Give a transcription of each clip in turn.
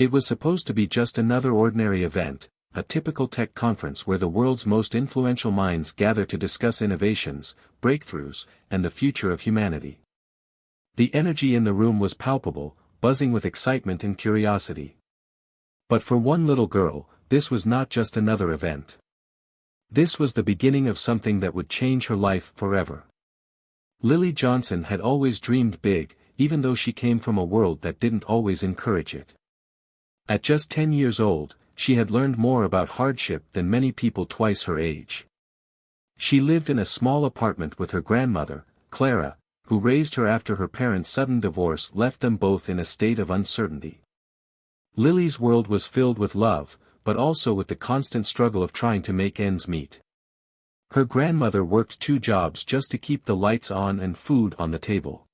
It was supposed to be just another ordinary event, a typical tech conference where the world's most influential minds gather to discuss innovations, breakthroughs, and the future of humanity. The energy in the room was palpable, buzzing with excitement and curiosity. But for one little girl, this was not just another event. This was the beginning of something that would change her life forever. Lily Johnson had always dreamed big, even though she came from a world that didn't always encourage it. At just 10 years old, she had learned more about hardship than many people twice her age. She lived in a small apartment with her grandmother, Clara, who raised her after her parents' sudden divorce left them both in a state of uncertainty. Lily's world was filled with love, but also with the constant struggle of trying to make ends meet. Her grandmother worked 2 jobs just to keep the lights on and food on the table.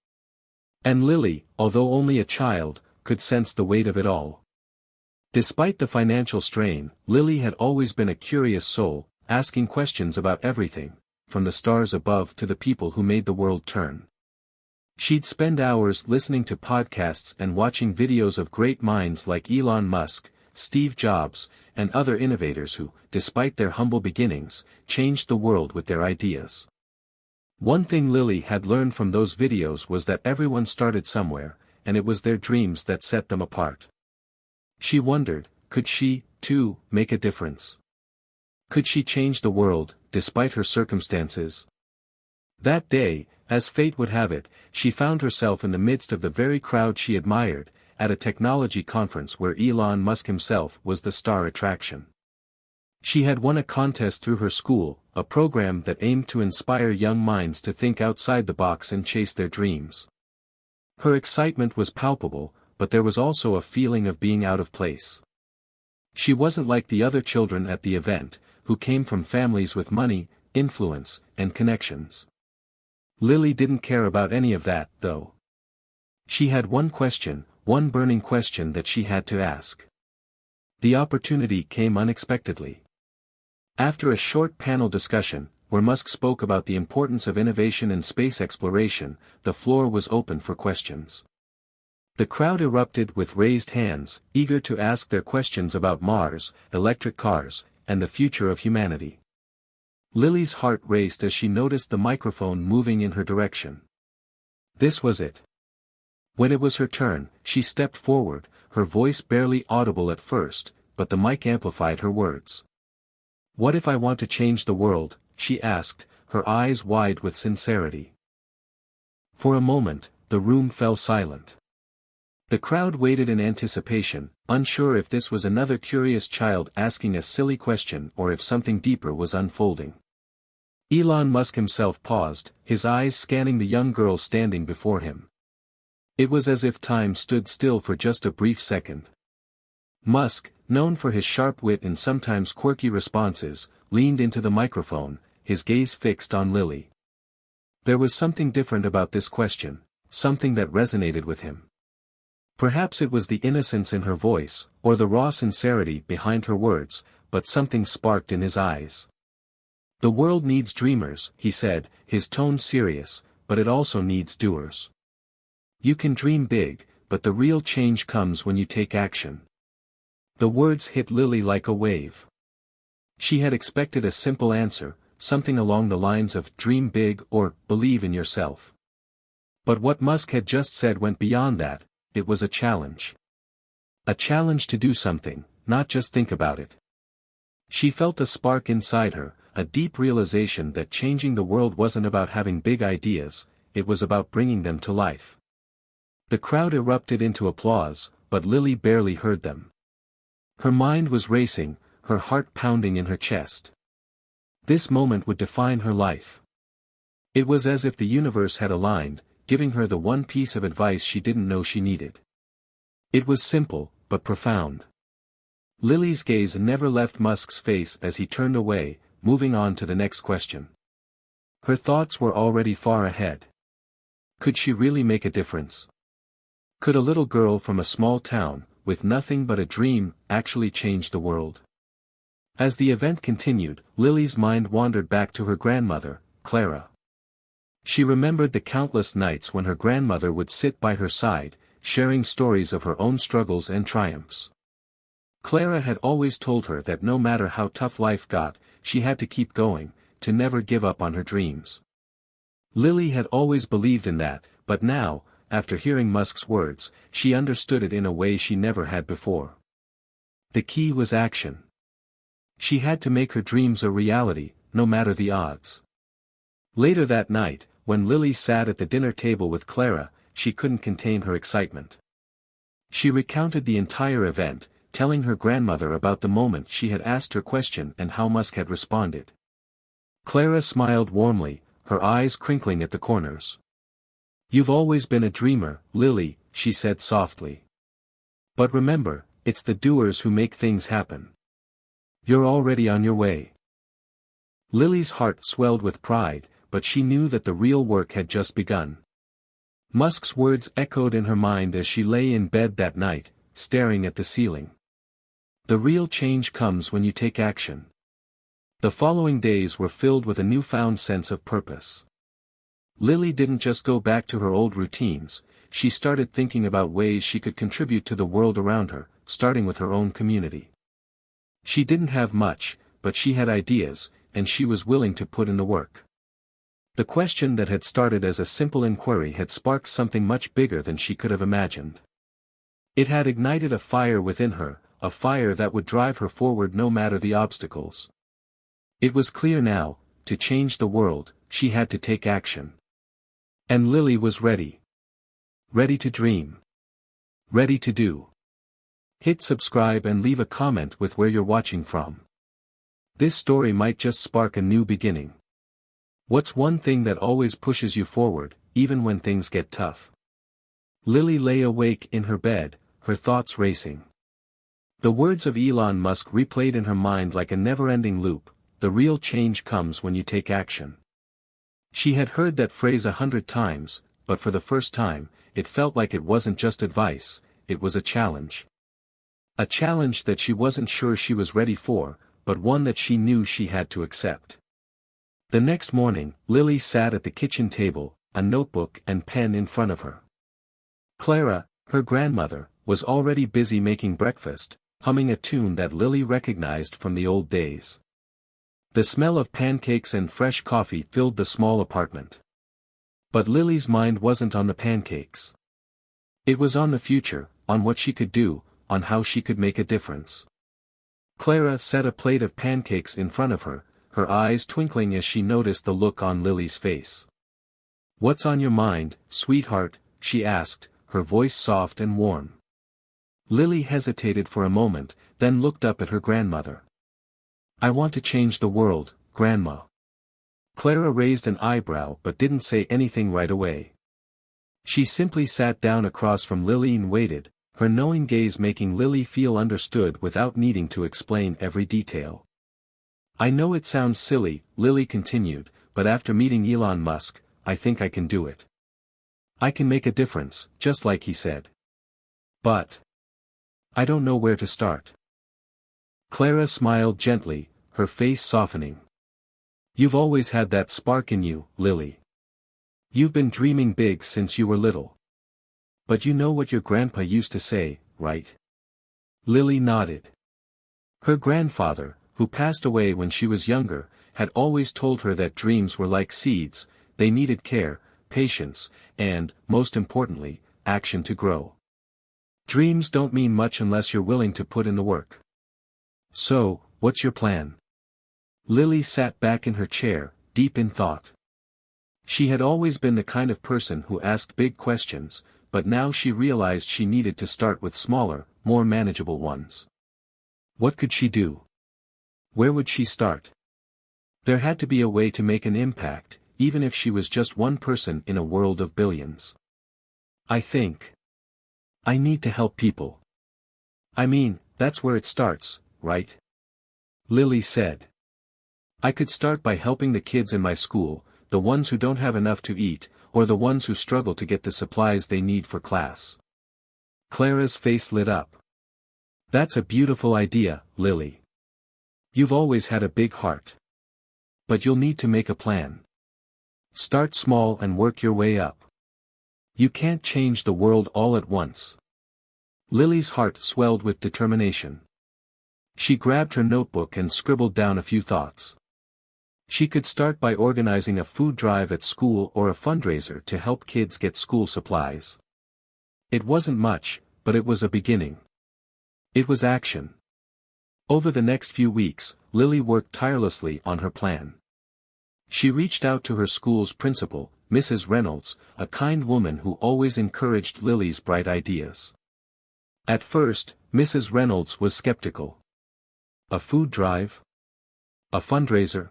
And Lily, although only a child, could sense the weight of it all. Despite the financial strain, Lily had always been a curious soul, asking questions about everything, from the stars above to the people who made the world turn. She'd spend hours listening to podcasts and watching videos of great minds like Elon Musk, Steve Jobs, and other innovators who, despite their humble beginnings, changed the world with their ideas. One thing Lily had learned from those videos was that everyone started somewhere, and it was their dreams that set them apart. She wondered, could she, too, make a difference? Could she change the world, despite her circumstances? That day, as fate would have it, she found herself in the midst of the very crowd she admired, at a technology conference where Elon Musk himself was the star attraction. She had won a contest through her school, a program that aimed to inspire young minds to think outside the box and chase their dreams. Her excitement was palpable, but there was also a feeling of being out of place. She wasn't like the other children at the event, who came from families with money, influence, and connections. Lily didn't care about any of that, though. She had one question, one burning question that she had to ask. The opportunity came unexpectedly. After a short panel discussion, where Musk spoke about the importance of innovation in space exploration, the floor was open for questions. The crowd erupted with raised hands, eager to ask their questions about Mars, electric cars, and the future of humanity. Lily's heart raced as she noticed the microphone moving in her direction. This was it. When it was her turn, she stepped forward, her voice barely audible at first, but the mic amplified her words. "What if I want to change the world?" she asked, her eyes wide with sincerity. For a moment, the room fell silent. The crowd waited in anticipation, unsure if this was another curious child asking a silly question or if something deeper was unfolding. Elon Musk himself paused, his eyes scanning the young girl standing before him. It was as if time stood still for just a brief second. Musk, known for his sharp wit and sometimes quirky responses, leaned into the microphone, his gaze fixed on Lily. There was something different about this question, something that resonated with him. Perhaps it was the innocence in her voice, or the raw sincerity behind her words, but something sparked in his eyes. "The world needs dreamers," he said, his tone serious, "but it also needs doers. You can dream big, but the real change comes when you take action." The words hit Lily like a wave. She had expected a simple answer, something along the lines of "dream big" or "believe in yourself." But what Musk had just said went beyond that. It was a challenge. A challenge to do something, not just think about it. She felt a spark inside her, a deep realization that changing the world wasn't about having big ideas, it was about bringing them to life. The crowd erupted into applause, but Lily barely heard them. Her mind was racing, her heart pounding in her chest. This moment would define her life. It was as if the universe had aligned, giving her the one piece of advice she didn't know she needed. It was simple, but profound. Lily's gaze never left Musk's face as he turned away, moving on to the next question. Her thoughts were already far ahead. Could she really make a difference? Could a little girl from a small town, with nothing but a dream, actually change the world? As the event continued, Lily's mind wandered back to her grandmother, Clara. She remembered the countless nights when her grandmother would sit by her side, sharing stories of her own struggles and triumphs. Clara had always told her that no matter how tough life got, she had to keep going, to never give up on her dreams. Lily had always believed in that, but now, after hearing Musk's words, she understood it in a way she never had before. The key was action. She had to make her dreams a reality, no matter the odds. Later that night, when Lily sat at the dinner table with Clara, she couldn't contain her excitement. She recounted the entire event, telling her grandmother about the moment she had asked her question and how Musk had responded. Clara smiled warmly, her eyes crinkling at the corners. "You've always been a dreamer, Lily," she said softly. "But remember, it's the doers who make things happen. You're already on your way." Lily's heart swelled with pride, but she knew that the real work had just begun. Musk's words echoed in her mind as she lay in bed that night, staring at the ceiling. The real change comes when you take action. The following days were filled with a newfound sense of purpose. Lily didn't just go back to her old routines, she started thinking about ways she could contribute to the world around her, starting with her own community. She didn't have much, but she had ideas, and she was willing to put in the work. The question that had started as a simple inquiry had sparked something much bigger than she could have imagined. It had ignited a fire within her, a fire that would drive her forward no matter the obstacles. It was clear now, to change the world, she had to take action. And Lily was ready. Ready to dream. Ready to do. Hit subscribe and leave a comment with where you're watching from. This story might just spark a new beginning. What's one thing that always pushes you forward, even when things get tough? Lily lay awake in her bed, her thoughts racing. The words of Elon Musk replayed in her mind like a never-ending loop: the real change comes when you take action. She had heard that phrase 100 times, but for the first time, it felt like it wasn't just advice, it was a challenge. A challenge that she wasn't sure she was ready for, but one that she knew she had to accept. The next morning, Lily sat at the kitchen table, a notebook and pen in front of her. Clara, her grandmother, was already busy making breakfast, humming a tune that Lily recognized from the old days. The smell of pancakes and fresh coffee filled the small apartment. But Lily's mind wasn't on the pancakes. It was on the future, on what she could do, on how she could make a difference. Clara set a plate of pancakes in front of her, her eyes twinkling as she noticed the look on Lily's face. "What's on your mind, sweetheart?" she asked, her voice soft and warm. Lily hesitated for a moment, then looked up at her grandmother. "I want to change the world, Grandma." Clara raised an eyebrow but didn't say anything right away. She simply sat down across from Lily and waited, her knowing gaze making Lily feel understood without needing to explain every detail. "I know it sounds silly," Lily continued, "but after meeting Elon Musk, I think I can do it. I can make a difference, just like he said. But I don't know where to start." Clara smiled gently, her face softening. "You've always had that spark in you, Lily. You've been dreaming big since you were little. But you know what your grandpa used to say, right?" Lily nodded. Her grandfather, who passed away when she was younger, had always told her that dreams were like seeds, they needed care, patience, and, most importantly, action to grow. Dreams don't mean much unless you're willing to put in the work. "So, what's your plan?" Lily sat back in her chair, deep in thought. She had always been the kind of person who asked big questions, but now she realized she needed to start with smaller, more manageable ones. What could she do? Where would she start? There had to be a way to make an impact, even if she was just one person in a world of billions. "I think I need to help people." "I mean, that's where it starts, right?" Lily said. "I could start by helping the kids in my school, the ones who don't have enough to eat, or the ones who struggle to get the supplies they need for class." Clara's face lit up. "That's a beautiful idea, Lily. You've always had a big heart. But you'll need to make a plan. Start small and work your way up. You can't change the world all at once." Lily's heart swelled with determination. She grabbed her notebook and scribbled down a few thoughts. She could start by organizing a food drive at school or a fundraiser to help kids get school supplies. It wasn't much, but it was a beginning. It was action. Over the next few weeks, Lily worked tirelessly on her plan. She reached out to her school's principal, Mrs. Reynolds, a kind woman who always encouraged Lily's bright ideas. At first, Mrs. Reynolds was skeptical. A food drive? A fundraiser?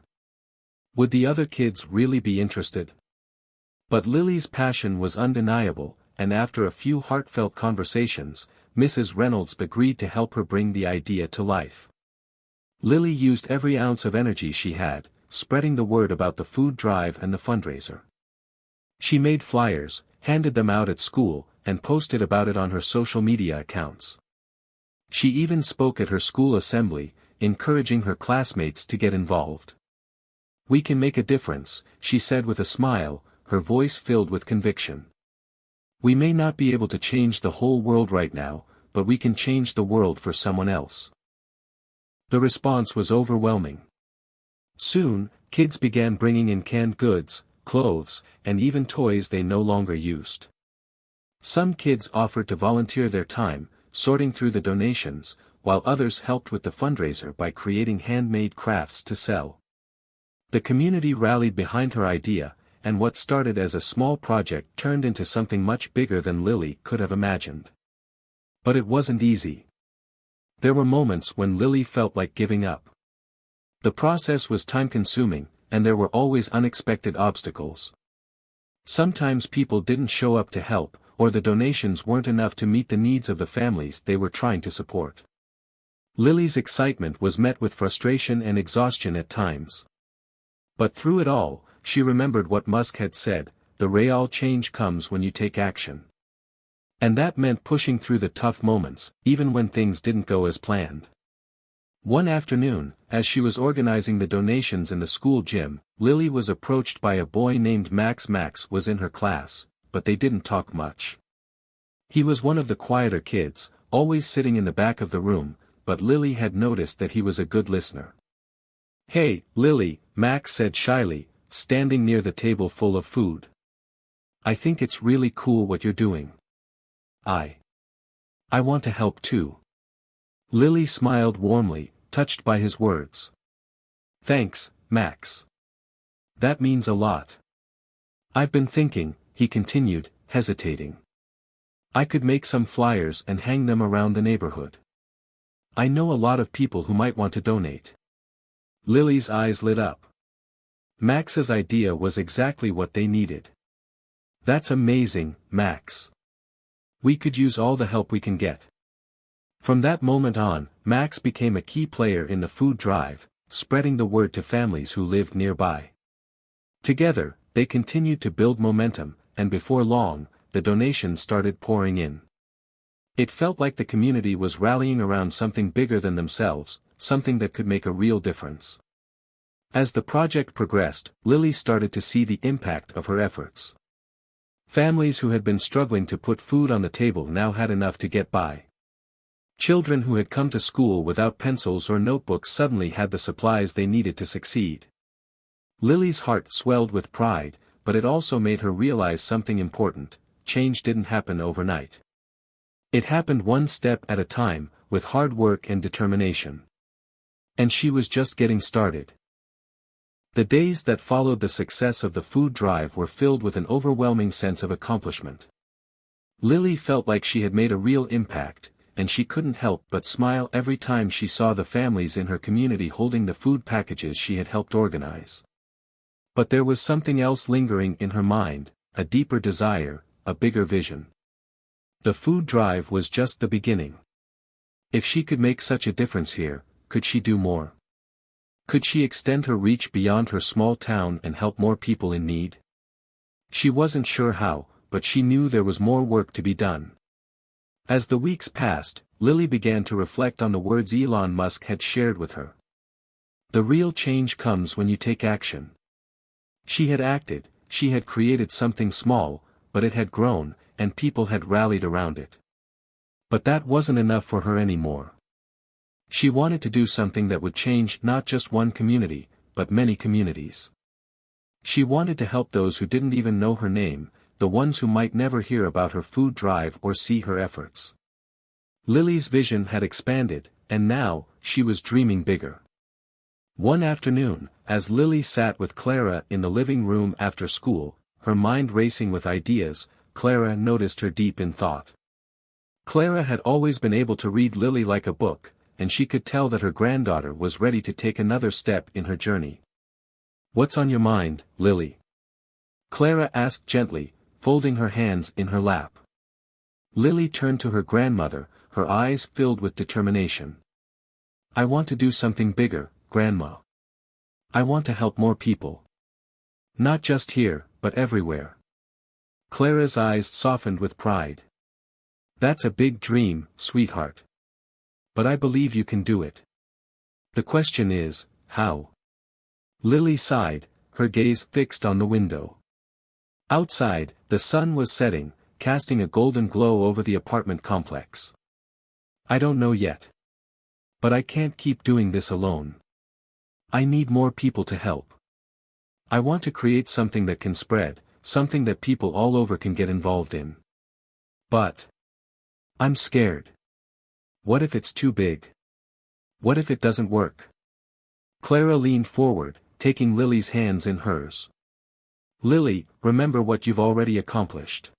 Would the other kids really be interested? But Lily's passion was undeniable, and after a few heartfelt conversations, Mrs. Reynolds agreed to help her bring the idea to life. Lily used every ounce of energy she had, spreading the word about the food drive and the fundraiser. She made flyers, handed them out at school, and posted about it on her social media accounts. She even spoke at her school assembly, encouraging her classmates to get involved. "We can make a difference," she said with a smile, her voice filled with conviction. "We may not be able to change the whole world right now, but we can change the world for someone else." The response was overwhelming. Soon, kids began bringing in canned goods, clothes, and even toys they no longer used. Some kids offered to volunteer their time, sorting through the donations, while others helped with the fundraiser by creating handmade crafts to sell. The community rallied behind her idea, and what started as a small project turned into something much bigger than Lily could have imagined. But it wasn't easy. There were moments when Lily felt like giving up. The process was time-consuming, and there were always unexpected obstacles. Sometimes people didn't show up to help, or the donations weren't enough to meet the needs of the families they were trying to support. Lily's excitement was met with frustration and exhaustion at times. But through it all, she remembered what Musk had said, "The real change comes when you take action." And that meant pushing through the tough moments, even when things didn't go as planned. One afternoon, as she was organizing the donations in the school gym, Lily was approached by a boy named Max. Max was in her class, but they didn't talk much. He was one of the quieter kids, always sitting in the back of the room, but Lily had noticed that he was a good listener. "Hey, Lily," Max said shyly, standing near the table full of food. "I think it's really cool what you're doing. I want to help too." Lily smiled warmly, touched by his words. "Thanks, Max. That means a lot. I've been thinking," he continued, hesitating. "I could make some flyers and hang them around the neighborhood. I know a lot of people who might want to donate." Lily's eyes lit up. Max's idea was exactly what they needed. "That's amazing, Max. We could use all the help we can get." From that moment on, Max became a key player in the food drive, spreading the word to families who lived nearby. Together, they continued to build momentum, and before long, the donations started pouring in. It felt like the community was rallying around something bigger than themselves, something that could make a real difference. As the project progressed, Lily started to see the impact of her efforts. Families who had been struggling to put food on the table now had enough to get by. Children who had come to school without pencils or notebooks suddenly had the supplies they needed to succeed. Lily's heart swelled with pride, but it also made her realize something important: change didn't happen overnight. It happened one step at a time, with hard work and determination. And she was just getting started. The days that followed the success of the food drive were filled with an overwhelming sense of accomplishment. Lily felt like she had made a real impact, and she couldn't help but smile every time she saw the families in her community holding the food packages she had helped organize. But there was something else lingering in her mind, a deeper desire, a bigger vision. The food drive was just the beginning. If she could make such a difference here, could she do more? Could she extend her reach beyond her small town and help more people in need? She wasn't sure how, but she knew there was more work to be done. As the weeks passed, Lily began to reflect on the words Elon Musk had shared with her. The real change comes when you take action. She had acted, she had created something small, but it had grown, and people had rallied around it. But that wasn't enough for her anymore. She wanted to do something that would change not just one community, but many communities. She wanted to help those who didn't even know her name, the ones who might never hear about her food drive or see her efforts. Lily's vision had expanded, and now, she was dreaming bigger. One afternoon, as Lily sat with Clara in the living room after school, her mind racing with ideas, Clara noticed her deep in thought. Clara had always been able to read Lily like a book, and she could tell that her granddaughter was ready to take another step in her journey. "What's on your mind, Lily?" Clara asked gently, folding her hands in her lap. Lily turned to her grandmother, her eyes filled with determination. "I want to do something bigger, Grandma. I want to help more people. Not just here, but everywhere." Clara's eyes softened with pride. "That's a big dream, sweetheart. But I believe you can do it. The question is, how?" Lily sighed, her gaze fixed on the window. Outside, the sun was setting, casting a golden glow over the apartment complex. "I don't know yet. But I can't keep doing this alone. I need more people to help. I want to create something that can spread, something that people all over can get involved in. But I'm scared. What if it's too big? What if it doesn't work?" Clara leaned forward, taking Lily's hands in hers. "Lily, remember what you've already accomplished.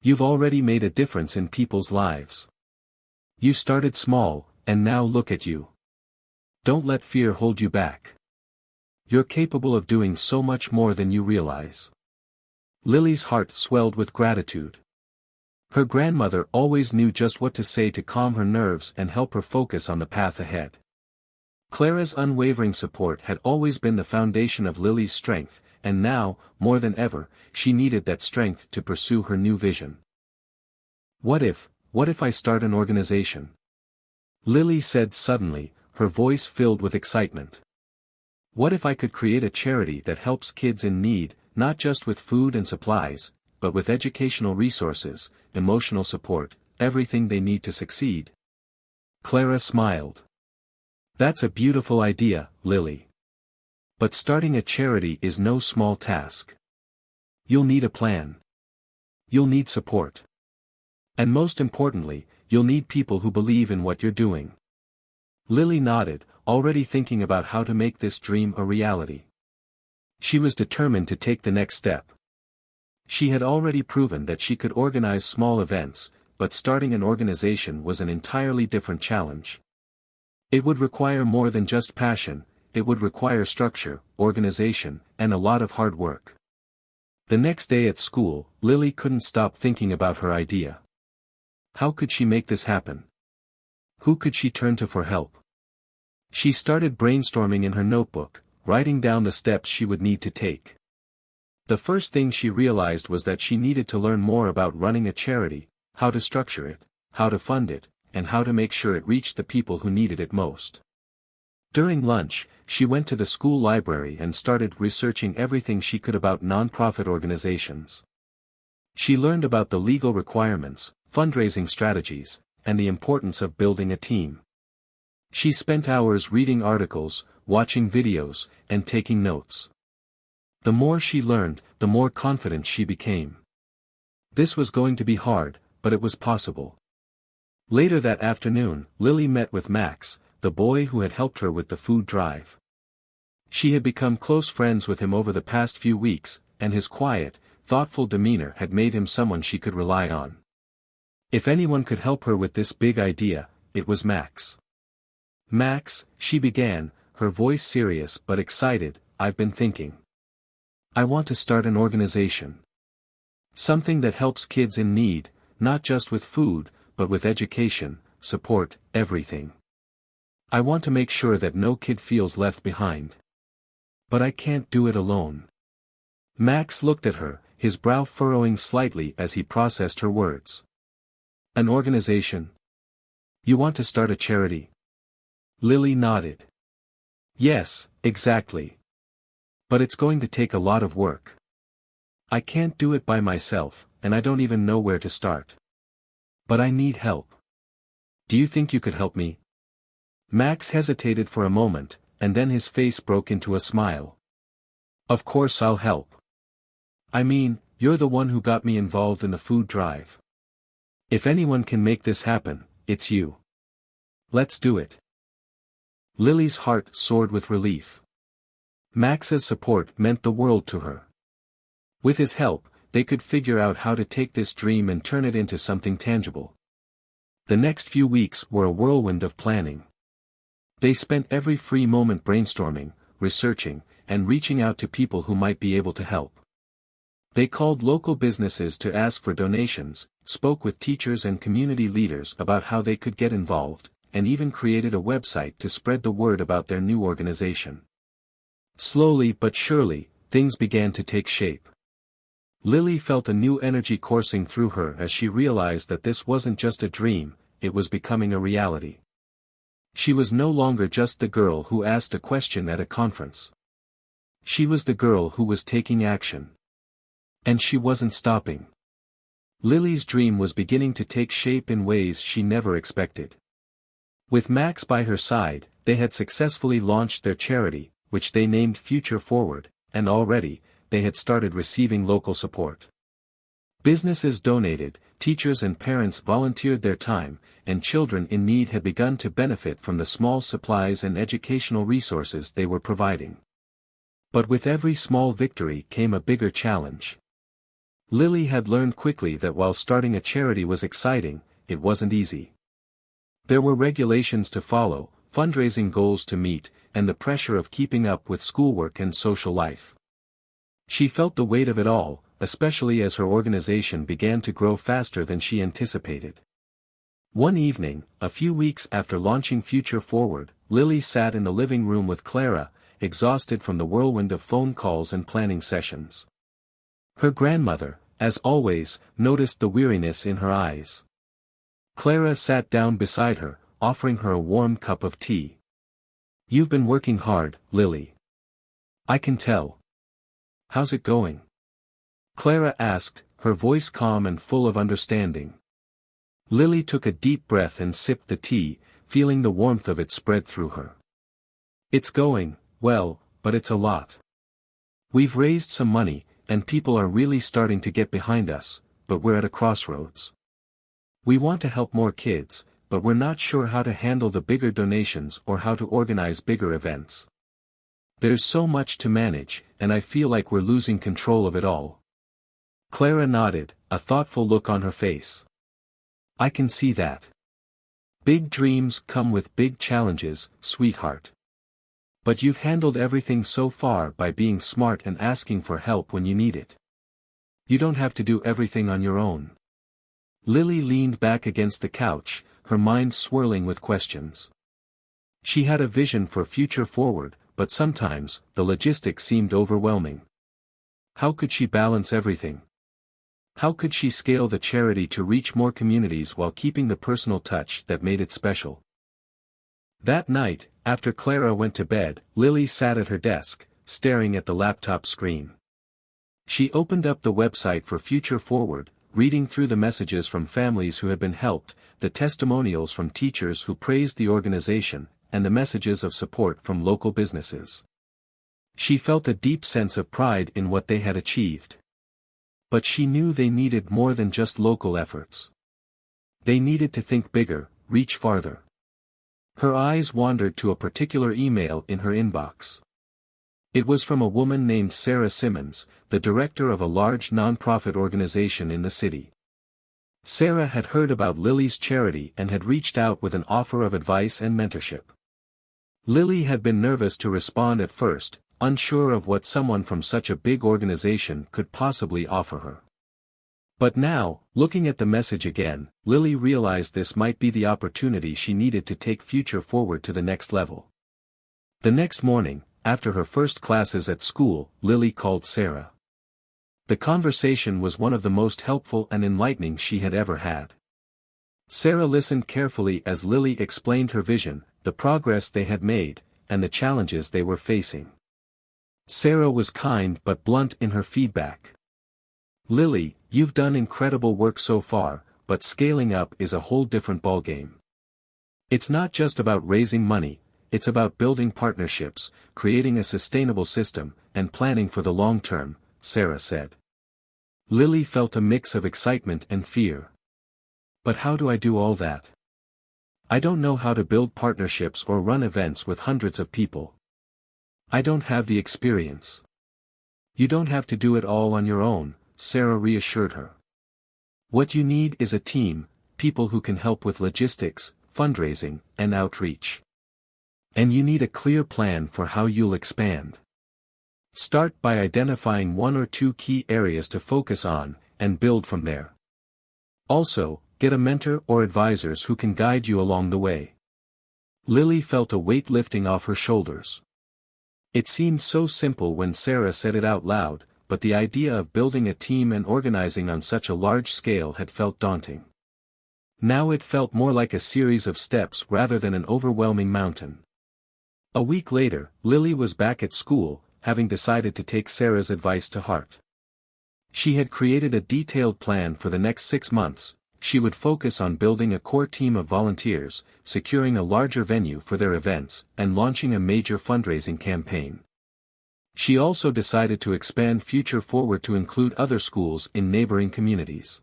You've already made a difference in people's lives. You started small, and now look at you. Don't let fear hold you back. You're capable of doing so much more than you realize." Lily's heart swelled with gratitude. Her grandmother always knew just what to say to calm her nerves and help her focus on the path ahead. Clara's unwavering support had always been the foundation of Lily's strength, and now, more than ever, she needed that strength to pursue her new vision. What if I start an organization?" Lily said suddenly, her voice filled with excitement. "What if I could create a charity that helps kids in need, not just with food and supplies, but with educational resources, emotional support, everything they need to succeed?" Clara smiled. "That's a beautiful idea, Lily. But starting a charity is no small task. You'll need a plan. You'll need support. And most importantly, you'll need people who believe in what you're doing." Lily nodded, already thinking about how to make this dream a reality. She was determined to take the next step. She had already proven that she could organize small events, but starting an organization was an entirely different challenge. It would require more than just passion, it would require structure, organization, and a lot of hard work. The next day at school, Lily couldn't stop thinking about her idea. How could she make this happen? Who could she turn to for help? She started brainstorming in her notebook, writing down the steps she would need to take. The first thing she realized was that she needed to learn more about running a charity, how to structure it, how to fund it, and how to make sure it reached the people who needed it most. During lunch, she went to the school library and started researching everything she could about nonprofit organizations. She learned about the legal requirements, fundraising strategies, and the importance of building a team. She spent hours reading articles, watching videos, and taking notes. The more she learned, the more confident she became. This was going to be hard, but it was possible. Later that afternoon, Lily met with Max, the boy who had helped her with the food drive. She had become close friends with him over the past few weeks, and his quiet, thoughtful demeanor had made him someone she could rely on. If anyone could help her with this big idea, it was Max. "Max," she began, her voice serious but excited, "I've been thinking. I want to start an organization. Something that helps kids in need, not just with food, but with education, support, everything. I want to make sure that no kid feels left behind. But I can't do it alone." Max looked at her, his brow furrowing slightly as he processed her words. "An organization? You want to start a charity?" Lily nodded. "Yes, exactly. But it's going to take a lot of work. I can't do it by myself, and I don't even know where to start. But I need help. Do you think you could help me?" Max hesitated for a moment, and then his face broke into a smile. Of course I'll help. I mean, you're the one who got me involved in the food drive. If anyone can make this happen, it's you. Let's do it. Lily's heart soared with relief. Max's support meant the world to her. With his help, they could figure out how to take this dream and turn it into something tangible. The next few weeks were a whirlwind of planning. They spent every free moment brainstorming, researching, and reaching out to people who might be able to help. They called local businesses to ask for donations, spoke with teachers and community leaders about how they could get involved, and even created a website to spread the word about their new organization. Slowly but surely, things began to take shape. Lily felt a new energy coursing through her as she realized that this wasn't just a dream, it was becoming a reality. She was no longer just the girl who asked a question at a conference. She was the girl who was taking action. And she wasn't stopping. Lily's dream was beginning to take shape in ways she never expected. With Max by her side, they had successfully launched their charity, which they named Future Forward, and already, they had started receiving local support. Businesses donated, teachers and parents volunteered their time, and children in need had begun to benefit from the small supplies and educational resources they were providing. But with every small victory came a bigger challenge. Lily had learned quickly that while starting a charity was exciting, it wasn't easy. There were regulations to follow, fundraising goals to meet, and the pressure of keeping up with schoolwork and social life. She felt the weight of it all, especially as her organization began to grow faster than she anticipated. One evening, a few weeks after launching Future Forward, Lily sat in the living room with Clara, exhausted from the whirlwind of phone calls and planning sessions. Her grandmother, as always, noticed the weariness in her eyes. Clara sat down beside her, offering her a warm cup of tea. "You've been working hard, Lily. I can tell. How's it going?" Clara asked, her voice calm and full of understanding. Lily took a deep breath and sipped the tea, feeling the warmth of it spread through her. "It's going, well, but it's a lot. We've raised some money, and people are really starting to get behind us, but we're at a crossroads. We want to help more kids, but we're not sure how to handle the bigger donations or how to organize bigger events. There's so much to manage, and I feel like we're losing control of it all." Clara nodded, a thoughtful look on her face. "I can see that. Big dreams come with big challenges, sweetheart. But you've handled everything so far by being smart and asking for help when you need it. You don't have to do everything on your own." Lily leaned back against the couch, her mind swirling with questions. She had a vision for Future Forward, but sometimes, the logistics seemed overwhelming. How could she balance everything? How could she scale the charity to reach more communities while keeping the personal touch that made it special? That night, after Clara went to bed, Lily sat at her desk, staring at the laptop screen. She opened up the website for Future Forward, reading through the messages from families who had been helped, the testimonials from teachers who praised the organization, and the messages of support from local businesses. She felt a deep sense of pride in what they had achieved. But she knew they needed more than just local efforts. They needed to think bigger, reach farther. Her eyes wandered to a particular email in her inbox. It was from a woman named Sarah Simmons, the director of a large nonprofit organization in the city. Sarah had heard about Lily's charity and had reached out with an offer of advice and mentorship. Lily had been nervous to respond at first, unsure of what someone from such a big organization could possibly offer her. But now, looking at the message again, Lily realized this might be the opportunity she needed to take Future Forward to the next level. The next morning, after her first classes at school, Lily called Sarah. The conversation was one of the most helpful and enlightening she had ever had. Sarah listened carefully as Lily explained her vision, the progress they had made, and the challenges they were facing. Sarah was kind but blunt in her feedback. "Lily, you've done incredible work so far, but scaling up is a whole different ballgame. It's not just about raising money, it's about building partnerships, creating a sustainable system, and planning for the long term, Sarah said. Lily felt a mix of excitement and fear. But how do I do all that? I don't know how to build partnerships or run events with hundreds of people. I don't have the experience. You don't have to do it all on your own, Sarah reassured her. What you need is a team, people who can help with logistics, fundraising, and outreach. And you need a clear plan for how you'll expand. Start by identifying 1 or 2 key areas to focus on, and build from there. Also, get a mentor or advisors who can guide you along the way. Lily felt a weight lifting off her shoulders. It seemed so simple when Sarah said it out loud, but the idea of building a team and organizing on such a large scale had felt daunting. Now it felt more like a series of steps rather than an overwhelming mountain. A week later, Lily was back at school, having decided to take Sarah's advice to heart. She had created a detailed plan for the next 6 months. She would focus on building a core team of volunteers, securing a larger venue for their events, and launching a major fundraising campaign. She also decided to expand Future Forward to include other schools in neighboring communities.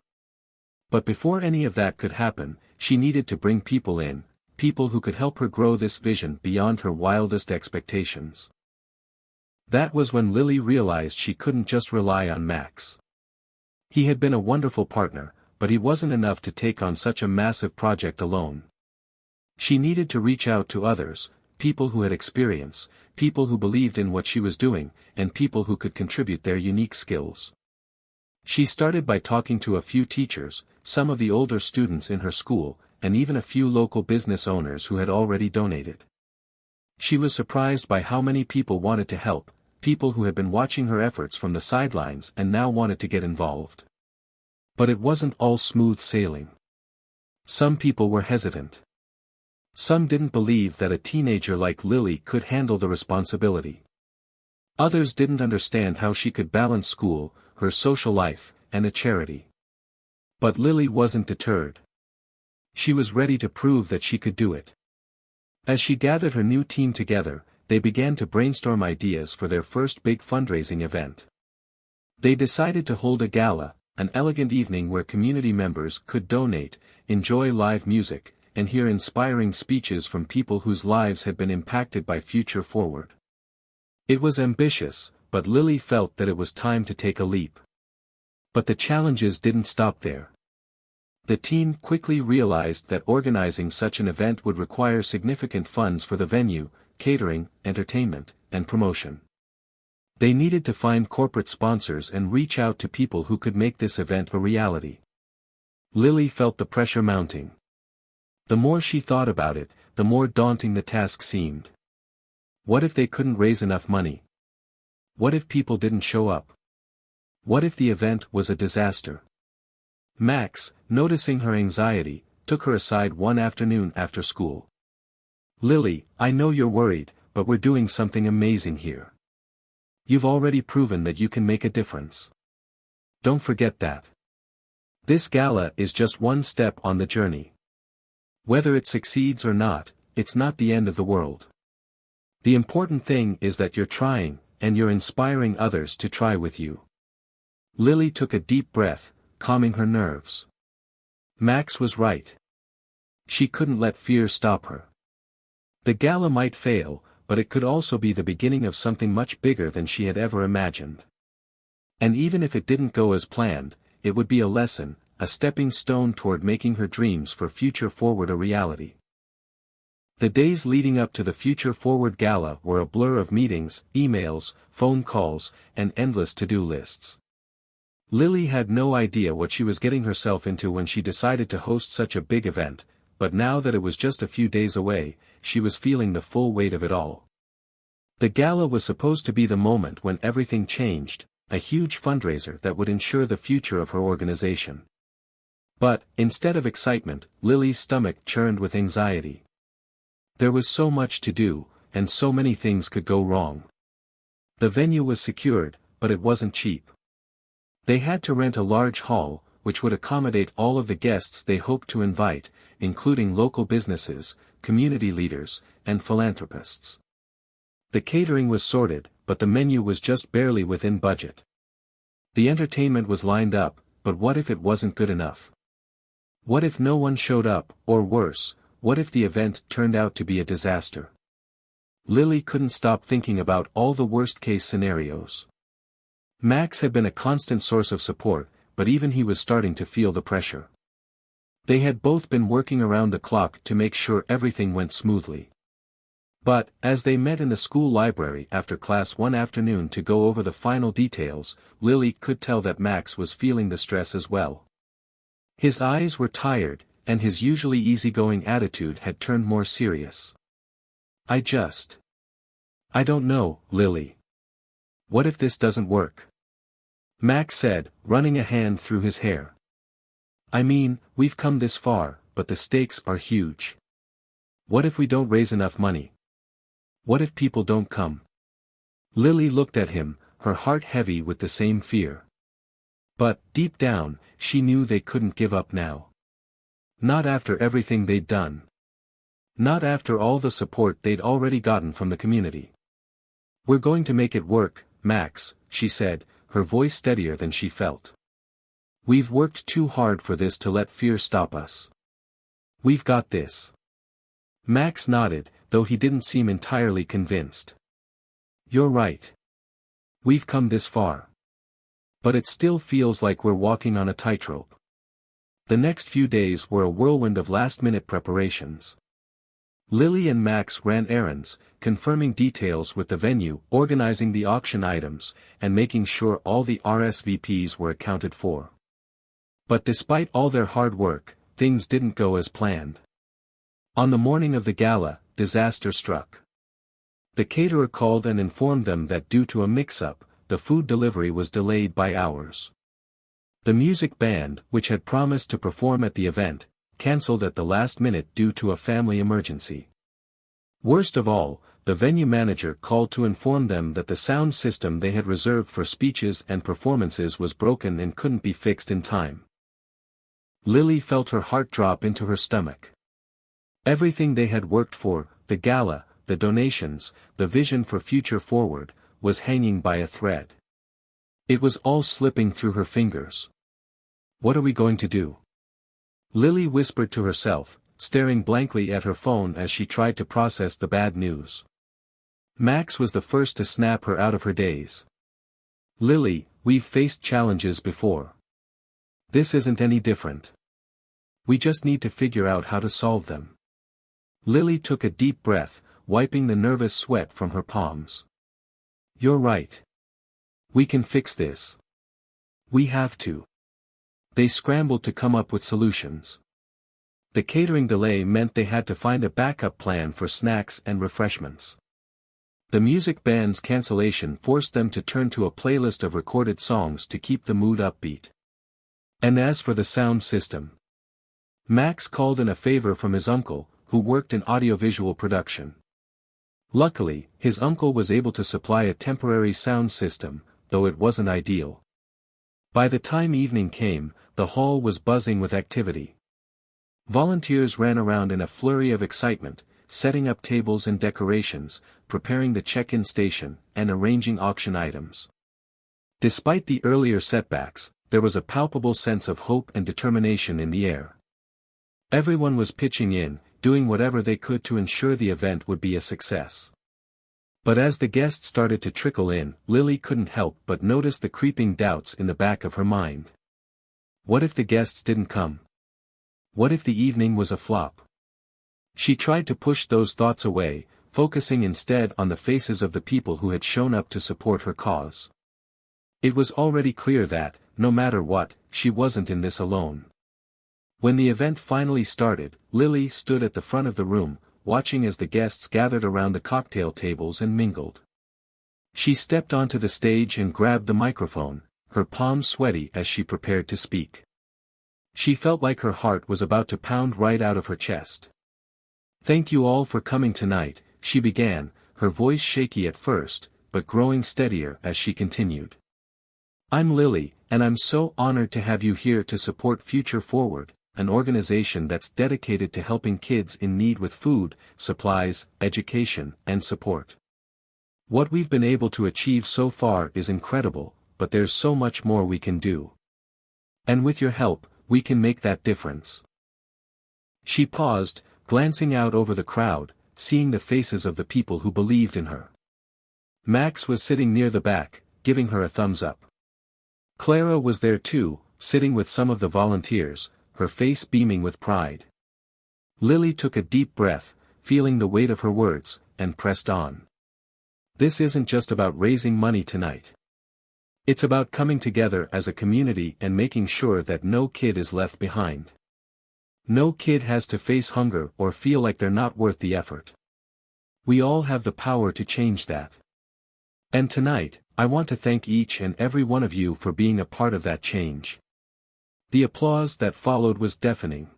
But before any of that could happen, she needed to bring people in, people who could help her grow this vision beyond her wildest expectations. That was when Lily realized she couldn't just rely on Max. He had been a wonderful partner, but he wasn't enough to take on such a massive project alone. She needed to reach out to others, people who had experience, people who believed in what she was doing, and people who could contribute their unique skills. She started by talking to a few teachers, some of the older students in her school, and even a few local business owners who had already donated. She was surprised by how many people wanted to help, people who had been watching her efforts from the sidelines and now wanted to get involved. But it wasn't all smooth sailing. Some people were hesitant. Some didn't believe that a teenager like Lily could handle the responsibility. Others didn't understand how she could balance school, her social life, and a charity. But Lily wasn't deterred. She was ready to prove that she could do it. As she gathered her new team together, they began to brainstorm ideas for their first big fundraising event. They decided to hold a gala, an elegant evening where community members could donate, enjoy live music, and hear inspiring speeches from people whose lives had been impacted by Future Forward. It was ambitious, but Lily felt that it was time to take a leap. But the challenges didn't stop there. The team quickly realized that organizing such an event would require significant funds for the venue, catering, entertainment, and promotion. They needed to find corporate sponsors and reach out to people who could make this event a reality. Lily felt the pressure mounting. The more she thought about it, the more daunting the task seemed. What if they couldn't raise enough money? What if people didn't show up? What if the event was a disaster? Max, noticing her anxiety, took her aside one afternoon after school. "Lily, I know you're worried, but we're doing something amazing here. You've already proven that you can make a difference. Don't forget that. This gala is just one step on the journey. Whether it succeeds or not, it's not the end of the world. The important thing is that you're trying, and you're inspiring others to try with you." Lily took a deep breath, calming her nerves. Max was right. She couldn't let fear stop her. The gala might fail, but it could also be the beginning of something much bigger than she had ever imagined. And even if it didn't go as planned, it would be a lesson, a stepping stone toward making her dreams for Future Forward a reality. The days leading up to the Future Forward Gala were a blur of meetings, emails, phone calls, and endless to-do lists. Lily had no idea what she was getting herself into when she decided to host such a big event, but now that it was just a few days away, she was feeling the full weight of it all. The gala was supposed to be the moment when everything changed, a huge fundraiser that would ensure the future of her organization. But, instead of excitement, Lily's stomach churned with anxiety. There was so much to do, and so many things could go wrong. The venue was secured, but it wasn't cheap. They had to rent a large hall, which would accommodate all of the guests they hoped to invite, including local businesses, community leaders, and philanthropists. The catering was sorted, but the menu was just barely within budget. The entertainment was lined up, but what if it wasn't good enough? What if no one showed up, or worse, what if the event turned out to be a disaster? Lily couldn't stop thinking about all the worst-case scenarios. Max had been a constant source of support, but even he was starting to feel the pressure. They had both been working around the clock to make sure everything went smoothly. But, as they met in the school library after class one afternoon to go over the final details, Lily could tell that Max was feeling the stress as well. His eyes were tired, and his usually easygoing attitude had turned more serious. I don't know, Lily. What if this doesn't work? Max said, running a hand through his hair. I mean, we've come this far, but the stakes are huge. What if we don't raise enough money? What if people don't come? Lily looked at him, her heart heavy with the same fear. But, deep down, she knew they couldn't give up now. Not after everything they'd done. Not after all the support they'd already gotten from the community. We're going to make it work, Max, she said, her voice steadier than she felt. We've worked too hard for this to let fear stop us. We've got this. Max nodded, though he didn't seem entirely convinced. You're right. We've come this far. But it still feels like we're walking on a tightrope. The next few days were a whirlwind of last-minute preparations. Lily and Max ran errands, confirming details with the venue, organizing the auction items, and making sure all the RSVPs were accounted for. But despite all their hard work, things didn't go as planned. On the morning of the gala, disaster struck. The caterer called and informed them that due to a mix-up, the food delivery was delayed by hours. The music band, which had promised to perform at the event, cancelled at the last minute due to a family emergency. Worst of all, the venue manager called to inform them that the sound system they had reserved for speeches and performances was broken and couldn't be fixed in time. Lily felt her heart drop into her stomach. Everything they had worked for, the gala, the donations, the vision for future forward, was hanging by a thread. It was all slipping through her fingers. What are we going to do? Lily whispered to herself, staring blankly at her phone as she tried to process the bad news. Max was the first to snap her out of her daze. Lily, we've faced challenges before. This isn't any different. We just need to figure out how to solve them. Lily took a deep breath, wiping the nervous sweat from her palms. You're right. We can fix this. We have to. They scrambled to come up with solutions. The catering delay meant they had to find a backup plan for snacks and refreshments. The music band's cancellation forced them to turn to a playlist of recorded songs to keep the mood upbeat. And as for the sound system, Max called in a favor from his uncle, who worked in audiovisual production. Luckily, his uncle was able to supply a temporary sound system, though it wasn't ideal. By the time evening came, the hall was buzzing with activity. Volunteers ran around in a flurry of excitement, setting up tables and decorations, preparing the check-in station, and arranging auction items. Despite the earlier setbacks, there was a palpable sense of hope and determination in the air. Everyone was pitching in, doing whatever they could to ensure the event would be a success. But as the guests started to trickle in, Lily couldn't help but notice the creeping doubts in the back of her mind. What if the guests didn't come? What if the evening was a flop? She tried to push those thoughts away, focusing instead on the faces of the people who had shown up to support her cause. It was already clear that, no matter what, she wasn't in this alone. When the event finally started, Lily stood at the front of the room, watching as the guests gathered around the cocktail tables and mingled. She stepped onto the stage and grabbed the microphone, her palms sweaty as she prepared to speak. She felt like her heart was about to pound right out of her chest. Thank you all for coming tonight, she began, her voice shaky at first, but growing steadier as she continued. I'm Lily, and I'm so honored to have you here to support Future Forward, an organization that's dedicated to helping kids in need with food, supplies, education, and support. What we've been able to achieve so far is incredible, but there's so much more we can do. And with your help, we can make that difference. She paused, glancing out over the crowd, seeing the faces of the people who believed in her. Max was sitting near the back, giving her a thumbs up. Clara was there too, sitting with some of the volunteers, her face beaming with pride. Lily took a deep breath, feeling the weight of her words, and pressed on. This isn't just about raising money tonight. It's about coming together as a community and making sure that no kid is left behind. No kid has to face hunger or feel like they're not worth the effort. We all have the power to change that. And tonight, I want to thank each and every one of you for being a part of that change. The applause that followed was deafening.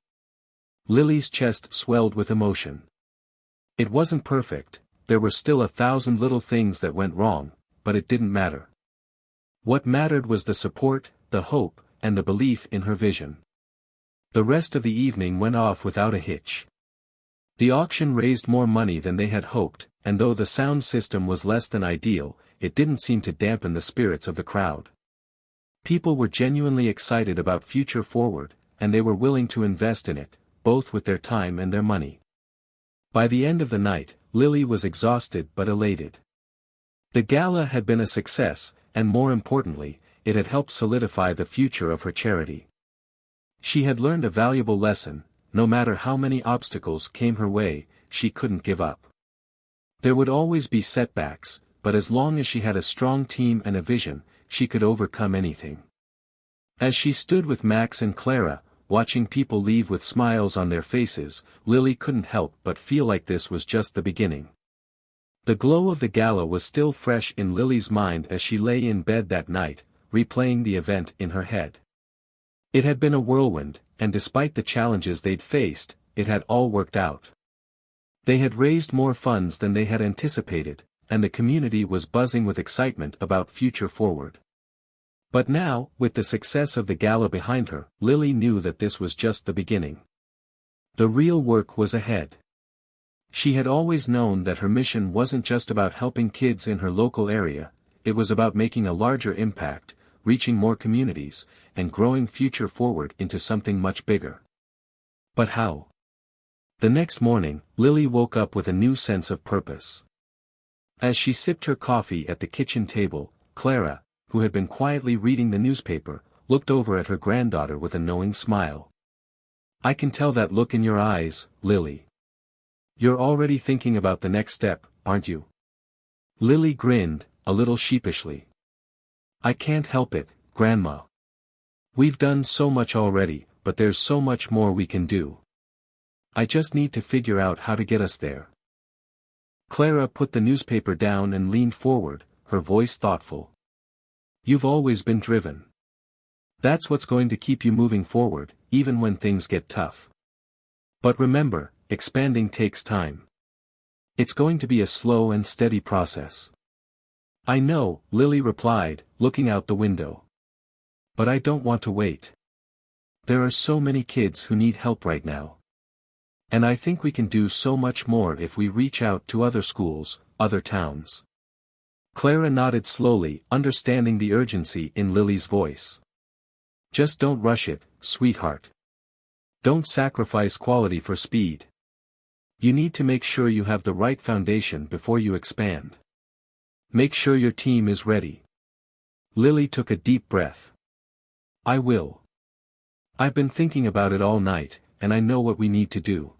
Lily's chest swelled with emotion. It wasn't perfect, there were still 1,000 little things that went wrong, but it didn't matter. What mattered was the support, the hope, and the belief in her vision. The rest of the evening went off without a hitch. The auction raised more money than they had hoped, and though the sound system was less than ideal, it didn't seem to dampen the spirits of the crowd. People were genuinely excited about Future Forward, and they were willing to invest in it, both with their time and their money. By the end of the night, Lily was exhausted but elated. The gala had been a success, and more importantly, it had helped solidify the future of her charity. She had learned a valuable lesson: no matter how many obstacles came her way, she couldn't give up. There would always be setbacks, but as long as she had a strong team and a vision, she could overcome anything. As she stood with Max and Clara, watching people leave with smiles on their faces, Lily couldn't help but feel like this was just the beginning. The glow of the gala was still fresh in Lily's mind as she lay in bed that night, replaying the event in her head. It had been a whirlwind, and despite the challenges they'd faced, it had all worked out. They had raised more funds than they had anticipated, and the community was buzzing with excitement about Future Forward. But now, with the success of the gala behind her, Lily knew that this was just the beginning. The real work was ahead. She had always known that her mission wasn't just about helping kids in her local area, it was about making a larger impact, reaching more communities, and growing Future Forward into something much bigger. But how? The next morning, Lily woke up with a new sense of purpose. As she sipped her coffee at the kitchen table, Clara, who had been quietly reading the newspaper, looked over at her granddaughter with a knowing smile. "I can tell that look in your eyes, Lily. You're already thinking about the next step, aren't you?" Lily grinned, a little sheepishly. "I can't help it, Grandma. We've done so much already, but there's so much more we can do. I just need to figure out how to get us there." Clara put the newspaper down and leaned forward, her voice thoughtful. "You've always been driven. That's what's going to keep you moving forward, even when things get tough. But remember, expanding takes time. It's going to be a slow and steady process." "I know," Lily replied, looking out the window. "But I don't want to wait. There are so many kids who need help right now. And I think we can do so much more if we reach out to other schools, other towns." Clara nodded slowly, understanding the urgency in Lily's voice. "Just don't rush it, sweetheart. Don't sacrifice quality for speed. You need to make sure you have the right foundation before you expand. Make sure your team is ready." Lily took a deep breath. "I will. I've been thinking about it all night, and I know what we need to do.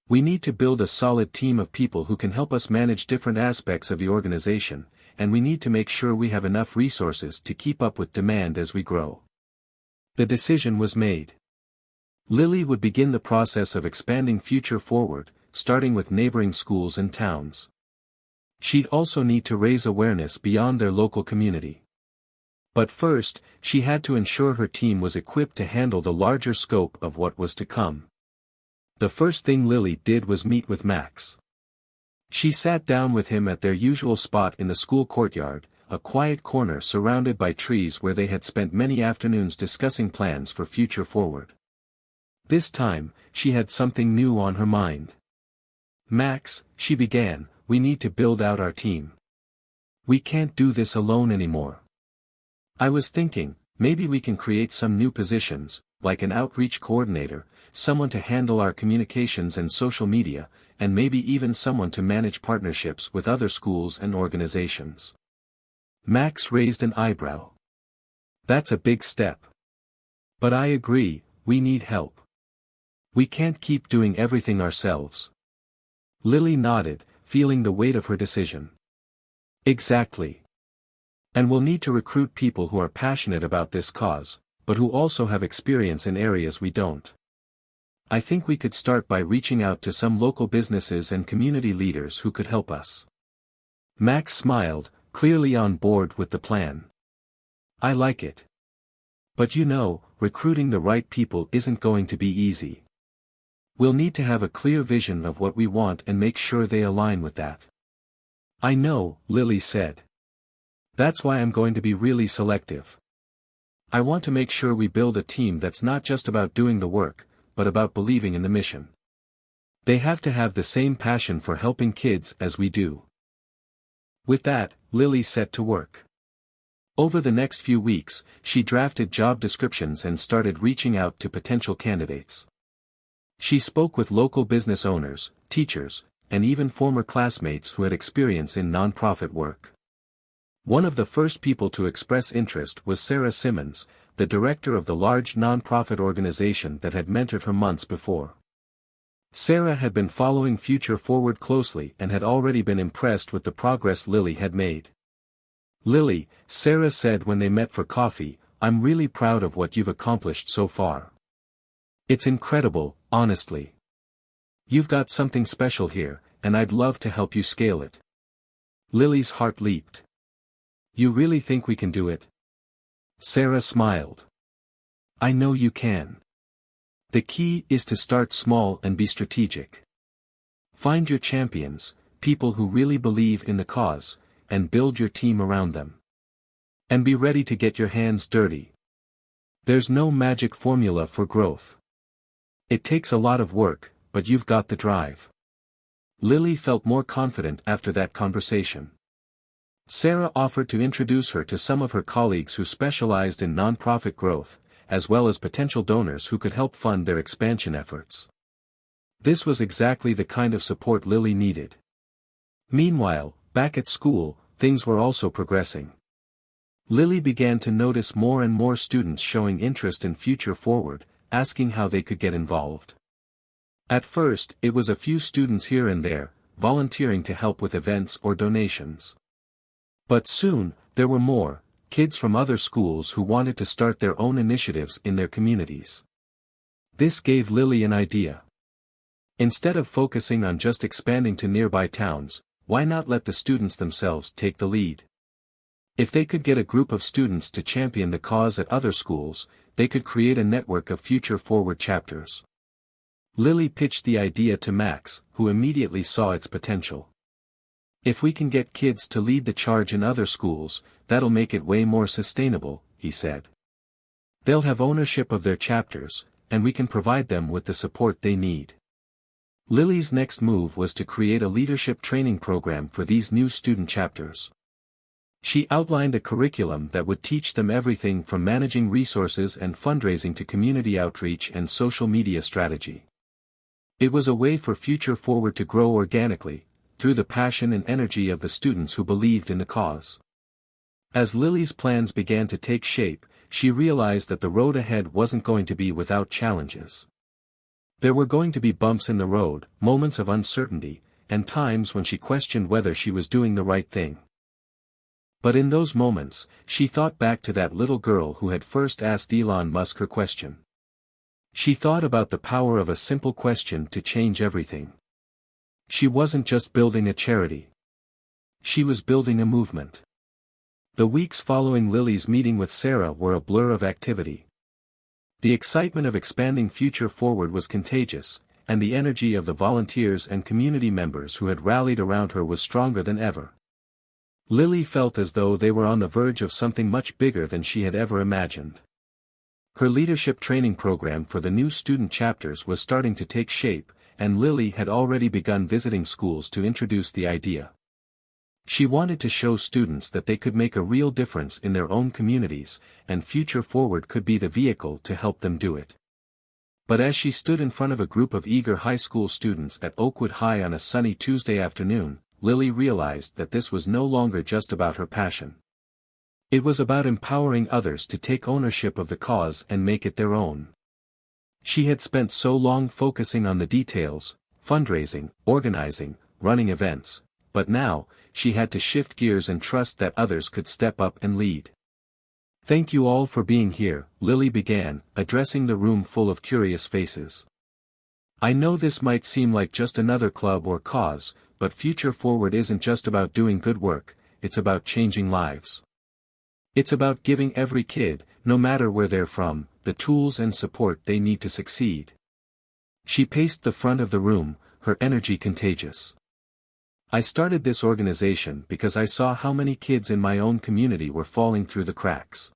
We need to build a solid team of people who can help us manage different aspects of the organization, and we need to make sure we have enough resources to keep up with demand as we grow." The decision was made. Lily would begin the process of expanding Future Forward, starting with neighboring schools and towns. She'd also need to raise awareness beyond their local community. But first, she had to ensure her team was equipped to handle the larger scope of what was to come. The first thing Lily did was meet with Max. She sat down with him at their usual spot in the school courtyard, a quiet corner surrounded by trees where they had spent many afternoons discussing plans for future forward. This time, she had something new on her mind. "Max," she began, "we need to build out our team. We can't do this alone anymore. I was thinking, maybe we can create some new positions, like an outreach coordinator, someone to handle our communications and social media, and maybe even someone to manage partnerships with other schools and organizations." Max raised an eyebrow. "That's a big step. But I agree, we need help. We can't keep doing everything ourselves." Lily nodded, feeling the weight of her decision. "Exactly. And we'll need to recruit people who are passionate about this cause, but who also have experience in areas we don't. I think we could start by reaching out to some local businesses and community leaders who could help us." Max smiled, clearly on board with the plan. "I like it. But you know, recruiting the right people isn't going to be easy. We'll need to have a clear vision of what we want and make sure they align with that." "I know," Lily said. "That's why I'm going to be really selective. I want to make sure we build a team that's not just about doing the work, but about believing in the mission. They have to have the same passion for helping kids as we do." With that, Lily set to work. Over the next few weeks, she drafted job descriptions and started reaching out to potential candidates. She spoke with local business owners, teachers, and even former classmates who had experience in nonprofit work. One of the first people to express interest was Sarah Simmons, the director of the large nonprofit organization that had mentored her months before. Sarah had been following Future Forward closely and had already been impressed with the progress Lily had made. "Lily," Sarah said when they met for coffee, "I'm really proud of what you've accomplished so far. It's incredible, honestly. You've got something special here, and I'd love to help you scale it." Lily's heart leaped. "You really think we can do it?" Sarah smiled. "I know you can. The key is to start small and be strategic. Find your champions, people who really believe in the cause, and build your team around them. And be ready to get your hands dirty. There's no magic formula for growth. It takes a lot of work, but you've got the drive." Lily felt more confident after that conversation. Sarah offered to introduce her to some of her colleagues who specialized in nonprofit growth, as well as potential donors who could help fund their expansion efforts. This was exactly the kind of support Lily needed. Meanwhile, back at school, things were also progressing. Lily began to notice more and more students showing interest in Future Forward, asking how they could get involved. At first, it was a few students here and there, volunteering to help with events or donations. But soon, there were more, kids from other schools who wanted to start their own initiatives in their communities. This gave Lily an idea. Instead of focusing on just expanding to nearby towns, why not let the students themselves take the lead? If they could get a group of students to champion the cause at other schools, they could create a network of Future Forward chapters. Lily pitched the idea to Max, who immediately saw its potential. "If we can get kids to lead the charge in other schools, that'll make it way more sustainable," he said. "They'll have ownership of their chapters, and we can provide them with the support they need." Lily's next move was to create a leadership training program for these new student chapters. She outlined a curriculum that would teach them everything from managing resources and fundraising to community outreach and social media strategy. It was a way for Future Forward to grow organically, through the passion and energy of the students who believed in the cause. As Lily's plans began to take shape, she realized that the road ahead wasn't going to be without challenges. There were going to be bumps in the road, moments of uncertainty, and times when she questioned whether she was doing the right thing. But in those moments, she thought back to that little girl who had first asked Elon Musk her question. She thought about the power of a simple question to change everything. She wasn't just building a charity. She was building a movement. The weeks following Lily's meeting with Sarah were a blur of activity. The excitement of expanding Future Forward was contagious, and the energy of the volunteers and community members who had rallied around her was stronger than ever. Lily felt as though they were on the verge of something much bigger than she had ever imagined. Her leadership training program for the new student chapters was starting to take shape, and Lily had already begun visiting schools to introduce the idea. She wanted to show students that they could make a real difference in their own communities, and Future Forward could be the vehicle to help them do it. But as she stood in front of a group of eager high school students at Oakwood High on a sunny Tuesday afternoon, Lily realized that this was no longer just about her passion. It was about empowering others to take ownership of the cause and make it their own. She had spent so long focusing on the details, fundraising, organizing, running events, but now, she had to shift gears and trust that others could step up and lead. "Thank you all for being here," Lily began, addressing the room full of curious faces. "I know this might seem like just another club or cause, but Future Forward isn't just about doing good work, it's about changing lives. It's about giving every kid, no matter where they're from, the tools and support they need to succeed." She paced the front of the room, her energy contagious. "I started this organization because I saw how many kids in my own community were falling through the cracks.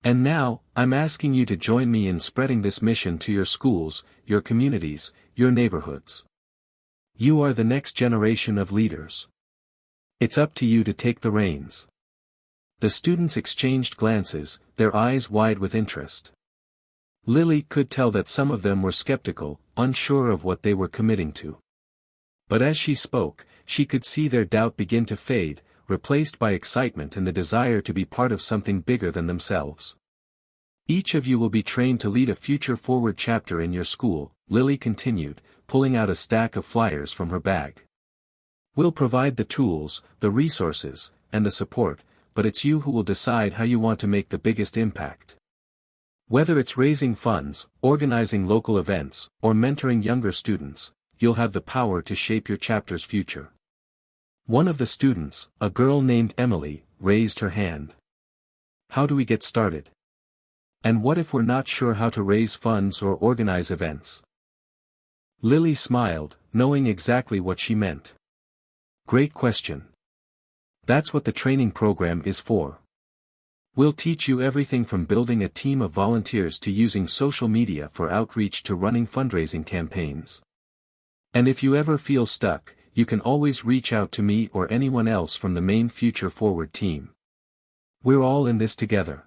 And now, I'm asking you to join me in spreading this mission to your schools, your communities, your neighborhoods. You are the next generation of leaders. It's up to you to take the reins." The students exchanged glances, their eyes wide with interest. Lily could tell that some of them were skeptical, unsure of what they were committing to. But as she spoke, she could see their doubt begin to fade, replaced by excitement and the desire to be part of something bigger than themselves. "Each of you will be trained to lead a Future Forward chapter in your school," Lily continued, pulling out a stack of flyers from her bag. "We'll provide the tools, the resources, and the support, but it's you who will decide how you want to make the biggest impact. Whether it's raising funds, organizing local events, or mentoring younger students, you'll have the power to shape your chapter's future." One of the students, a girl named Emily, raised her hand. "How do we get started? And what if we're not sure how to raise funds or organize events?" Lily smiled, knowing exactly what she meant. "Great question. That's what the training program is for. We'll teach you everything from building a team of volunteers to using social media for outreach to running fundraising campaigns. And if you ever feel stuck, you can always reach out to me or anyone else from the main Future Forward team. We're all in this together."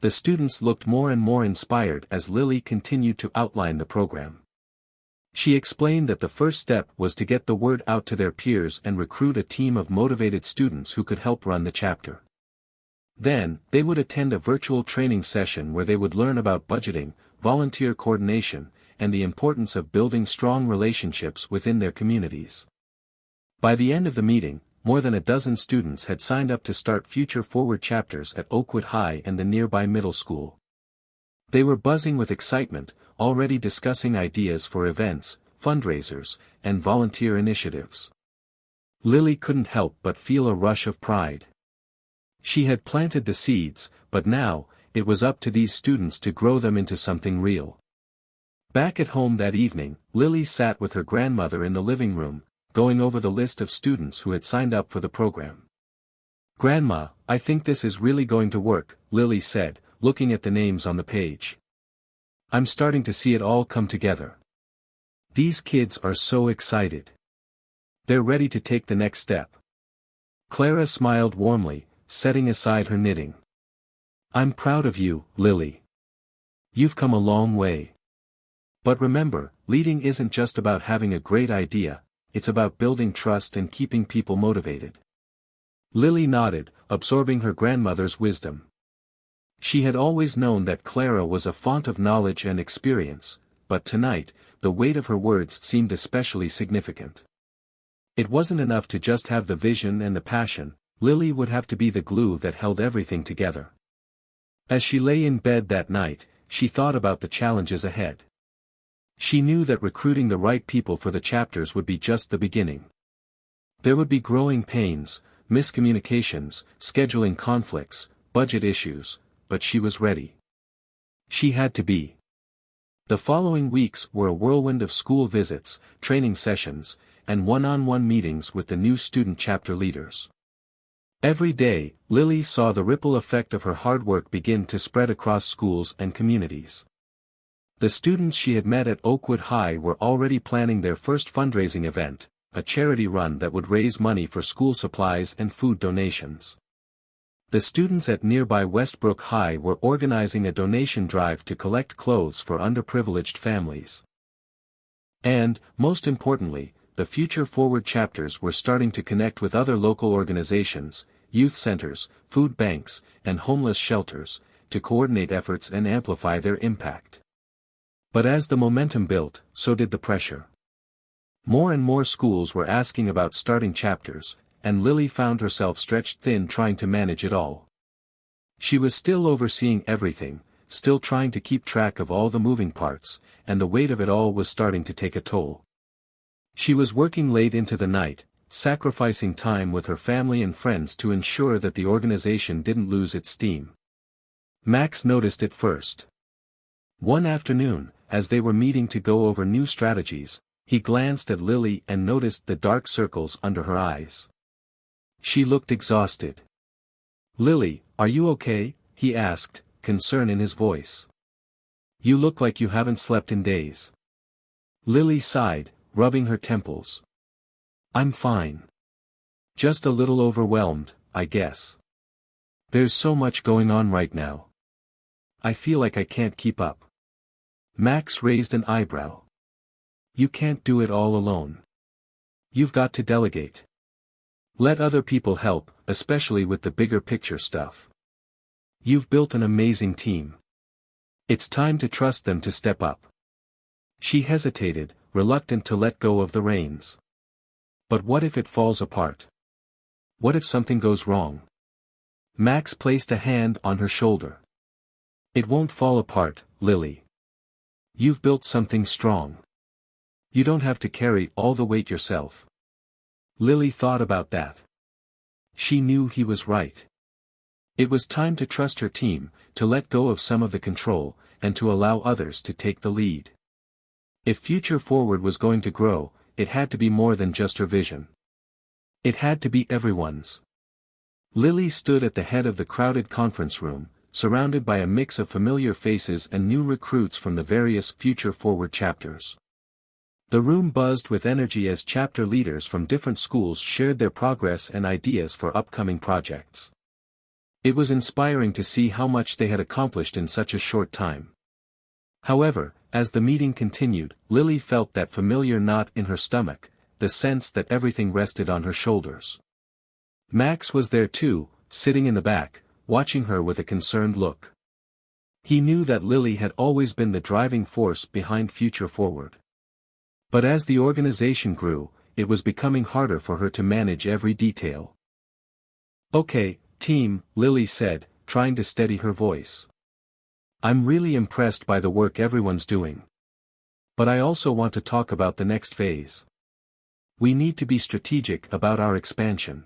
The students looked more and more inspired as Lily continued to outline the program. She explained that the first step was to get the word out to their peers and recruit a team of motivated students who could help run the chapter. Then, they would attend a virtual training session where they would learn about budgeting, volunteer coordination, and the importance of building strong relationships within their communities. By the end of the meeting, more than a dozen students had signed up to start Future Forward chapters at Oakwood High and the nearby middle school. They were buzzing with excitement, already discussing ideas for events, fundraisers, and volunteer initiatives. Lily couldn't help but feel a rush of pride. She had planted the seeds, but now, it was up to these students to grow them into something real. Back at home that evening, Lily sat with her grandmother in the living room, going over the list of students who had signed up for the program. "Grandma, I think this is really going to work," Lily said, looking at the names on the page. "I'm starting to see it all come together. These kids are so excited. They're ready to take the next step." Clara smiled warmly, setting aside her knitting. "I'm proud of you, Lily. You've come a long way. But remember, leading isn't just about having a great idea, it's about building trust and keeping people motivated." Lily nodded, absorbing her grandmother's wisdom. She had always known that Clara was a font of knowledge and experience, but tonight, the weight of her words seemed especially significant. It wasn't enough to just have the vision and the passion, Lily would have to be the glue that held everything together. As she lay in bed that night, she thought about the challenges ahead. She knew that recruiting the right people for the chapters would be just the beginning. There would be growing pains, miscommunications, scheduling conflicts, budget issues, but she was ready. She had to be. The following weeks were a whirlwind of school visits, training sessions, and one-on-one meetings with the new student chapter leaders. Every day, Lily saw the ripple effect of her hard work begin to spread across schools and communities. The students she had met at Oakwood High were already planning their first fundraising event, a charity run that would raise money for school supplies and food donations. The students at nearby Westbrook High were organizing a donation drive to collect clothes for underprivileged families. And, most importantly, the Future Forward chapters were starting to connect with other local organizations, youth centers, food banks, and homeless shelters, to coordinate efforts and amplify their impact. But as the momentum built, so did the pressure. More and more schools were asking about starting chapters, and Lily found herself stretched thin trying to manage it all. She was still overseeing everything, still trying to keep track of all the moving parts, and the weight of it all was starting to take a toll. She was working late into the night, sacrificing time with her family and friends to ensure that the organization didn't lose its steam. Max noticed it first. One afternoon, as they were meeting to go over new strategies, he glanced at Lily and noticed the dark circles under her eyes. She looked exhausted. "Lily, are you okay?" he asked, concern in his voice. "You look like you haven't slept in days." Lily sighed, rubbing her temples. "I'm fine. Just a little overwhelmed, I guess. There's so much going on right now. I feel like I can't keep up." Max raised an eyebrow. "You can't do it all alone. You've got to delegate. Let other people help, especially with the bigger picture stuff. You've built an amazing team. It's time to trust them to step up." She hesitated, reluctant to let go of the reins. "But what if it falls apart? What if something goes wrong?" Max placed a hand on her shoulder. "It won't fall apart, Lily. You've built something strong. You don't have to carry all the weight yourself." Lily thought about that. She knew he was right. It was time to trust her team, to let go of some of the control, and to allow others to take the lead. If Future Forward was going to grow, it had to be more than just her vision. It had to be everyone's. Lily stood at the head of the crowded conference room, surrounded by a mix of familiar faces and new recruits from the various Future Forward chapters. The room buzzed with energy as chapter leaders from different schools shared their progress and ideas for upcoming projects. It was inspiring to see how much they had accomplished in such a short time. However, as the meeting continued, Lily felt that familiar knot in her stomach, the sense that everything rested on her shoulders. Max was there too, sitting in the back, watching her with a concerned look. He knew that Lily had always been the driving force behind Future Forward. But as the organization grew, it was becoming harder for her to manage every detail. "Okay, team," Lily said, trying to steady her voice. "I'm really impressed by the work everyone's doing. But I also want to talk about the next phase. We need to be strategic about our expansion.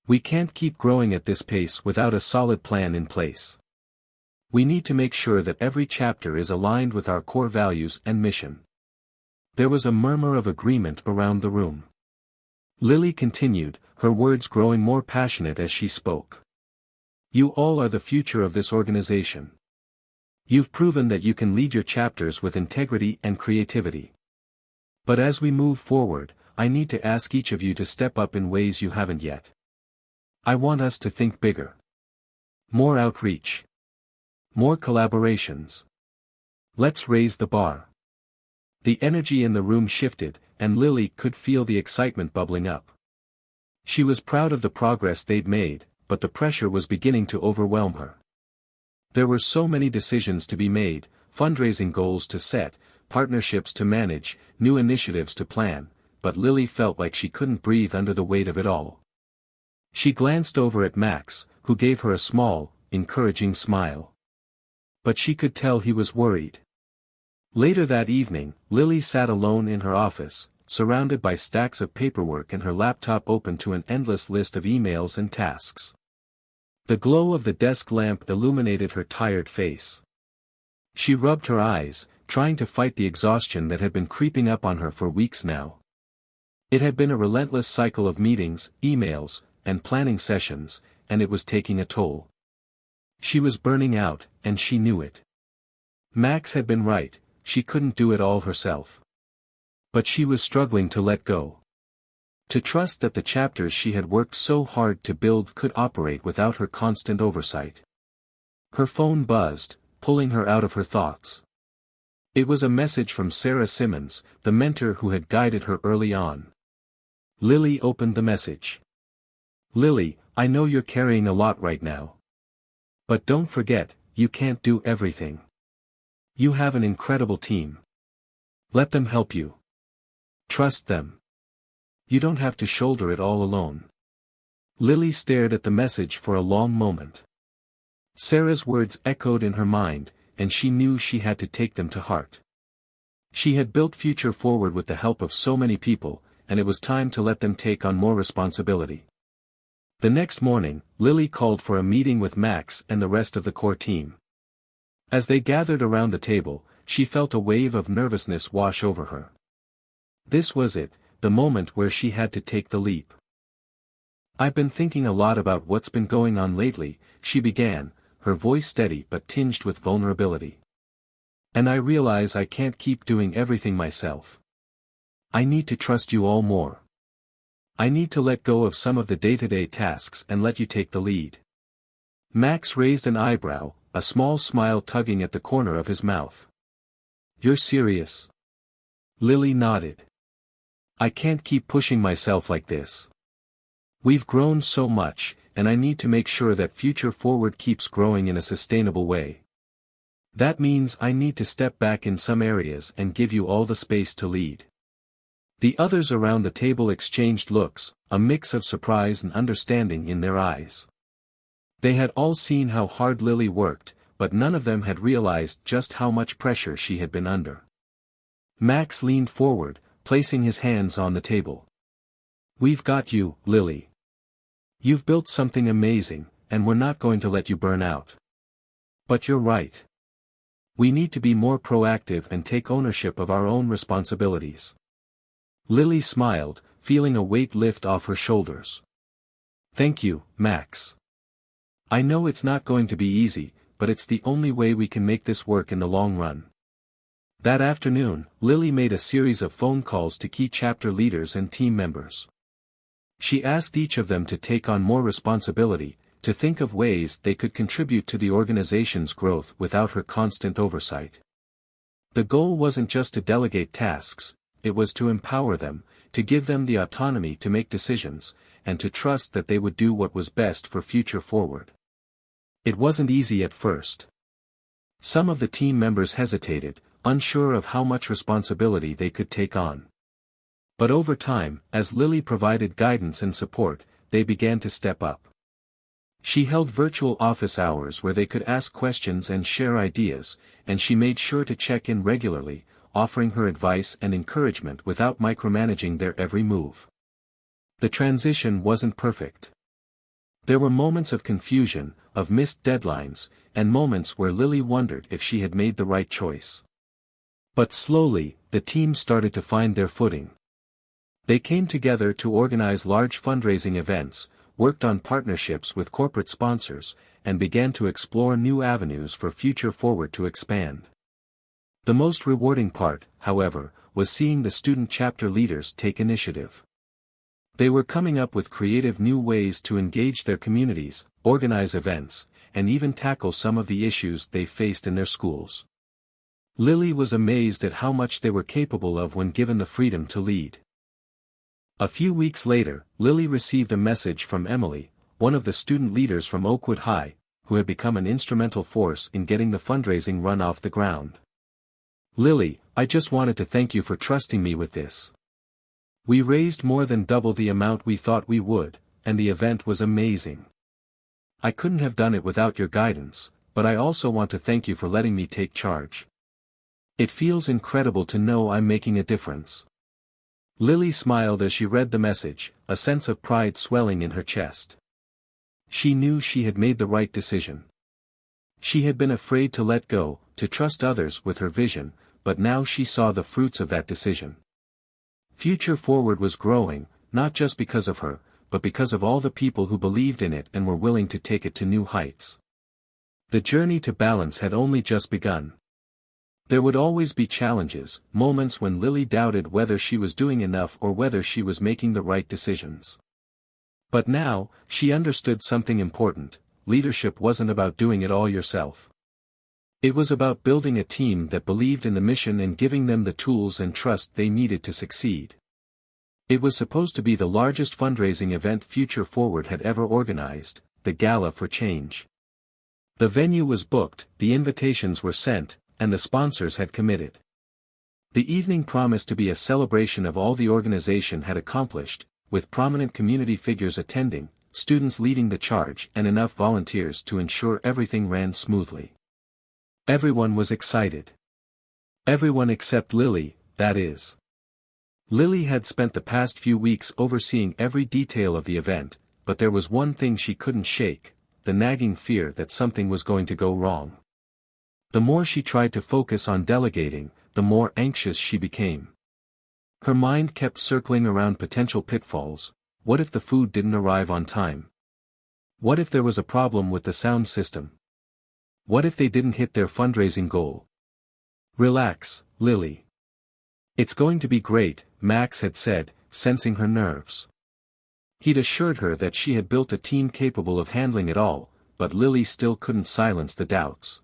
We can't keep growing at this pace without a solid plan in place. We need to make sure that every chapter is aligned with our core values and mission." There was a murmur of agreement around the room. Lily continued, her words growing more passionate as she spoke. "You all are the future of this organization. You've proven that you can lead your chapters with integrity and creativity. But as we move forward, I need to ask each of you to step up in ways you haven't yet. I want us to think bigger. More outreach. More collaborations. Let's raise the bar." The energy in the room shifted, and Lily could feel the excitement bubbling up. She was proud of the progress they'd made, but the pressure was beginning to overwhelm her. There were so many decisions to be made, fundraising goals to set, partnerships to manage, new initiatives to plan, but Lily felt like she couldn't breathe under the weight of it all. She glanced over at Max, who gave her a small, encouraging smile. But she could tell he was worried. Later that evening, Lily sat alone in her office, surrounded by stacks of paperwork and her laptop open to an endless list of emails and tasks. The glow of the desk lamp illuminated her tired face. She rubbed her eyes, trying to fight the exhaustion that had been creeping up on her for weeks now. It had been a relentless cycle of meetings, emails, and planning sessions, and it was taking a toll. She was burning out, and she knew it. Max had been right, she couldn't do it all herself. But she was struggling to let go. To trust that the chapters she had worked so hard to build could operate without her constant oversight. Her phone buzzed, pulling her out of her thoughts. It was a message from Sarah Simmons, the mentor who had guided her early on. Lily opened the message. "Lily, I know you're carrying a lot right now. But don't forget, you can't do everything. You have an incredible team. Let them help you. Trust them. You don't have to shoulder it all alone." Lily stared at the message for a long moment. Sarah's words echoed in her mind, and she knew she had to take them to heart. She had built Future Forward with the help of so many people, and it was time to let them take on more responsibility. The next morning, Lily called for a meeting with Max and the rest of the core team. As they gathered around the table, she felt a wave of nervousness wash over her. This was it, the moment where she had to take the leap. "I've been thinking a lot about what's been going on lately," she began, her voice steady but tinged with vulnerability. "And I realize I can't keep doing everything myself. I need to trust you all more. I need to let go of some of the day-to-day tasks and let you take the lead." Max raised an eyebrow, a small smile tugging at the corner of his mouth. "You're serious?" Lily nodded. "I can't keep pushing myself like this. We've grown so much, and I need to make sure that Future Forward keeps growing in a sustainable way. That means I need to step back in some areas and give you all the space to lead." The others around the table exchanged looks, a mix of surprise and understanding in their eyes. They had all seen how hard Lily worked, but none of them had realized just how much pressure she had been under. Max leaned forward, placing his hands on the table. "We've got you, Lily. You've built something amazing, and we're not going to let you burn out. But you're right. We need to be more proactive and take ownership of our own responsibilities." Lily smiled, feeling a weight lift off her shoulders. "Thank you, Max. I know it's not going to be easy, but it's the only way we can make this work in the long run." That afternoon, Lily made a series of phone calls to key chapter leaders and team members. She asked each of them to take on more responsibility, to think of ways they could contribute to the organization's growth without her constant oversight. The goal wasn't just to delegate tasks, it was to empower them, to give them the autonomy to make decisions, and to trust that they would do what was best for Future Forward. It wasn't easy at first. Some of the team members hesitated, unsure of how much responsibility they could take on. But over time, as Lily provided guidance and support, they began to step up. She held virtual office hours where they could ask questions and share ideas, and she made sure to check in regularly, offering her advice and encouragement without micromanaging their every move. The transition wasn't perfect. There were moments of confusion, of missed deadlines, and moments where Lily wondered if she had made the right choice. But slowly, the team started to find their footing. They came together to organize large fundraising events, worked on partnerships with corporate sponsors, and began to explore new avenues for Future Forward to expand. The most rewarding part, however, was seeing the student chapter leaders take initiative. They were coming up with creative new ways to engage their communities, organize events, and even tackle some of the issues they faced in their schools. Lily was amazed at how much they were capable of when given the freedom to lead. A few weeks later, Lily received a message from Emily, one of the student leaders from Oakwood High, who had become an instrumental force in getting the fundraising run off the ground. "Lily, I just wanted to thank you for trusting me with this. We raised more than double the amount we thought we would, and the event was amazing. I couldn't have done it without your guidance, but I also want to thank you for letting me take charge. It feels incredible to know I'm making a difference." Lily smiled as she read the message, a sense of pride swelling in her chest. She knew she had made the right decision. She had been afraid to let go, to trust others with her vision, but now she saw the fruits of that decision. Future Forward was growing, not just because of her, but because of all the people who believed in it and were willing to take it to new heights. The journey to balance had only just begun. There would always be challenges, moments when Lily doubted whether she was doing enough or whether she was making the right decisions. But now, she understood something important: leadership wasn't about doing it all yourself. It was about building a team that believed in the mission and giving them the tools and trust they needed to succeed. It was supposed to be the largest fundraising event Future Forward had ever organized, the Gala for Change. The venue was booked, the invitations were sent, and the sponsors had committed. The evening promised to be a celebration of all the organization had accomplished, with prominent community figures attending, students leading the charge and enough volunteers to ensure everything ran smoothly. Everyone was excited. Everyone except Lily, that is. Lily had spent the past few weeks overseeing every detail of the event, but there was one thing she couldn't shake: the nagging fear that something was going to go wrong. The more she tried to focus on delegating, the more anxious she became. Her mind kept circling around potential pitfalls. What if the food didn't arrive on time? What if there was a problem with the sound system? What if they didn't hit their fundraising goal? Relax, Lily. It's going to be great, Max had said, sensing her nerves. He'd assured her that she had built a team capable of handling it all, but Lily still couldn't silence the doubts.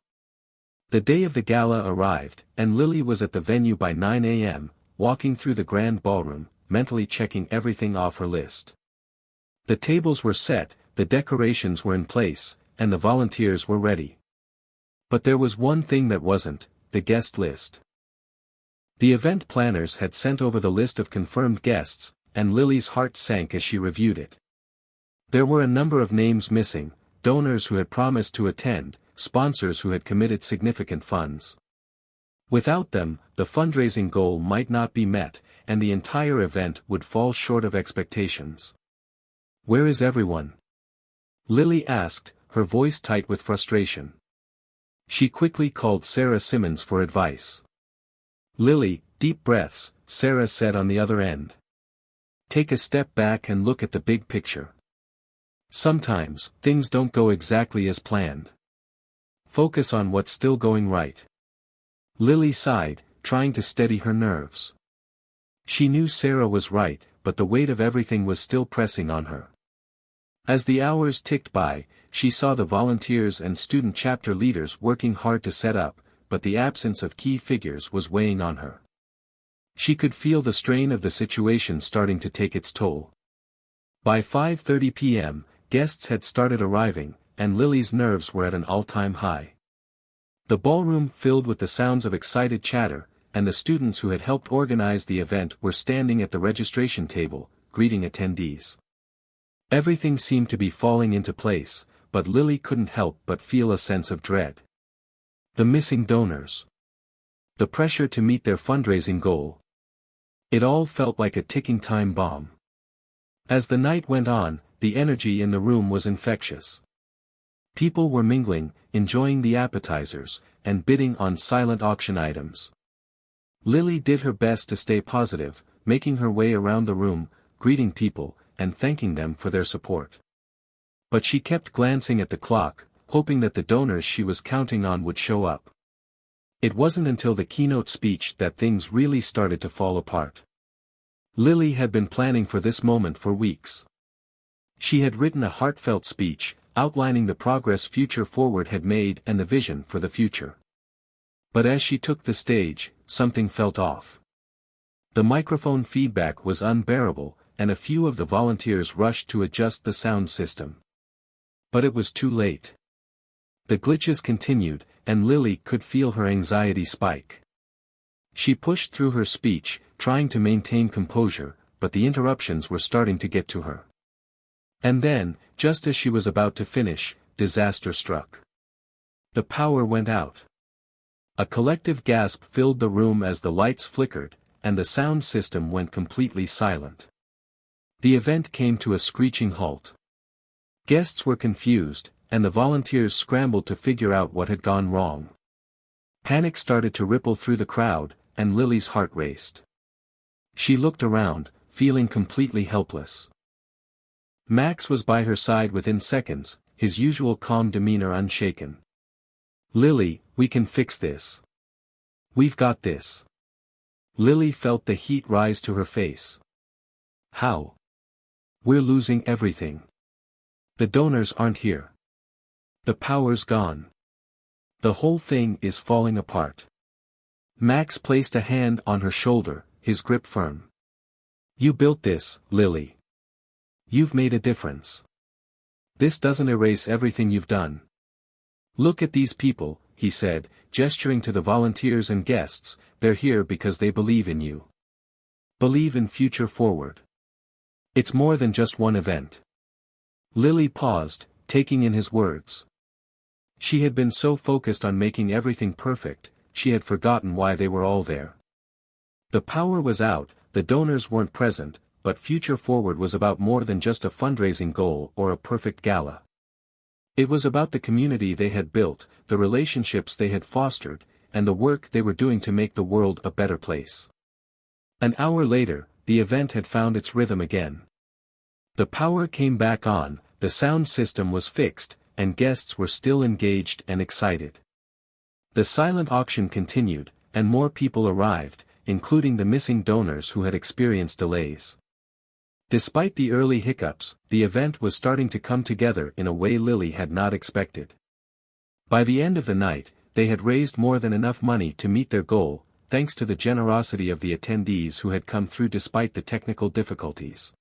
The day of the gala arrived, and Lily was at the venue by 9 a.m., walking through the grand ballroom, mentally checking everything off her list. The tables were set, the decorations were in place, and the volunteers were ready. But there was one thing that wasn't: the guest list. The event planners had sent over the list of confirmed guests, and Lily's heart sank as she reviewed it. There were a number of names missing: donors who had promised to attend, sponsors who had committed significant funds. Without them, the fundraising goal might not be met, and the entire event would fall short of expectations. "Where is everyone?" Lily asked, her voice tight with frustration. She quickly called Sarah Simmons for advice. "Lily, deep breaths," Sarah said on the other end. "Take a step back and look at the big picture. Sometimes, things don't go exactly as planned. Focus on what's still going right." Lily sighed, trying to steady her nerves. She knew Sarah was right, but the weight of everything was still pressing on her. As the hours ticked by, she saw the volunteers and student chapter leaders working hard to set up, but the absence of key figures was weighing on her. She could feel the strain of the situation starting to take its toll. By 5:30 p.m., guests had started arriving, and Lily's nerves were at an all-time high. The ballroom filled with the sounds of excited chatter, and the students who had helped organize the event were standing at the registration table, greeting attendees. Everything seemed to be falling into place, but Lily couldn't help but feel a sense of dread. The missing donors. The pressure to meet their fundraising goal. It all felt like a ticking time bomb. As the night went on, the energy in the room was infectious. People were mingling, enjoying the appetizers, and bidding on silent auction items. Lily did her best to stay positive, making her way around the room, greeting people, and thanking them for their support. But she kept glancing at the clock, hoping that the donors she was counting on would show up. It wasn't until the keynote speech that things really started to fall apart. Lily had been planning for this moment for weeks. She had written a heartfelt speech, outlining the progress Future Forward had made and the vision for the future. But as she took the stage, something felt off. The microphone feedback was unbearable, and a few of the volunteers rushed to adjust the sound system. But it was too late. The glitches continued, and Lily could feel her anxiety spike. She pushed through her speech, trying to maintain composure, but the interruptions were starting to get to her. And then, just as she was about to finish, disaster struck. The power went out. A collective gasp filled the room as the lights flickered, and the sound system went completely silent. The event came to a screeching halt. Guests were confused, and the volunteers scrambled to figure out what had gone wrong. Panic started to ripple through the crowd, and Lily's heart raced. She looked around, feeling completely helpless. Max was by her side within seconds, his usual calm demeanor unshaken. "Lily, we can fix this. We've got this." Lily felt the heat rise to her face. "How? We're losing everything. The donors aren't here. The power's gone. The whole thing is falling apart." Max placed a hand on her shoulder, his grip firm. "You built this, Lily. You've made a difference. This doesn't erase everything you've done. Look at these people," he said, gesturing to the volunteers and guests. "They're here because they believe in you. Believe in Future Forward. It's more than just one event." Lily paused, taking in his words. She had been so focused on making everything perfect, she had forgotten why they were all there. The power was out, the donors weren't present, but Future Forward was about more than just a fundraising goal or a perfect gala. It was about the community they had built, the relationships they had fostered, and the work they were doing to make the world a better place. An hour later, the event had found its rhythm again. The power came back on, the sound system was fixed, and guests were still engaged and excited. The silent auction continued, and more people arrived, including the missing donors who had experienced delays. Despite the early hiccups, the event was starting to come together in a way Lily had not expected. By the end of the night, they had raised more than enough money to meet their goal, thanks to the generosity of the attendees who had come through despite the technical difficulties.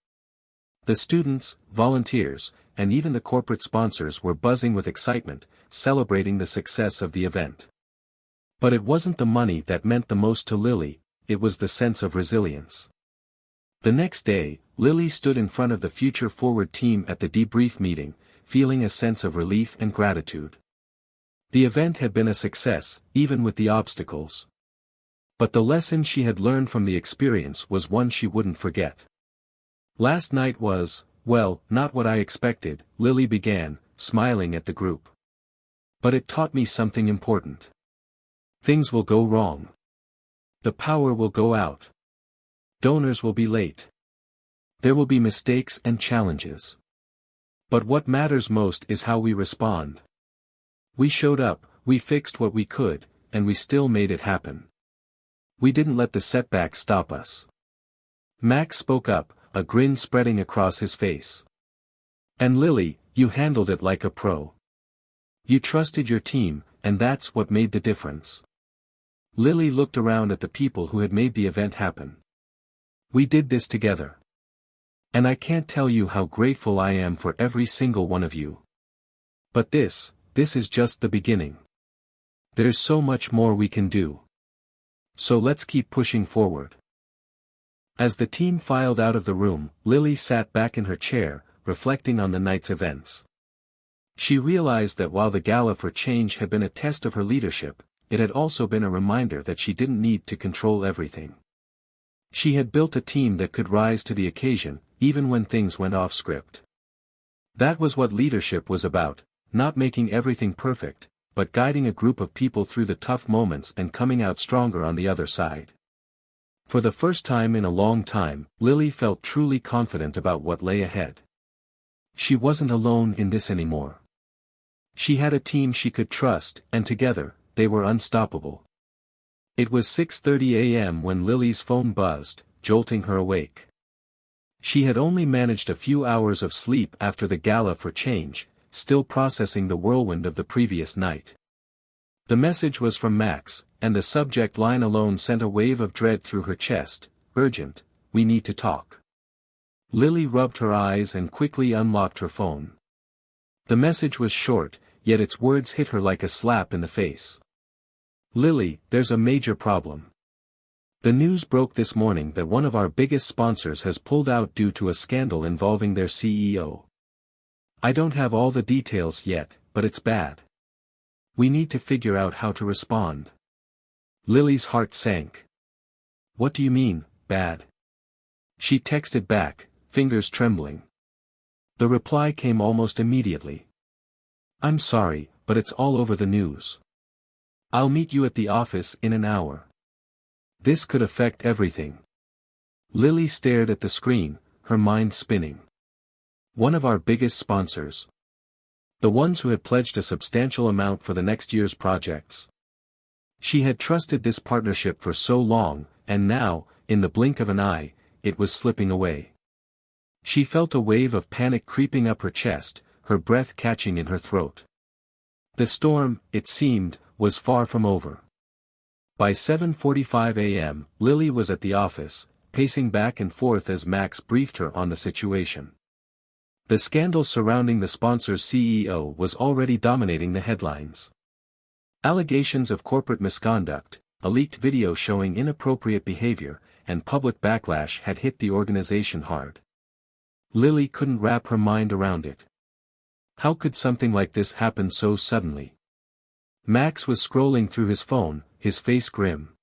The students, volunteers, and even the corporate sponsors were buzzing with excitement, celebrating the success of the event. But it wasn't the money that meant the most to Lily, it was the sense of resilience. The next day, Lily stood in front of the Future Forward team at the debrief meeting, feeling a sense of relief and gratitude. The event had been a success, even with the obstacles. But the lesson she had learned from the experience was one she wouldn't forget. "Last night was, well, not what I expected," Lily began, smiling at the group. "But it taught me something important. Things will go wrong. The power will go out. Donors will be late. There will be mistakes and challenges. But what matters most is how we respond. We showed up, we fixed what we could, and we still made it happen. We didn't let the setbacks stop us." Max spoke up, a grin spreading across his face. "And Lily, you handled it like a pro. You trusted your team, and that's what made the difference." Lily looked around at the people who had made the event happen. "We did this together. And I can't tell you how grateful I am for every single one of you. But this is just the beginning. There's so much more we can do. So let's keep pushing forward." As the team filed out of the room, Lily sat back in her chair, reflecting on the night's events. She realized that while the Gala for Change had been a test of her leadership, it had also been a reminder that she didn't need to control everything. She had built a team that could rise to the occasion, even when things went off script. That was what leadership was about, not making everything perfect, but guiding a group of people through the tough moments and coming out stronger on the other side. For the first time in a long time, Lily felt truly confident about what lay ahead. She wasn't alone in this anymore. She had a team she could trust, and together, they were unstoppable. It was 6:30 a.m. when Lily's phone buzzed, jolting her awake. She had only managed a few hours of sleep after the Gala for Change, still processing the whirlwind of the previous night. The message was from Max, and the subject line alone sent a wave of dread through her chest. "Urgent, we need to talk." Lily rubbed her eyes and quickly unlocked her phone. The message was short, yet its words hit her like a slap in the face. "Lily, there's a major problem. The news broke this morning that one of our biggest sponsors has pulled out due to a scandal involving their CEO. I don't have all the details yet, but it's bad. We need to figure out how to respond." Lily's heart sank. "What do you mean, bad?" She texted back, fingers trembling. The reply came almost immediately. "I'm sorry, but it's all over the news. I'll meet you at the office in an hour. This could affect everything." Lily stared at the screen, her mind spinning. One of our biggest sponsors. The ones who had pledged a substantial amount for the next year's projects. She had trusted this partnership for so long, and now, in the blink of an eye, it was slipping away. She felt a wave of panic creeping up her chest, her breath catching in her throat. The storm, it seemed, was far from over. By 7:45 a.m., Lily was at the office, pacing back and forth as Max briefed her on the situation. The scandal surrounding the sponsor's CEO was already dominating the headlines. Allegations of corporate misconduct, a leaked video showing inappropriate behavior, and public backlash had hit the organization hard. Lily couldn't wrap her mind around it. How could something like this happen so suddenly? Max was scrolling through his phone, his face grim.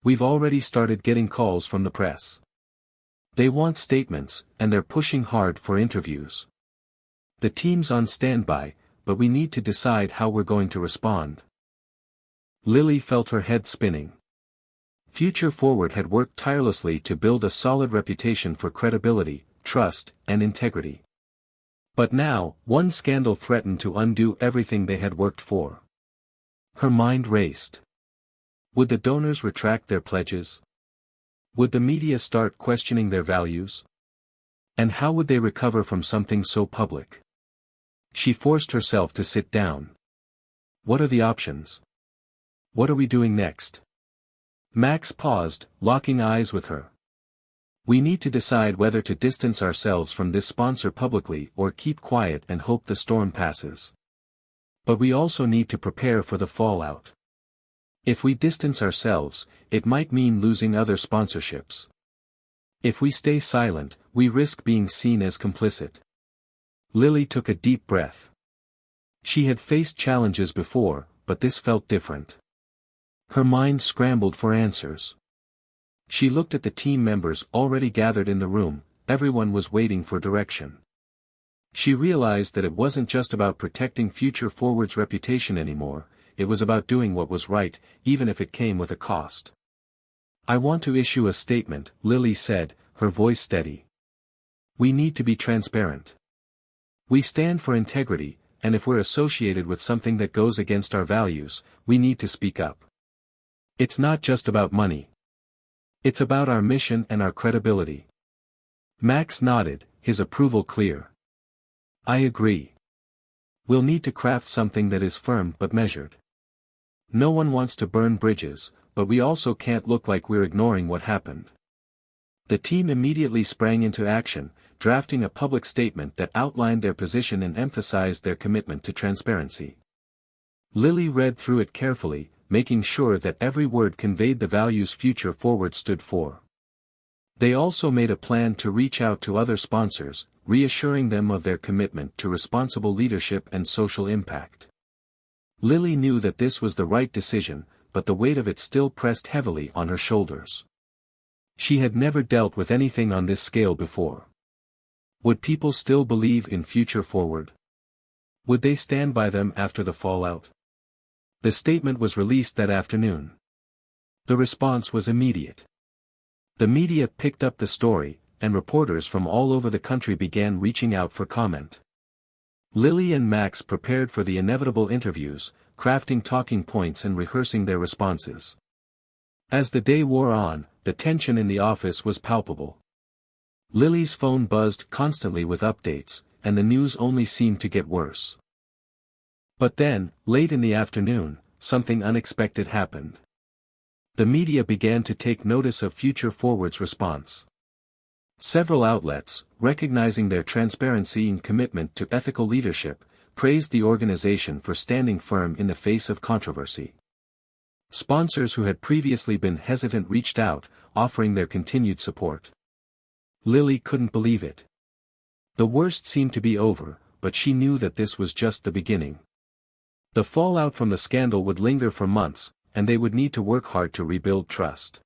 We've already started getting calls from the press. They want statements, and they're pushing hard for interviews. The team's on standby, but we need to decide how we're going to respond. Lily felt her head spinning. Future Forward had worked tirelessly to build a solid reputation for credibility, trust, and integrity. But now, one scandal threatened to undo everything they had worked for. Her mind raced. Would the donors retract their pledges? Would the media start questioning their values? And how would they recover from something so public? She forced herself to sit down. What are the options? What are we doing next? Max paused, locking eyes with her. We need to decide whether to distance ourselves from this sponsor publicly or keep quiet and hope the storm passes. But we also need to prepare for the fallout. If we distance ourselves, it might mean losing other sponsorships. If we stay silent, we risk being seen as complicit. Lily took a deep breath. She had faced challenges before, but this felt different. Her mind scrambled for answers. She looked at the team members already gathered in the room, everyone was waiting for direction. She realized that it wasn't just about protecting Future Forward's reputation anymore, it was about doing what was right, even if it came with a cost. I want to issue a statement, Lily said, her voice steady. We need to be transparent. We stand for integrity, and if we're associated with something that goes against our values, we need to speak up. It's not just about money. It's about our mission and our credibility. Max nodded, his approval clear. I agree. We'll need to craft something that is firm but measured. No one wants to burn bridges, but we also can't look like we're ignoring what happened. The team immediately sprang into action, drafting a public statement that outlined their position and emphasized their commitment to transparency. Lily read through it carefully, making sure that every word conveyed the values Future Forward stood for. They also made a plan to reach out to other sponsors, reassuring them of their commitment to responsible leadership and social impact. Lily knew that this was the right decision, but the weight of it still pressed heavily on her shoulders. She had never dealt with anything on this scale before. Would people still believe in Future Forward? Would they stand by them after the fallout? The statement was released that afternoon. The response was immediate. The media picked up the story, and reporters from all over the country began reaching out for comment. Lily and Max prepared for the inevitable interviews, crafting talking points and rehearsing their responses. As the day wore on, the tension in the office was palpable. Lily's phone buzzed constantly with updates, and the news only seemed to get worse. But then, late in the afternoon, something unexpected happened. The media began to take notice of Future Forward's response. Several outlets, recognizing their transparency and commitment to ethical leadership, praised the organization for standing firm in the face of controversy. Sponsors who had previously been hesitant reached out, offering their continued support. Lily couldn't believe it. The worst seemed to be over, but she knew that this was just the beginning. The fallout from the scandal would linger for months, and they would need to work hard to rebuild trust.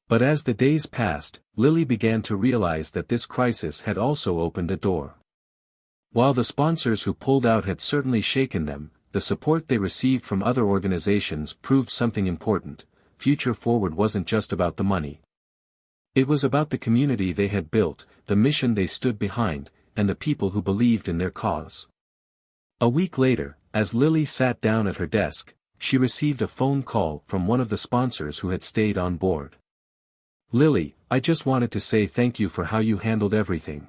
But as the days passed, Lily began to realize that this crisis had also opened a door. While the sponsors who pulled out had certainly shaken them, the support they received from other organizations proved something important. Future Forward wasn't just about the money. It was about the community they had built, the mission they stood behind, and the people who believed in their cause. A week later, as Lily sat down at her desk, she received a phone call from one of the sponsors who had stayed on board. "Lily, I just wanted to say thank you for how you handled everything.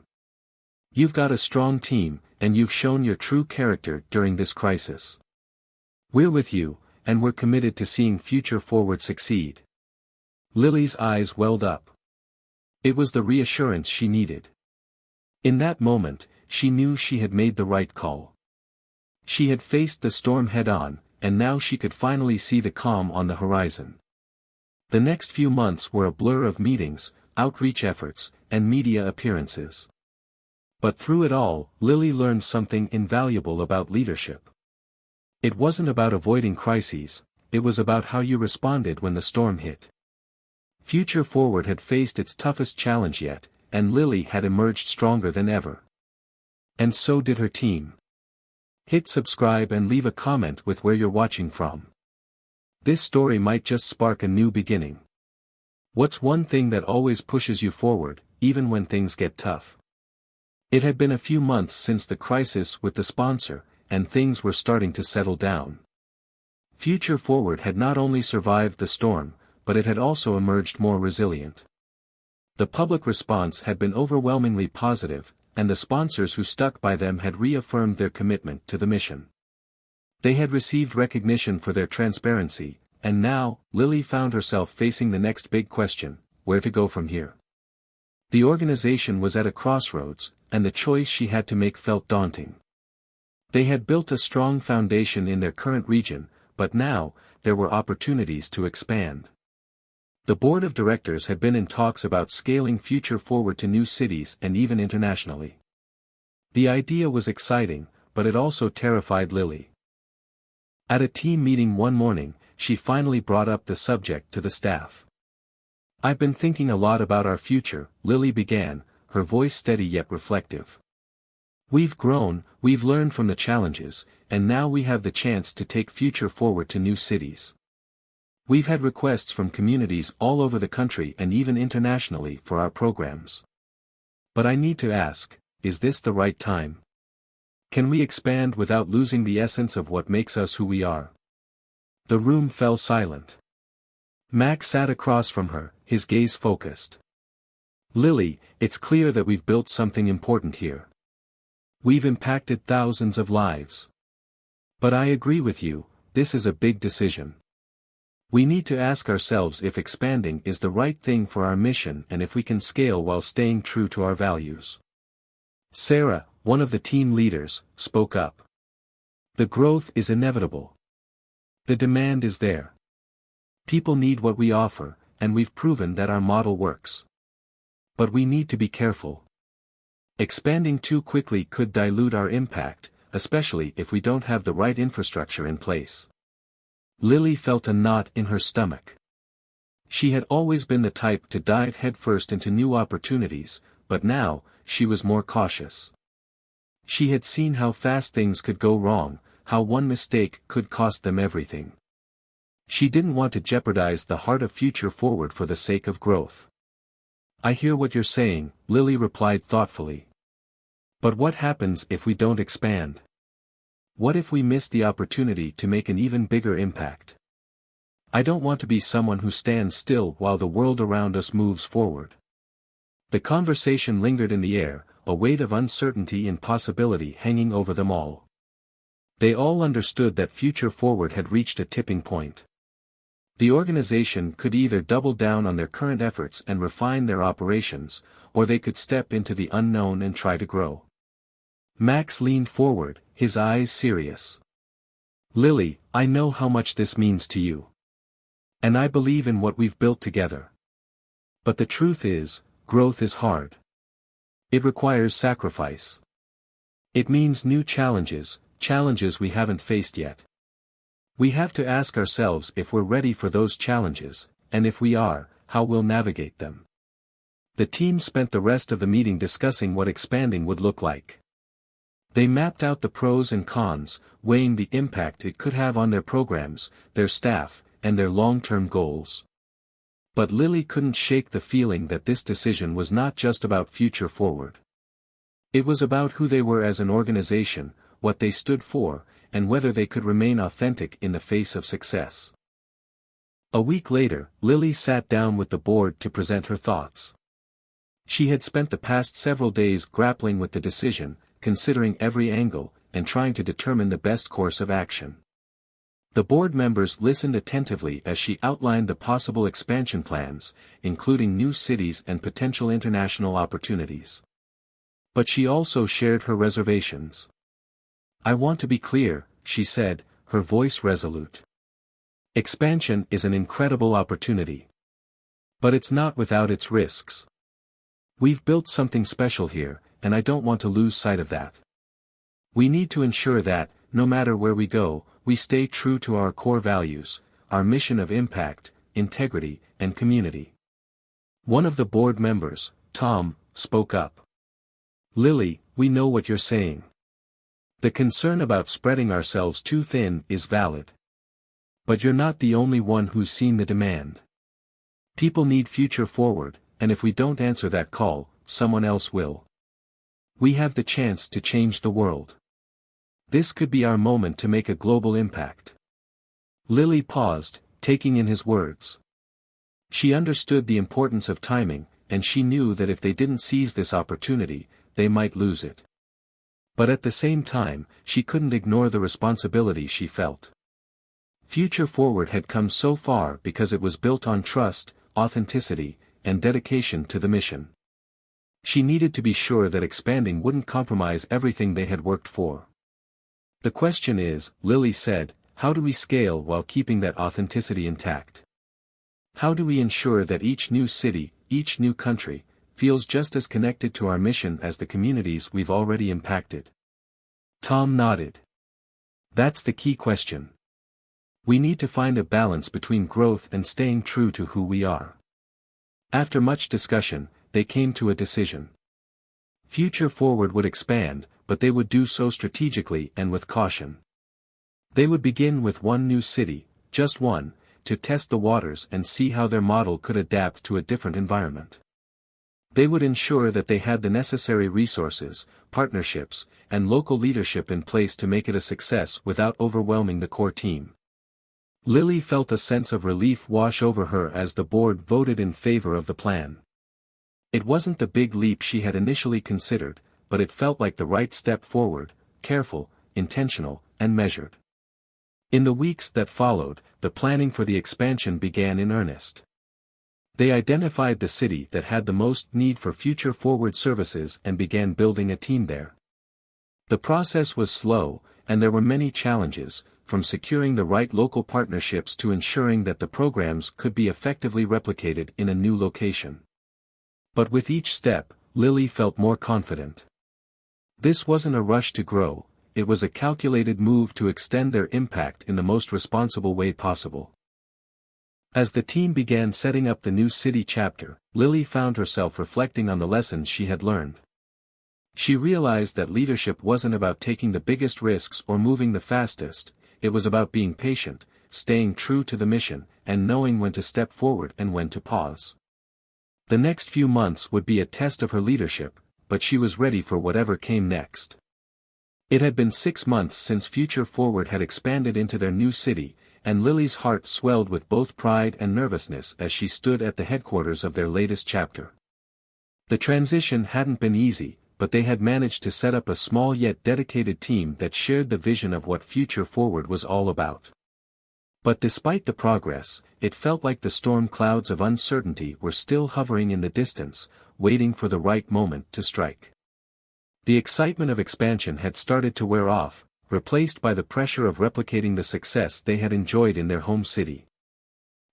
You've got a strong team, and you've shown your true character during this crisis. We're with you, and we're committed to seeing Future Forward succeed." Lily's eyes welled up. It was the reassurance she needed. In that moment, she knew she had made the right call. She had faced the storm head-on, and now she could finally see the calm on the horizon. The next few months were a blur of meetings, outreach efforts, and media appearances. But through it all, Lily learned something invaluable about leadership. It wasn't about avoiding crises, it was about how you responded when the storm hit. Future Forward had faced its toughest challenge yet, and Lily had emerged stronger than ever. And so did her team. Hit subscribe and leave a comment with where you're watching from. This story might just spark a new beginning. What's one thing that always pushes you forward, even when things get tough? It had been a few months since the crisis with the sponsor, and things were starting to settle down. Future Forward had not only survived the storm, but it had also emerged more resilient. The public response had been overwhelmingly positive, and the sponsors who stuck by them had reaffirmed their commitment to the mission. They had received recognition for their transparency, and now, Lily found herself facing the next big question: where to go from here? The organization was at a crossroads, and the choice she had to make felt daunting. They had built a strong foundation in their current region, but now, there were opportunities to expand. The board of directors had been in talks about scaling Future Forward to new cities and even internationally. The idea was exciting, but it also terrified Lily. At a team meeting one morning, she finally brought up the subject to the staff. "I've been thinking a lot about our future," Lily began, her voice steady yet reflective. "We've grown, we've learned from the challenges, and now we have the chance to take Future Forward to new cities. We've had requests from communities all over the country and even internationally for our programs. But I need to ask, is this the right time? Can we expand without losing the essence of what makes us who we are?" The room fell silent. Max sat across from her, his gaze focused. "Lily, it's clear that we've built something important here. We've impacted thousands of lives. But I agree with you, this is a big decision. We need to ask ourselves if expanding is the right thing for our mission and if we can scale while staying true to our values." Sarah, one of the team leaders, spoke up. "The growth is inevitable. The demand is there. People need what we offer, and we've proven that our model works. But we need to be careful. Expanding too quickly could dilute our impact, especially if we don't have the right infrastructure in place." Lily felt a knot in her stomach. She had always been the type to dive headfirst into new opportunities, but now, she was more cautious. She had seen how fast things could go wrong, how one mistake could cost them everything. She didn't want to jeopardize the heart of Future Forward for the sake of growth. "I hear what you're saying," Lily replied thoughtfully. "But what happens if we don't expand? What if we miss the opportunity to make an even bigger impact? I don't want to be someone who stands still while the world around us moves forward." The conversation lingered in the air, a weight of uncertainty and possibility hanging over them all. They all understood that Future Forward had reached a tipping point. The organization could either double down on their current efforts and refine their operations, or they could step into the unknown and try to grow. Max leaned forward, his eyes serious. "Lily, I know how much this means to you. And I believe in what we've built together. But the truth is, growth is hard. It requires sacrifice. It means new challenges, challenges we haven't faced yet. We have to ask ourselves if we're ready for those challenges, and if we are, how we'll navigate them." The team spent the rest of the meeting discussing what expanding would look like. They mapped out the pros and cons, weighing the impact it could have on their programs, their staff, and their long-term goals. But Lily couldn't shake the feeling that this decision was not just about Future Forward. It was about who they were as an organization, what they stood for, and whether they could remain authentic in the face of success. A week later, Lily sat down with the board to present her thoughts. She had spent the past several days grappling with the decision, considering every angle, and trying to determine the best course of action. The board members listened attentively as she outlined the possible expansion plans, including new cities and potential international opportunities. But she also shared her reservations. "I want to be clear," she said, her voice resolute. "Expansion is an incredible opportunity. But it's not without its risks. We've built something special here, and I don't want to lose sight of that. We need to ensure that, no matter where we go, we stay true to our core values, our mission of impact, integrity, and community." One of the board members, Tom, spoke up. "Lily, we know what you're saying. The concern about spreading ourselves too thin is valid. But you're not the only one who's seen the demand. People need future forward, and if we don't answer that call, someone else will. We have the chance to change the world. This could be our moment to make a global impact." Lily paused, taking in his words. She understood the importance of timing, and she knew that if they didn't seize this opportunity, they might lose it. But at the same time, she couldn't ignore the responsibility she felt. Future Forward had come so far because it was built on trust, authenticity, and dedication to the mission. She needed to be sure that expanding wouldn't compromise everything they had worked for. "The question is," Lily said, "how do we scale while keeping that authenticity intact? How do we ensure that each new city, each new country, feels just as connected to our mission as the communities we've already impacted?" Tom nodded. "That's the key question. We need to find a balance between growth and staying true to who we are." After much discussion, they came to a decision. Future Forward would expand, but they would do so strategically and with caution. They would begin with one new city, just one, to test the waters and see how their model could adapt to a different environment. They would ensure that they had the necessary resources, partnerships, and local leadership in place to make it a success without overwhelming the core team. Lily felt a sense of relief wash over her as the board voted in favor of the plan. It wasn't the big leap she had initially considered, but it felt like the right step forward, careful, intentional, and measured. In the weeks that followed, the planning for the expansion began in earnest. They identified the city that had the most need for Future Forward services and began building a team there. The process was slow, and there were many challenges, from securing the right local partnerships to ensuring that the programs could be effectively replicated in a new location. But with each step, Lily felt more confident. This wasn't a rush to grow, it was a calculated move to extend their impact in the most responsible way possible. As the team began setting up the new city chapter, Lily found herself reflecting on the lessons she had learned. She realized that leadership wasn't about taking the biggest risks or moving the fastest, it was about being patient, staying true to the mission, and knowing when to step forward and when to pause. The next few months would be a test of her leadership, but she was ready for whatever came next. It had been 6 months since Future Forward had expanded into their new city, and Lily's heart swelled with both pride and nervousness as she stood at the headquarters of their latest chapter. The transition hadn't been easy, but they had managed to set up a small yet dedicated team that shared the vision of what Future Forward was all about. But despite the progress, it felt like the storm clouds of uncertainty were still hovering in the distance, waiting for the right moment to strike. The excitement of expansion had started to wear off, replaced by the pressure of replicating the success they had enjoyed in their home city.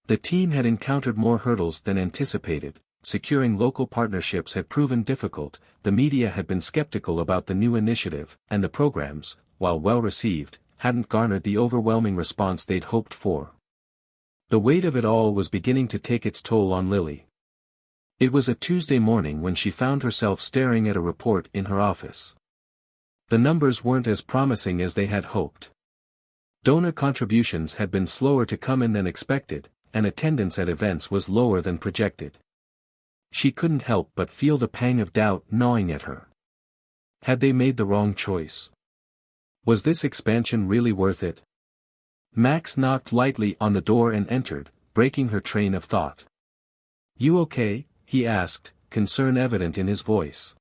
The team had encountered more hurdles than anticipated, securing local partnerships had proven difficult, the media had been skeptical about the new initiative, and the programs, while well received, hadn't garnered the overwhelming response they'd hoped for. The weight of it all was beginning to take its toll on Lily. It was a Tuesday morning when she found herself staring at a report in her office. The numbers weren't as promising as they had hoped. Donor contributions had been slower to come in than expected, and attendance at events was lower than projected. She couldn't help but feel the pang of doubt gnawing at her. Had they made the wrong choice? Was this expansion really worth it? Max knocked lightly on the door and entered, breaking her train of thought. "You okay?" he asked, concern evident in his voice.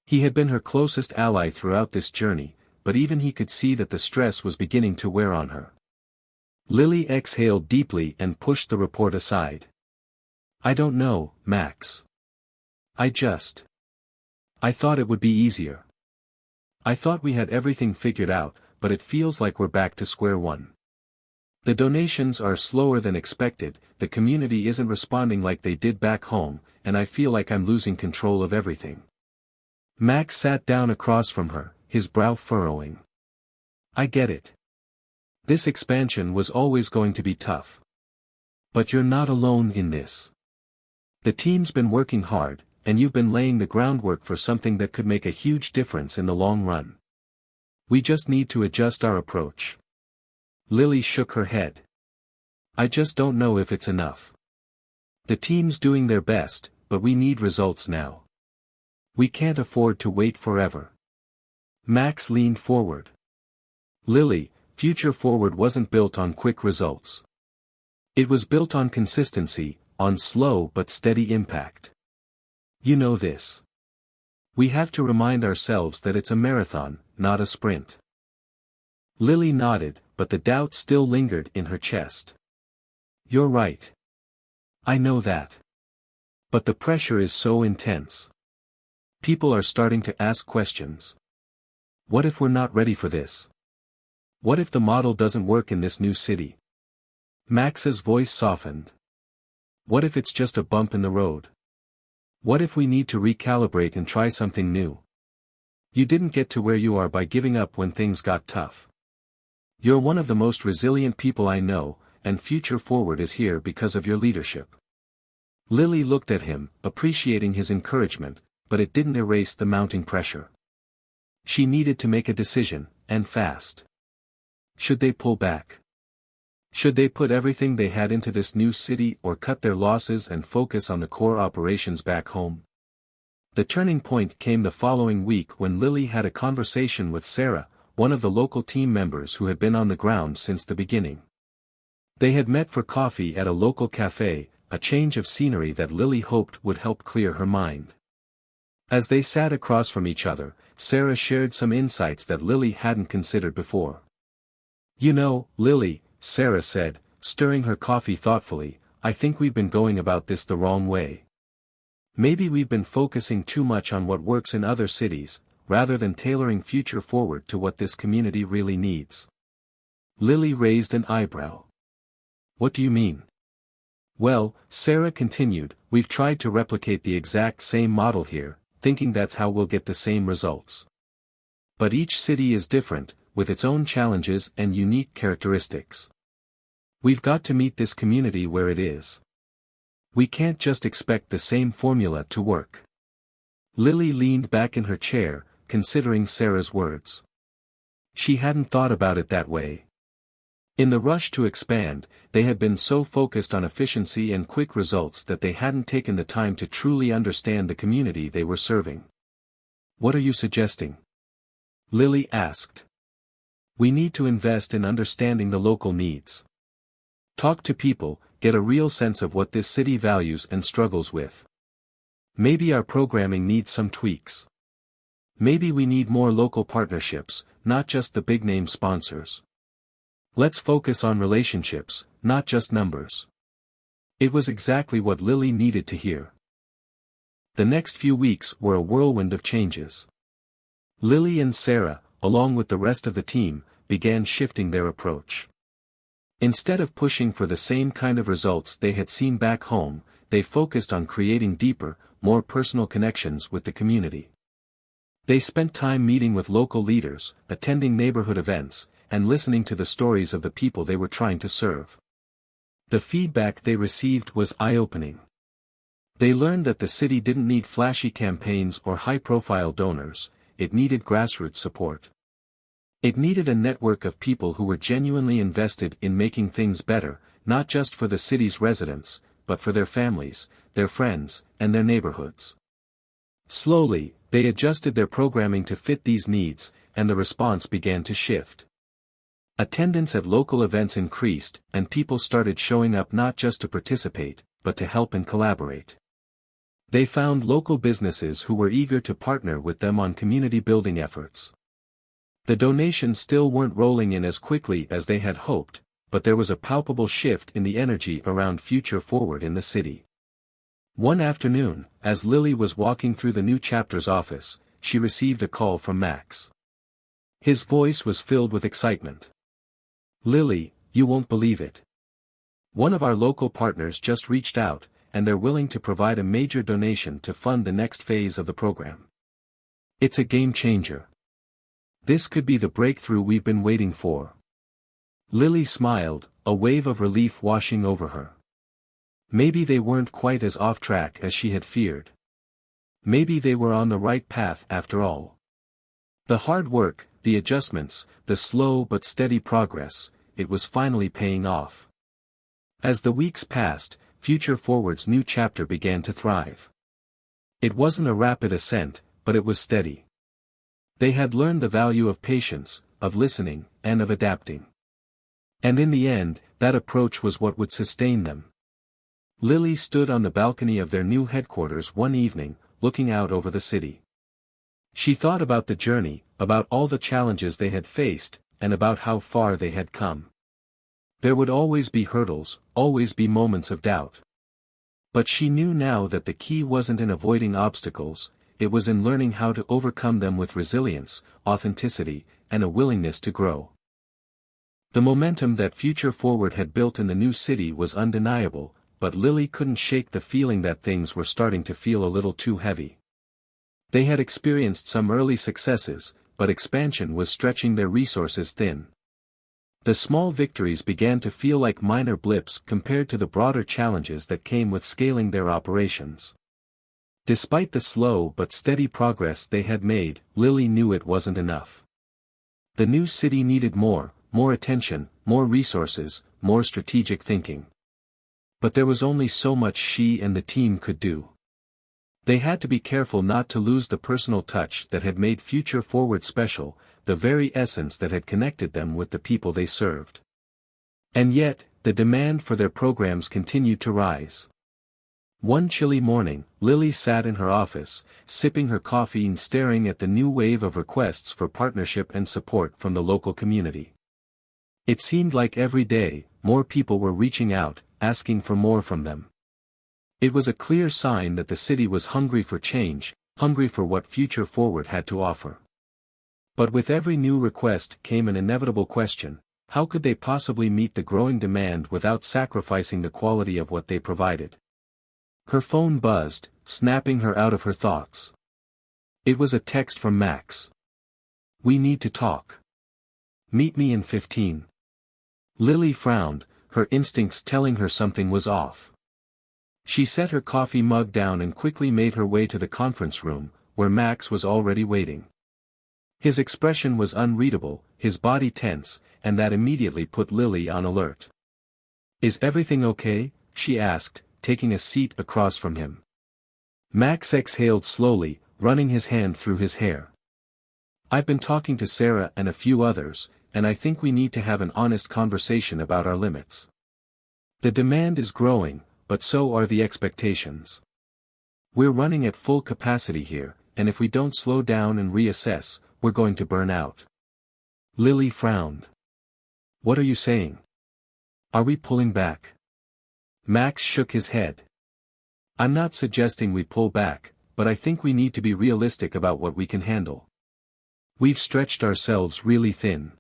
He had been her closest ally throughout this journey, but even he could see that the stress was beginning to wear on her. Lily exhaled deeply and pushed the report aside. "I don't know, Max. I thought it would be easier. I thought we had everything figured out, but it feels like we're back to square one. The donations are slower than expected, the community isn't responding like they did back home, and I feel like I'm losing control of everything." Max sat down across from her, his brow furrowing. "I get it. This expansion was always going to be tough. But you're not alone in this. The team's been working hard, and you've been laying the groundwork for something that could make a huge difference in the long run. We just need to adjust our approach." Lily shook her head. "I just don't know if it's enough. The team's doing their best, but we need results now. We can't afford to wait forever." Max leaned forward. "Lily, Future Forward wasn't built on quick results. It was built on consistency, on slow but steady impact. You know this. We have to remind ourselves that it's a marathon, not a sprint." Lily nodded, but the doubt still lingered in her chest. "You're right. I know that. But the pressure is so intense. People are starting to ask questions. What if we're not ready for this? What if the model doesn't work in this new city?" Max's voice softened. "What if it's just a bump in the road? What if we need to recalibrate and try something new? You didn't get to where you are by giving up when things got tough. You're one of the most resilient people I know, and Future Forward is here because of your leadership." Lily looked at him, appreciating his encouragement, but it didn't erase the mounting pressure. She needed to make a decision, and fast. Should they pull back? Should they put everything they had into this new city or cut their losses and focus on the core operations back home? The turning point came the following week when Lily had a conversation with Sarah, one of the local team members who had been on the ground since the beginning. They had met for coffee at a local cafe, a change of scenery that Lily hoped would help clear her mind. As they sat across from each other, Sarah shared some insights that Lily hadn't considered before. "You know, Lily," Sarah said, stirring her coffee thoughtfully, "I think we've been going about this the wrong way. Maybe we've been focusing too much on what works in other cities, rather than tailoring Future Forward to what this community really needs." Lily raised an eyebrow. "What do you mean?" "Well," Sarah continued, "we've tried to replicate the exact same model here, thinking that's how we'll get the same results. But each city is different, with its own challenges and unique characteristics. We've got to meet this community where it is. We can't just expect the same formula to work." Lily leaned back in her chair, considering Sarah's words. She hadn't thought about it that way. In the rush to expand, they had been so focused on efficiency and quick results that they hadn't taken the time to truly understand the community they were serving. "What are you suggesting?" Lily asked. "We need to invest in understanding the local needs. Talk to people, get a real sense of what this city values and struggles with. Maybe our programming needs some tweaks. Maybe we need more local partnerships, not just the big-name sponsors. Let's focus on relationships, not just numbers." It was exactly what Lily needed to hear. The next few weeks were a whirlwind of changes. Lily and Sarah, along with the rest of the team, began shifting their approach. Instead of pushing for the same kind of results they had seen back home, they focused on creating deeper, more personal connections with the community. They spent time meeting with local leaders, attending neighborhood events, and listening to the stories of the people they were trying to serve. The feedback they received was eye-opening. They learned that the city didn't need flashy campaigns or high-profile donors, it needed grassroots support. It needed a network of people who were genuinely invested in making things better, not just for the city's residents, but for their families, their friends, and their neighborhoods. Slowly, They adjusted their programming to fit these needs, and the response began to shift. Attendance at local events increased, and people started showing up not just to participate, but to help and collaborate. They found local businesses who were eager to partner with them on community building efforts. The donations still weren't rolling in as quickly as they had hoped, but there was a palpable shift in the energy around Future Forward in the city. One afternoon, as Lily was walking through the new chapter's office, she received a call from Max. His voice was filled with excitement. "Lily, you won't believe it. One of our local partners just reached out, and they're willing to provide a major donation to fund the next phase of the program. It's a game changer. This could be the breakthrough we've been waiting for." Lily smiled, a wave of relief washing over her. Maybe they weren't quite as off track as she had feared. Maybe they were on the right path after all. The hard work, the adjustments, the slow but steady progress, it was finally paying off. As the weeks passed, Future Forward's new chapter began to thrive. It wasn't a rapid ascent, but it was steady. They had learned the value of patience, of listening, and of adapting. And in the end, that approach was what would sustain them. Lily stood on the balcony of their new headquarters one evening, looking out over the city. She thought about the journey, about all the challenges they had faced, and about how far they had come. There would always be hurdles, always be moments of doubt. But she knew now that the key wasn't in avoiding obstacles, it was in learning how to overcome them with resilience, authenticity, and a willingness to grow. The momentum that Future Forward had built in the new city was undeniable, but Lily couldn't shake the feeling that things were starting to feel a little too heavy. They had experienced some early successes, but expansion was stretching their resources thin. The small victories began to feel like minor blips compared to the broader challenges that came with scaling their operations. Despite the slow but steady progress they had made, Lily knew it wasn't enough. The new city needed more attention, more resources, more strategic thinking. But there was only so much she and the team could do. They had to be careful not to lose the personal touch that had made Future Forward special, the very essence that had connected them with the people they served. And yet, the demand for their programs continued to rise. One chilly morning, Lily sat in her office, sipping her coffee and staring at the new wave of requests for partnership and support from the local community. It seemed like every day, more people were reaching out, asking for more from them. It was a clear sign that the city was hungry for change, hungry for what Future Forward had to offer. But with every new request came an inevitable question: how could they possibly meet the growing demand without sacrificing the quality of what they provided? Her phone buzzed, snapping her out of her thoughts. It was a text from Max. "We need to talk. Meet me in 15. Lily frowned, her instincts telling her something was off. She set her coffee mug down and quickly made her way to the conference room, where Max was already waiting. His expression was unreadable, his body tense, and that immediately put Lily on alert. "Is everything okay?" she asked, taking a seat across from him. Max exhaled slowly, running his hand through his hair. "I've been talking to Sarah and a few others, and I think we need to have an honest conversation about our limits. The demand is growing, but so are the expectations. We're running at full capacity here, and if we don't slow down and reassess, we're going to burn out." Lily frowned. "What are you saying? Are we pulling back?" Max shook his head. "I'm not suggesting we pull back, but I think we need to be realistic about what we can handle. We've stretched ourselves really thin.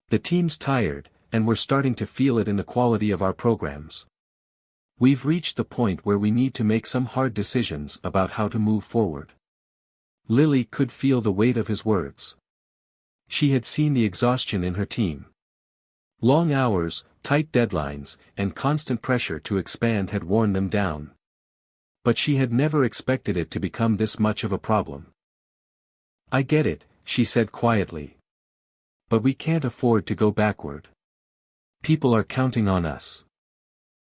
The team's tired, and we're starting to feel it in the quality of our programs. We've reached the point where we need to make some hard decisions about how to move forward." Lily could feel the weight of his words. She had seen the exhaustion in her team. Long hours, tight deadlines, and constant pressure to expand had worn them down. But she had never expected it to become this much of a problem. "I get it," she said quietly. "But we can't afford to go backward. People are counting on us.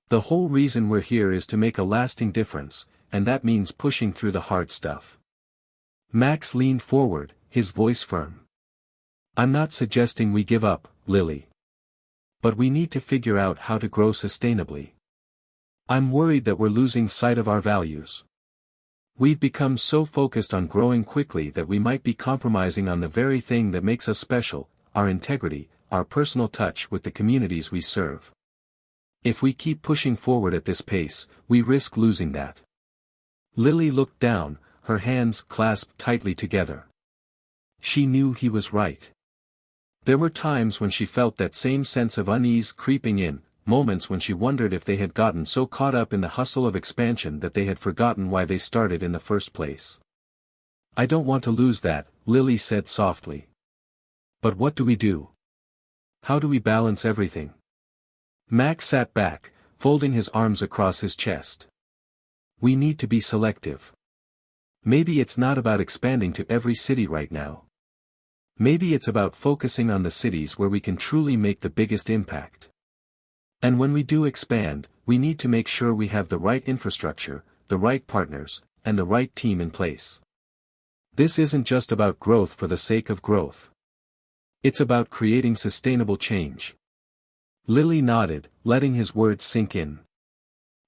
The whole reason we're here is to make a lasting difference, and that means pushing through the hard stuff. Max leaned forward, his voice firm. I'm not suggesting we give up, Lily. But we need to figure out how to grow sustainably. I'm worried that we're losing sight of our values. We've become so focused on growing quickly that we might be compromising on the very thing that makes us special, our integrity, our personal touch with the communities we serve. If we keep pushing forward at this pace, we risk losing that. Lily looked down, her hands clasped tightly together. She knew he was right. There were times when she felt that same sense of unease creeping in, moments when she wondered if they had gotten so caught up in the hustle of expansion that they had forgotten why they started in the first place. I don't want to lose that, Lily said softly. But what do we do? How do we balance everything? Max sat back, folding his arms across his chest. We need to be selective. Maybe it's not about expanding to every city right now. Maybe it's about focusing on the cities where we can truly make the biggest impact. And when we do expand, we need to make sure we have the right infrastructure, the right partners, and the right team in place. This isn't just about growth for the sake of growth. It's about creating sustainable change. Lily nodded, letting his words sink in.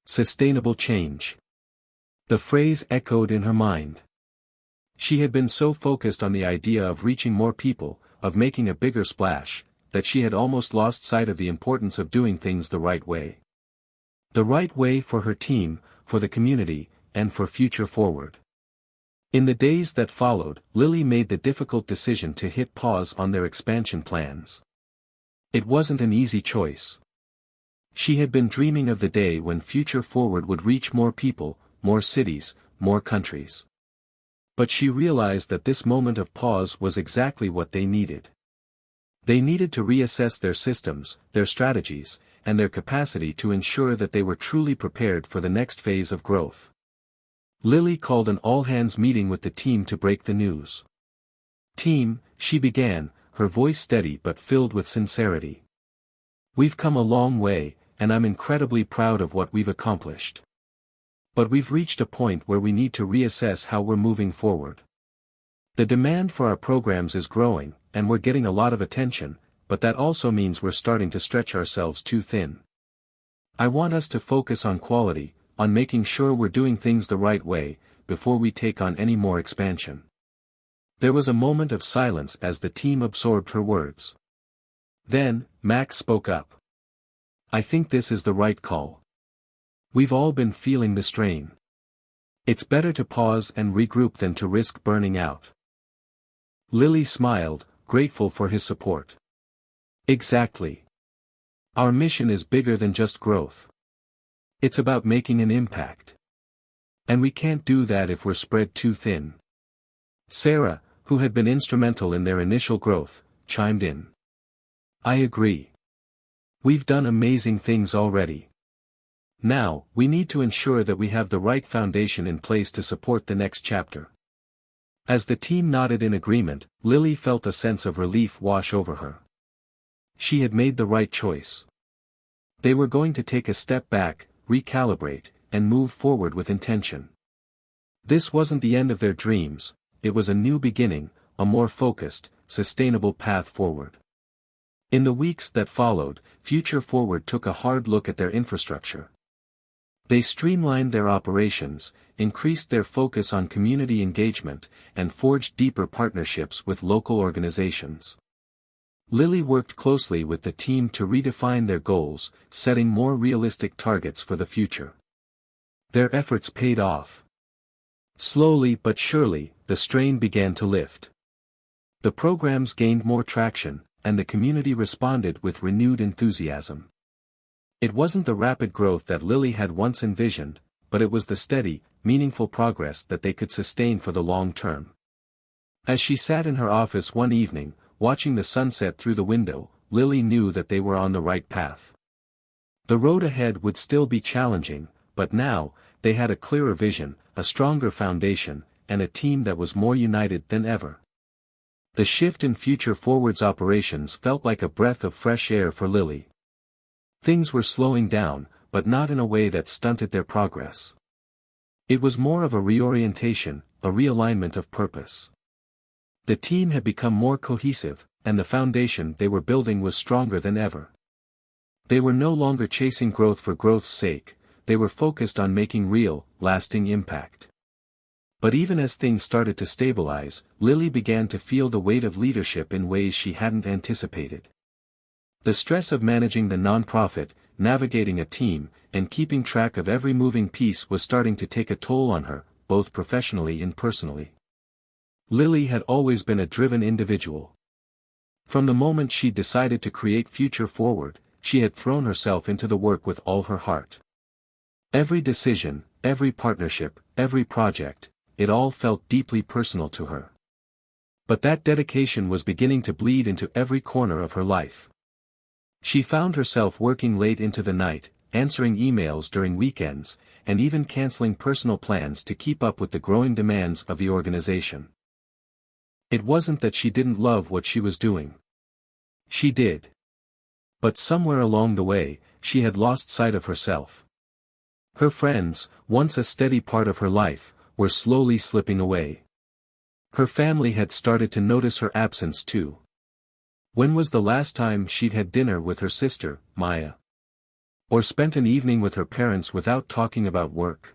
Sustainable change. The phrase echoed in her mind. She had been so focused on the idea of reaching more people, of making a bigger splash, that she had almost lost sight of the importance of doing things the right way. The right way for her team, for the community, and for Future Forward. In the days that followed, Lily made the difficult decision to hit pause on their expansion plans. It wasn't an easy choice. She had been dreaming of the day when Future Forward would reach more people, more cities, more countries. But she realized that this moment of pause was exactly what they needed. They needed to reassess their systems, their strategies, and their capacity to ensure that they were truly prepared for the next phase of growth. Lily called an all-hands meeting with the team to break the news. Team, she began, her voice steady but filled with sincerity. We've come a long way, and I'm incredibly proud of what we've accomplished. But we've reached a point where we need to reassess how we're moving forward. The demand for our programs is growing, and we're getting a lot of attention, but that also means we're starting to stretch ourselves too thin. I want us to focus on quality, on making sure we're doing things the right way, before we take on any more expansion. There was a moment of silence as the team absorbed her words. Then, Max spoke up. I think this is the right call. We've all been feeling the strain. It's better to pause and regroup than to risk burning out. Lily smiled, grateful for his support. Exactly. Our mission is bigger than just growth. It's about making an impact. And we can't do that if we're spread too thin. Sarah, who had been instrumental in their initial growth, chimed in. I agree. We've done amazing things already. Now, we need to ensure that we have the right foundation in place to support the next chapter. As the team nodded in agreement, Lily felt a sense of relief wash over her. She had made the right choice. They were going to take a step back, recalibrate, and move forward with intention. This wasn't the end of their dreams, it was a new beginning, a more focused, sustainable path forward. In the weeks that followed, Future Forward took a hard look at their infrastructure. They streamlined their operations, increased their focus on community engagement, and forged deeper partnerships with local organizations. Lily worked closely with the team to redefine their goals, setting more realistic targets for the future. Their efforts paid off. Slowly but surely, the strain began to lift. The programs gained more traction, and the community responded with renewed enthusiasm. It wasn't the rapid growth that Lily had once envisioned, but it was the steady, meaningful progress that they could sustain for the long term. As she sat in her office one evening, watching the sunset through the window, Lily knew that they were on the right path. The road ahead would still be challenging, but now, they had a clearer vision, a stronger foundation, and a team that was more united than ever. The shift in Future Forward's operations felt like a breath of fresh air for Lily. Things were slowing down, but not in a way that stunted their progress. It was more of a reorientation, a realignment of purpose. The team had become more cohesive, and the foundation they were building was stronger than ever. They were no longer chasing growth for growth's sake, they were focused on making real, lasting impact. But even as things started to stabilize, Lily began to feel the weight of leadership in ways she hadn't anticipated. The stress of managing the nonprofit, navigating a team, and keeping track of every moving piece was starting to take a toll on her, both professionally and personally. Lily had always been a driven individual. From the moment she decided to create Future Forward, she had thrown herself into the work with all her heart. Every decision, every partnership, every project, it all felt deeply personal to her. But that dedication was beginning to bleed into every corner of her life. She found herself working late into the night, answering emails during weekends, and even canceling personal plans to keep up with the growing demands of the organization. It wasn't that she didn't love what she was doing. She did. But somewhere along the way, she had lost sight of herself. Her friends, once a steady part of her life, were slowly slipping away. Her family had started to notice her absence too. When was the last time she'd had dinner with her sister, Maya? Or spent an evening with her parents without talking about work?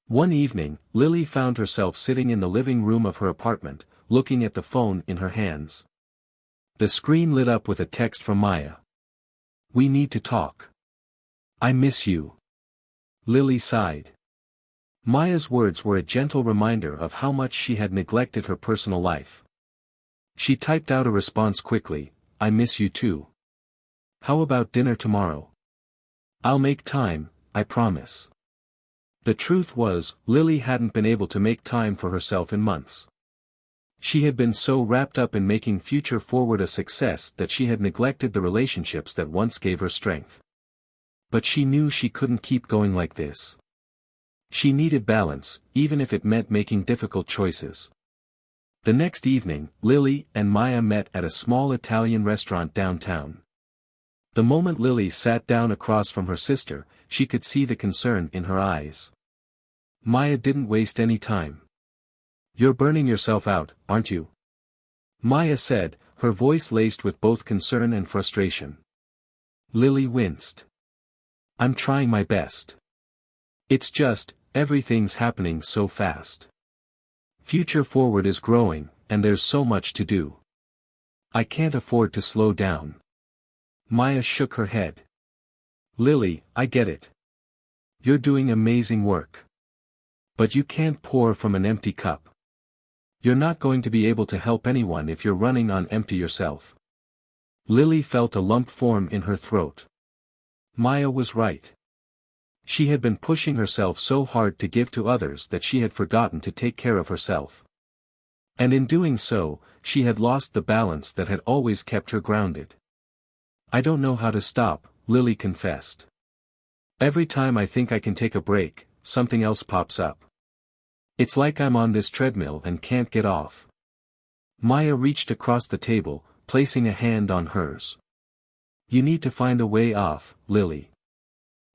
One evening, Lily found herself sitting in the living room of her apartment, looking at the phone in her hands. The screen lit up with a text from Maya. "We need to talk. I miss you." Lily sighed. Maya's words were a gentle reminder of how much she had neglected her personal life. She typed out a response quickly, "I miss you too. How about dinner tomorrow? I'll make time, I promise." The truth was, Lily hadn't been able to make time for herself in months. She had been so wrapped up in making Future Forward a success that she had neglected the relationships that once gave her strength. But she knew she couldn't keep going like this. She needed balance, even if it meant making difficult choices. The next evening, Lily and Maya met at a small Italian restaurant downtown. The moment Lily sat down across from her sister, she could see the concern in her eyes. Maya didn't waste any time. "You're burning yourself out, aren't you?" Maya said, her voice laced with both concern and frustration. Lily winced. "I'm trying my best. It's just, everything's happening so fast. Future Forward is growing, and there's so much to do. I can't afford to slow down." Maya shook her head. "Lily, I get it. You're doing amazing work. But you can't pour from an empty cup. You're not going to be able to help anyone if you're running on empty yourself." Lily felt a lump form in her throat. Maya was right. She had been pushing herself so hard to give to others that she had forgotten to take care of herself. And in doing so, she had lost the balance that had always kept her grounded. "I don't know how to stop," Lily confessed. "Every time I think I can take a break, something else pops up. It's like I'm on this treadmill and can't get off." Maya reached across the table, placing a hand on hers. "You need to find a way off, Lily.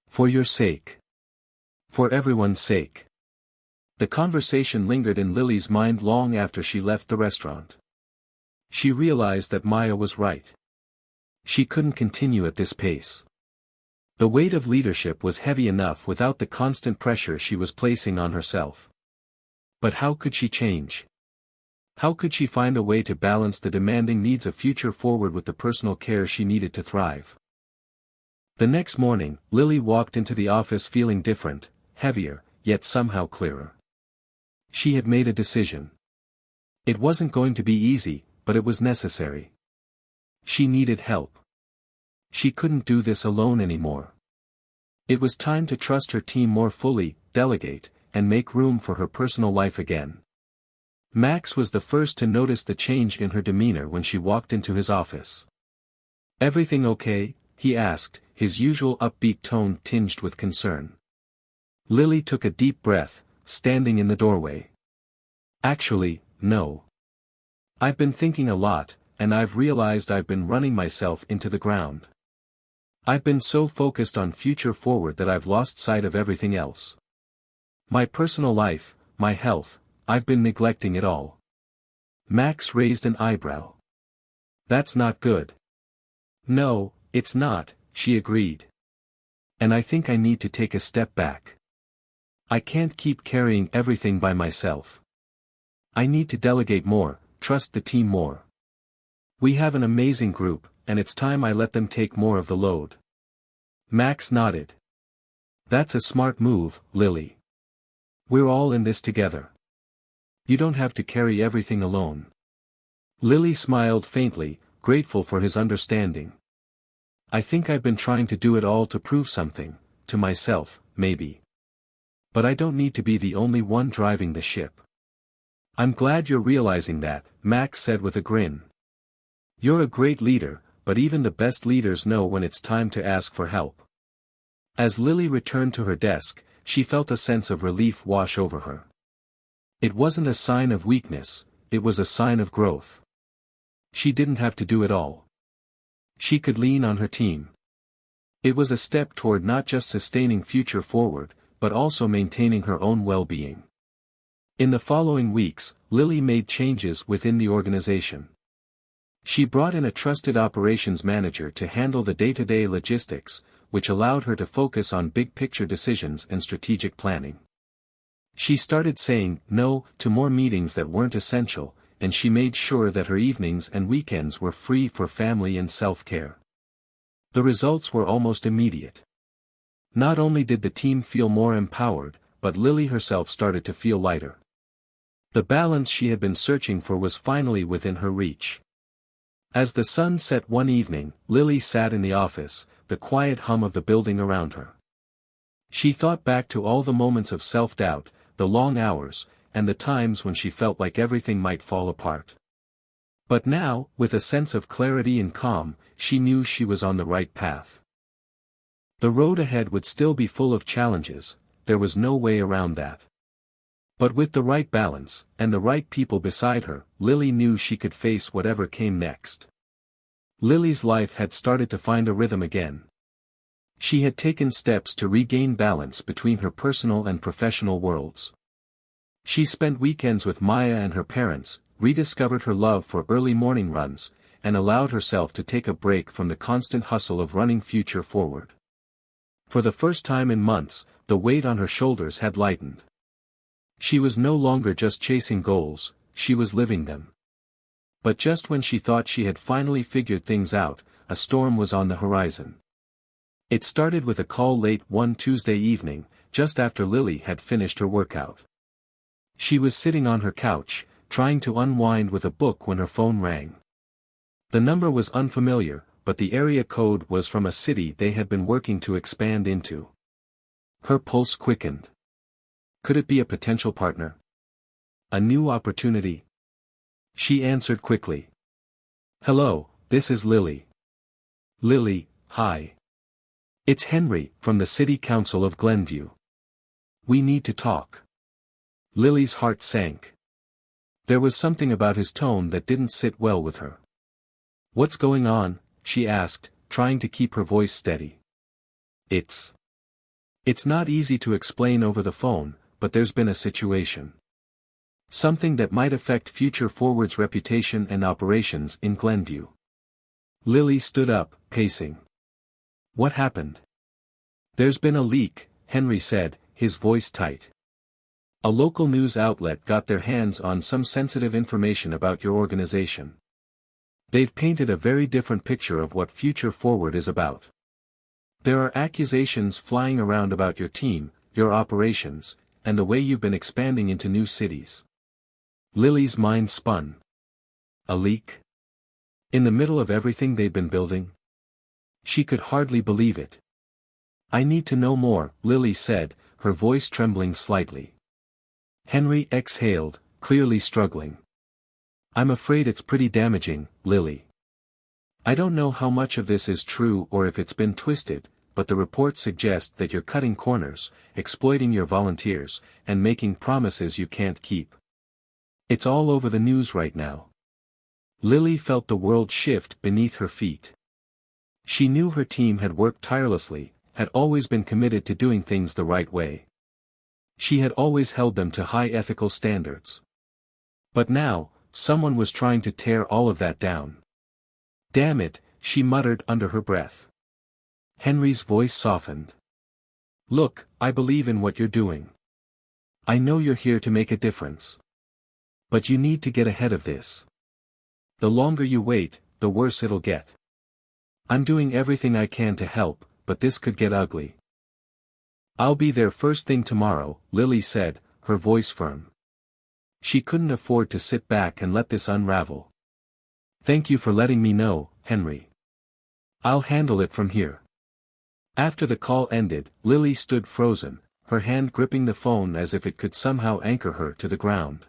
For your sake. For everyone's sake." The conversation lingered in Lily's mind long after she left the restaurant. She realized that Maya was right. She couldn't continue at this pace. The weight of leadership was heavy enough without the constant pressure she was placing on herself. But how could she change? How could she find a way to balance the demanding needs of Future Forward with the personal care she needed to thrive? The next morning, Lily walked into the office feeling different, heavier, yet somehow clearer. She had made a decision. It wasn't going to be easy, but it was necessary. She needed help. She couldn't do this alone anymore. It was time to trust her team more fully, delegate, and make room for her personal life again. Max was the first to notice the change in her demeanor when she walked into his office. "Everything okay?" he asked, his usual upbeat tone tinged with concern. Lily took a deep breath, standing in the doorway. "Actually, no. I've been thinking a lot, and I've realized I've been running myself into the ground. I've been so focused on Future Forward that I've lost sight of everything else. My personal life, my health, I've been neglecting it all. Max raised an eyebrow. That's not good. No, it's not, she agreed. And I think I need to take a step back. I can't keep carrying everything by myself. I need to delegate more, trust the team more. We have an amazing group, and it's time I let them take more of the load. Max nodded. That's a smart move, Lily. We're all in this together. You don't have to carry everything alone. Lily smiled faintly, grateful for his understanding. I think I've been trying to do it all to prove something, to myself, maybe. But I don't need to be the only one driving the ship. I'm glad you're realizing that, Max said with a grin. You're a great leader, but even the best leaders know when it's time to ask for help. As Lily returned to her desk, she felt a sense of relief wash over her. It wasn't a sign of weakness, it was a sign of growth. She didn't have to do it all. She could lean on her team. It was a step toward not just sustaining Future Forward, but also maintaining her own well-being. In the following weeks, Lily made changes within the organization. She brought in a trusted operations manager to handle the day-to-day logistics, which allowed her to focus on big-picture decisions and strategic planning. She started saying no to more meetings that weren't essential, and she made sure that her evenings and weekends were free for family and self-care. The results were almost immediate. Not only did the team feel more empowered, but Lily herself started to feel lighter. The balance she had been searching for was finally within her reach. As the sun set one evening, Lily sat in the office, the quiet hum of the building around her. She thought back to all the moments of self-doubt, the long hours, and the times when she felt like everything might fall apart. But now, with a sense of clarity and calm, she knew she was on the right path. The road ahead would still be full of challenges, there was no way around that. But with the right balance, and the right people beside her, Lily knew she could face whatever came next. Lily's life had started to find a rhythm again. She had taken steps to regain balance between her personal and professional worlds. She spent weekends with Maya and her parents, rediscovered her love for early morning runs, and allowed herself to take a break from the constant hustle of running Future Forward. For the first time in months, the weight on her shoulders had lightened. She was no longer just chasing goals, she was living them. But just when she thought she had finally figured things out, a storm was on the horizon. It started with a call late one Tuesday evening, just after Lily had finished her workout. She was sitting on her couch, trying to unwind with a book when her phone rang. The number was unfamiliar, but the area code was from a city they had been working to expand into. Her pulse quickened. Could it be a potential partner? A new opportunity? She answered quickly. Hello, this is Lily. Lily, hi. It's Henry, from the City Council of Glenview. We need to talk. Lily's heart sank. There was something about his tone that didn't sit well with her. What's going on? She asked, trying to keep her voice steady. It's not easy to explain over the phone, but there's been a situation. Something that might affect Future Forward's reputation and operations in Glenview. Lily stood up, pacing. What happened? There's been a leak, Henry said, his voice tight. A local news outlet got their hands on some sensitive information about your organization. They've painted a very different picture of what Future Forward is about. There are accusations flying around about your team, your operations, and the way you've been expanding into new cities. Lily's mind spun. A leak? In the middle of everything they'd been building? She could hardly believe it. I need to know more, Lily said, her voice trembling slightly. Henry exhaled, clearly struggling. I'm afraid it's pretty damaging, Lily. I don't know how much of this is true or if it's been twisted, but the reports suggest that you're cutting corners, exploiting your volunteers, and making promises you can't keep. It's all over the news right now. Lily felt the world shift beneath her feet. She knew her team had worked tirelessly, had always been committed to doing things the right way. She had always held them to high ethical standards. But now, someone was trying to tear all of that down. "Damn it," she muttered under her breath. Henry's voice softened. "Look, I believe in what you're doing. I know you're here to make a difference. But you need to get ahead of this. The longer you wait, the worse it'll get. I'm doing everything I can to help, but this could get ugly." "I'll be there first thing tomorrow," Lily said, her voice firm. She couldn't afford to sit back and let this unravel. "Thank you for letting me know, Henry. I'll handle it from here." After the call ended, Lily stood frozen, her hand gripping the phone as if it could somehow anchor her to the ground.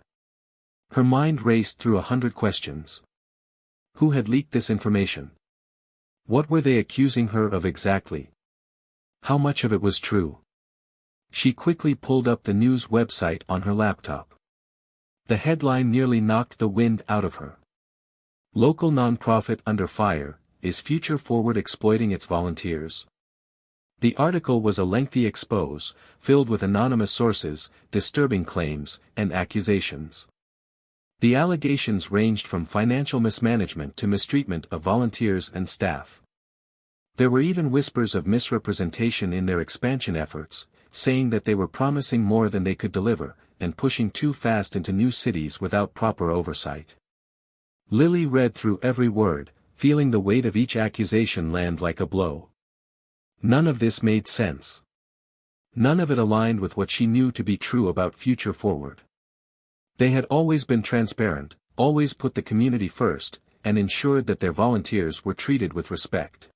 Her mind raced through 100 questions. Who had leaked this information? What were they accusing her of exactly? How much of it was true? She quickly pulled up the news website on her laptop. The headline nearly knocked the wind out of her. "Local nonprofit under fire, is Future Forward exploiting its volunteers?" The article was a lengthy expose, filled with anonymous sources, disturbing claims, and accusations. The allegations ranged from financial mismanagement to mistreatment of volunteers and staff. There were even whispers of misrepresentation in their expansion efforts, saying that they were promising more than they could deliver, and pushing too fast into new cities without proper oversight. Lily read through every word, feeling the weight of each accusation land like a blow. None of this made sense. None of it aligned with what she knew to be true about Future Forward. They had always been transparent, always put the community first, and ensured that their volunteers were treated with respect.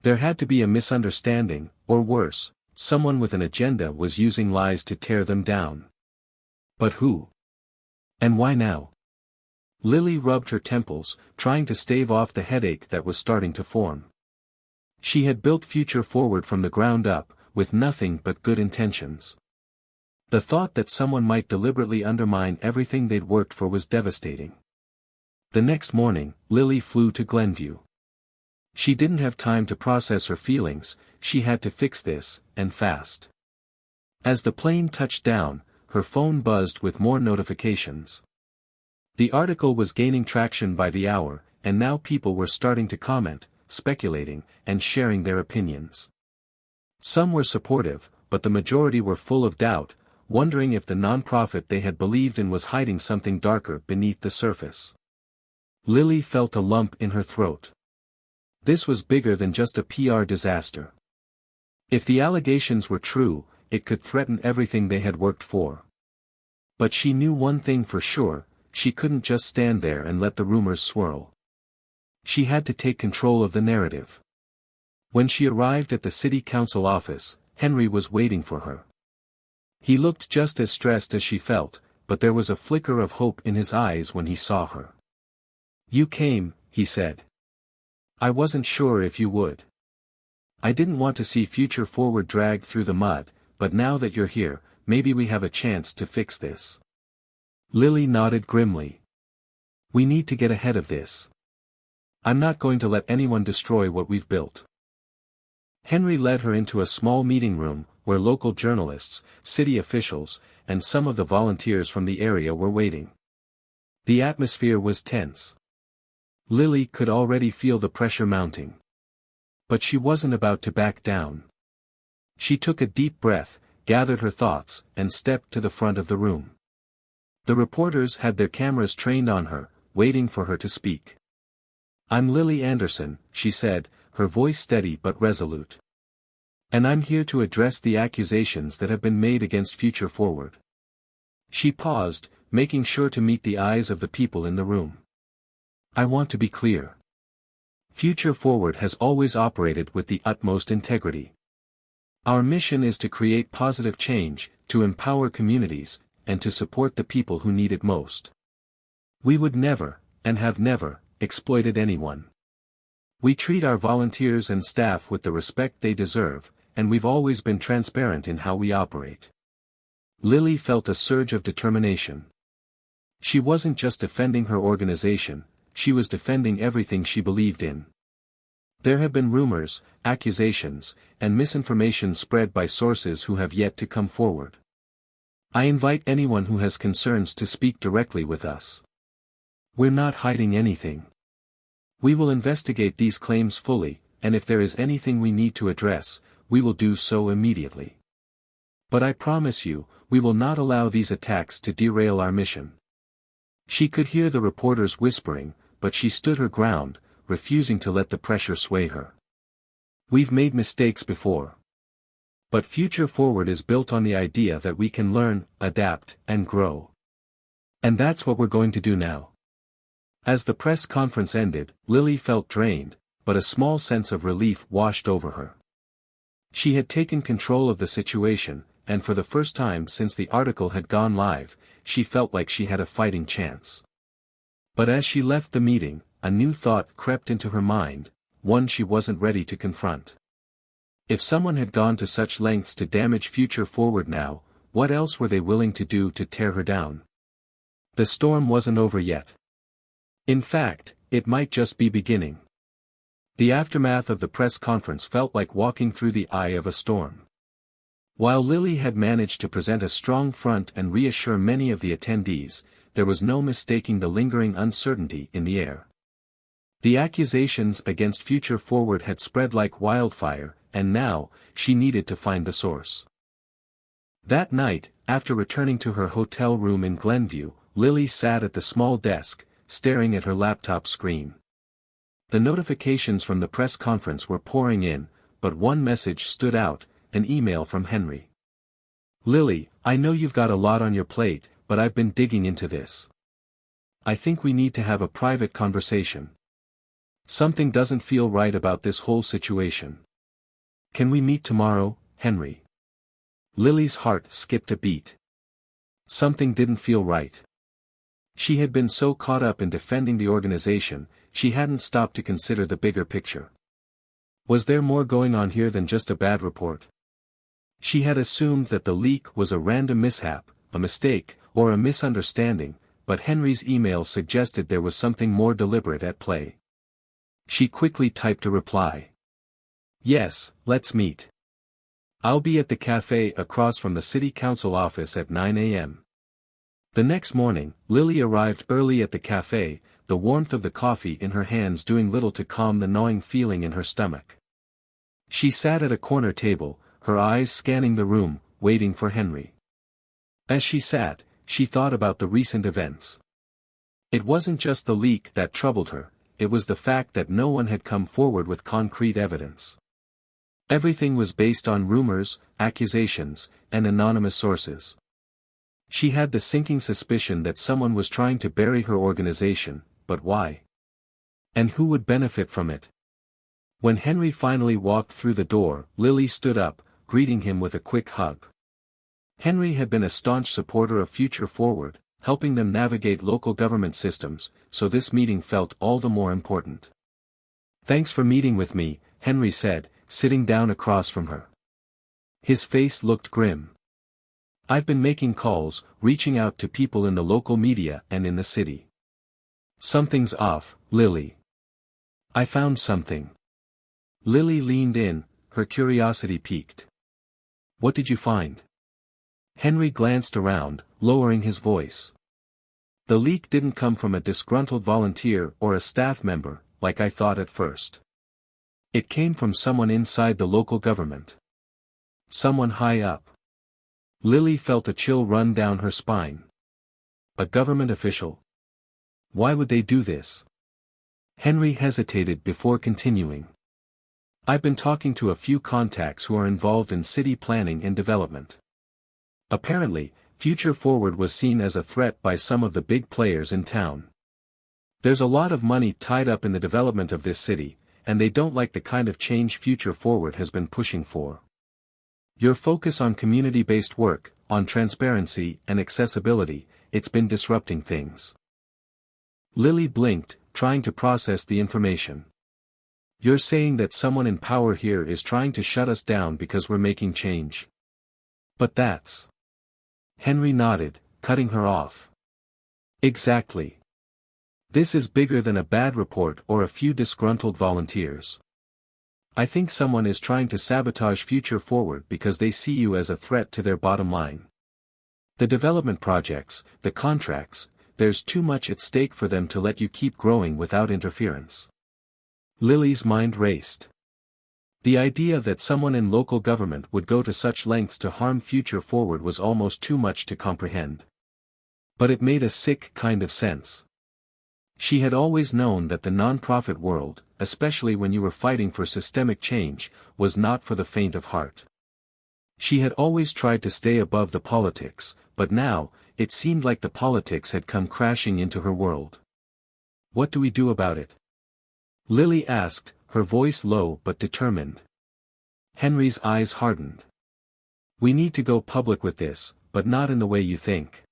There had to be a misunderstanding, or worse, someone with an agenda was using lies to tear them down. But who? And why now? Lily rubbed her temples, trying to stave off the headache that was starting to form. She had built Future Forward from the ground up, with nothing but good intentions. The thought that someone might deliberately undermine everything they'd worked for was devastating. The next morning, Lily flew to Glenview. She didn't have time to process her feelings, she had to fix this, and fast. As the plane touched down, her phone buzzed with more notifications. The article was gaining traction by the hour, and now people were starting to comment, speculating, and sharing their opinions. Some were supportive, but the majority were full of doubt, wondering if the nonprofit they had believed in was hiding something darker beneath the surface. Lily felt a lump in her throat. This was bigger than just a PR disaster. If the allegations were true, it could threaten everything they had worked for. But she knew one thing for sure, she couldn't just stand there and let the rumors swirl. She had to take control of the narrative. When she arrived at the city council office, Henry was waiting for her. He looked just as stressed as she felt, but there was a flicker of hope in his eyes when he saw her. "You came," he said. "I wasn't sure if you would. I didn't want to see Future Forward dragged through the mud, but now that you're here, maybe we have a chance to fix this." Lily nodded grimly. "We need to get ahead of this. I'm not going to let anyone destroy what we've built." Henry led her into a small meeting room, where local journalists, city officials, and some of the volunteers from the area were waiting. The atmosphere was tense. Lily could already feel the pressure mounting. But she wasn't about to back down. She took a deep breath, gathered her thoughts, and stepped to the front of the room. The reporters had their cameras trained on her, waiting for her to speak. "I'm Lily Anderson," she said, her voice steady but resolute. "And I'm here to address the accusations that have been made against Future Forward." She paused, making sure to meet the eyes of the people in the room. "I want to be clear. Future Forward has always operated with the utmost integrity. Our mission is to create positive change, to empower communities, and to support the people who need it most. We would never, and have never, exploited anyone. We treat our volunteers and staff with the respect they deserve, and we've always been transparent in how we operate." Lily felt a surge of determination. She wasn't just defending her organization, she was defending everything she believed in. There have been rumors, accusations, and misinformation spread by sources who have yet to come forward. I invite anyone who has concerns to speak directly with us. We're not hiding anything. We will investigate these claims fully, and if there is anything we need to address, we will do so immediately. But I promise you, we will not allow these attacks to derail our mission. She could hear the reporters whispering, but she stood her ground, refusing to let the pressure sway her. We've made mistakes before. But Future Forward is built on the idea that we can learn, adapt, and grow. And that's what we're going to do now. As the press conference ended, Lily felt drained, but a small sense of relief washed over her. She had taken control of the situation, and for the first time since the article had gone live, she felt like she had a fighting chance. But as she left the meeting, a new thought crept into her mind, one she wasn't ready to confront. If someone had gone to such lengths to damage Future Forward now, what else were they willing to do to tear her down? The storm wasn't over yet. In fact, it might just be beginning. The aftermath of the press conference felt like walking through the eye of a storm. While Lily had managed to present a strong front and reassure many of the attendees, there was no mistaking the lingering uncertainty in the air. The accusations against Future Forward had spread like wildfire, and now, she needed to find the source. That night, after returning to her hotel room in Glenview, Lily sat at the small desk, staring at her laptop screen. The notifications from the press conference were pouring in, but one message stood out, an email from Henry. Lily, I know you've got a lot on your plate, but I've been digging into this. I think we need to have a private conversation. Something doesn't feel right about this whole situation. Can we meet tomorrow, Henry? Lily's heart skipped a beat. Something didn't feel right. She had been so caught up in defending the organization, she hadn't stopped to consider the bigger picture. Was there more going on here than just a bad report? She had assumed that the leak was a random mishap, a mistake, or a misunderstanding, but Henry's email suggested there was something more deliberate at play. She quickly typed a reply. Yes, let's meet. I'll be at the cafe across from the city council office at 9 a.m. The next morning, Lily arrived early at the cafe, the warmth of the coffee in her hands doing little to calm the gnawing feeling in her stomach. She sat at a corner table, her eyes scanning the room, waiting for Henry. As she sat, she thought about the recent events. It wasn't just the leak that troubled her, it was the fact that no one had come forward with concrete evidence. Everything was based on rumors, accusations, and anonymous sources. She had the sinking suspicion that someone was trying to bury her organization, but why? And who would benefit from it? When Henry finally walked through the door, Lily stood up, greeting him with a quick hug. Henry had been a staunch supporter of Future Forward, helping them navigate local government systems, so this meeting felt all the more important. Thanks for meeting with me, Henry said, sitting down across from her. His face looked grim. I've been making calls, reaching out to people in the local media and in the city. Something's off, Lily. I found something. Lily leaned in, her curiosity piqued. What did you find? Henry glanced around, lowering his voice. The leak didn't come from a disgruntled volunteer or a staff member, like I thought at first. It came from someone inside the local government. Someone high up. Lily felt a chill run down her spine. A government official? Why would they do this? Henry hesitated before continuing. I've been talking to a few contacts who are involved in city planning and development. Apparently, Future Forward was seen as a threat by some of the big players in town. There's a lot of money tied up in the development of this city, and they don't like the kind of change Future Forward has been pushing for. Your focus on community-based work, on transparency and accessibility, it's been disrupting things. Lily blinked, trying to process the information. You're saying that someone in power here is trying to shut us down because we're making change. But that's... Henry nodded, cutting her off. Exactly. This is bigger than a bad report or a few disgruntled volunteers. I think someone is trying to sabotage Future Forward because they see you as a threat to their bottom line. The development projects, the contracts, there's too much at stake for them to let you keep growing without interference. Lily's mind raced. The idea that someone in local government would go to such lengths to harm Future Forward was almost too much to comprehend. But it made a sick kind of sense. She had always known that the non-profit world, especially when you were fighting for systemic change, was not for the faint of heart. She had always tried to stay above the politics, but now, it seemed like the politics had come crashing into her world. What do we do about it? Lily asked, her voice low but determined. Henry's eyes hardened. We need to go public with this, but not in the way you think.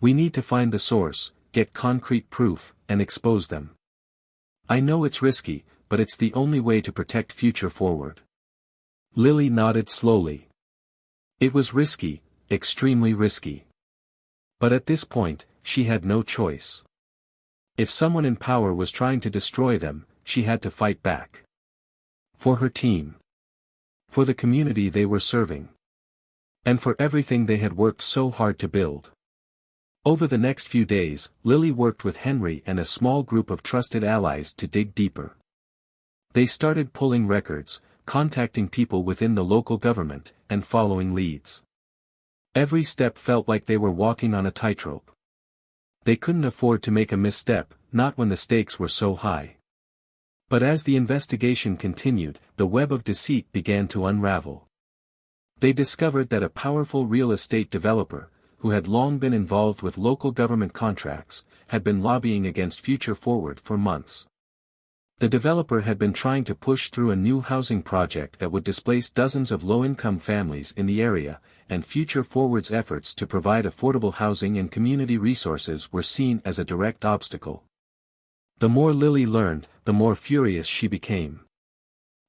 We need to find the source, get concrete proof, and expose them. I know it's risky, but it's the only way to protect Future Forward. Lily nodded slowly. It was risky, extremely risky. But at this point, she had no choice. If someone in power was trying to destroy them, she had to fight back. For her team. For the community they were serving. And for everything they had worked so hard to build. Over the next few days, Lily worked with Henry and a small group of trusted allies to dig deeper. They started pulling records, contacting people within the local government, and following leads. Every step felt like they were walking on a tightrope. They couldn't afford to make a misstep, not when the stakes were so high. But as the investigation continued, the web of deceit began to unravel. They discovered that a powerful real estate developer, who had long been involved with local government contracts, had been lobbying against Future Forward for months. The developer had been trying to push through a new housing project that would displace dozens of low-income families in the area, and Future Forward's efforts to provide affordable housing and community resources were seen as a direct obstacle. The more Lily learned, the more furious she became.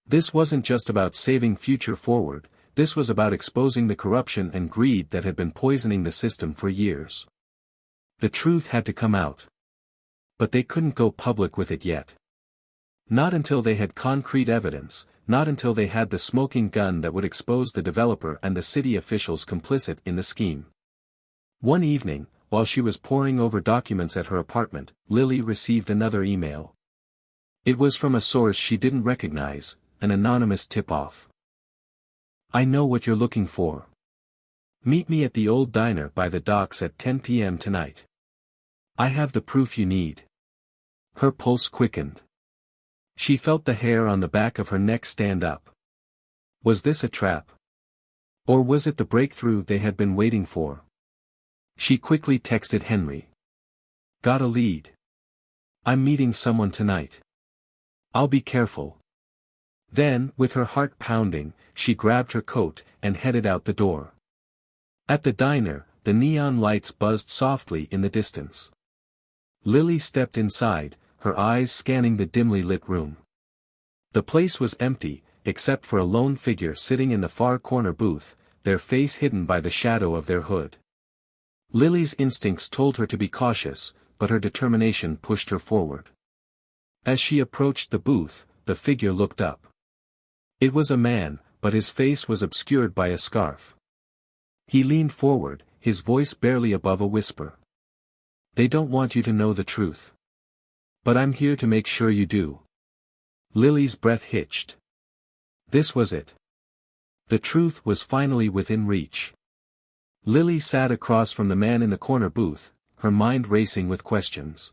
This wasn't just about saving Future Forward, this was about exposing the corruption and greed that had been poisoning the system for years. The truth had to come out. But they couldn't go public with it yet. Not until they had concrete evidence, not until they had the smoking gun that would expose the developer and the city officials complicit in the scheme. One evening, while she was poring over documents at her apartment, Lily received another email. It was from a source she didn't recognize, an anonymous tip-off. I know what you're looking for. Meet me at the old diner by the docks at 10 p.m. tonight. I have the proof you need. Her pulse quickened. She felt the hair on the back of her neck stand up. Was this a trap? Or was it the breakthrough they had been waiting for? She quickly texted Henry. Got a lead. I'm meeting someone tonight. I'll be careful. Then, with her heart pounding, she grabbed her coat and headed out the door. At the diner, the neon lights buzzed softly in the distance. Lily stepped inside, her eyes scanning the dimly lit room. The place was empty, except for a lone figure sitting in the far corner booth, their face hidden by the shadow of their hood. Lily's instincts told her to be cautious, but her determination pushed her forward. As she approached the booth, the figure looked up. It was a man, but his face was obscured by a scarf. He leaned forward, his voice barely above a whisper. They don't want you to know the truth. But I'm here to make sure you do. Lily's breath hitched. This was it. The truth was finally within reach. Lily sat across from the man in the corner booth, her mind racing with questions.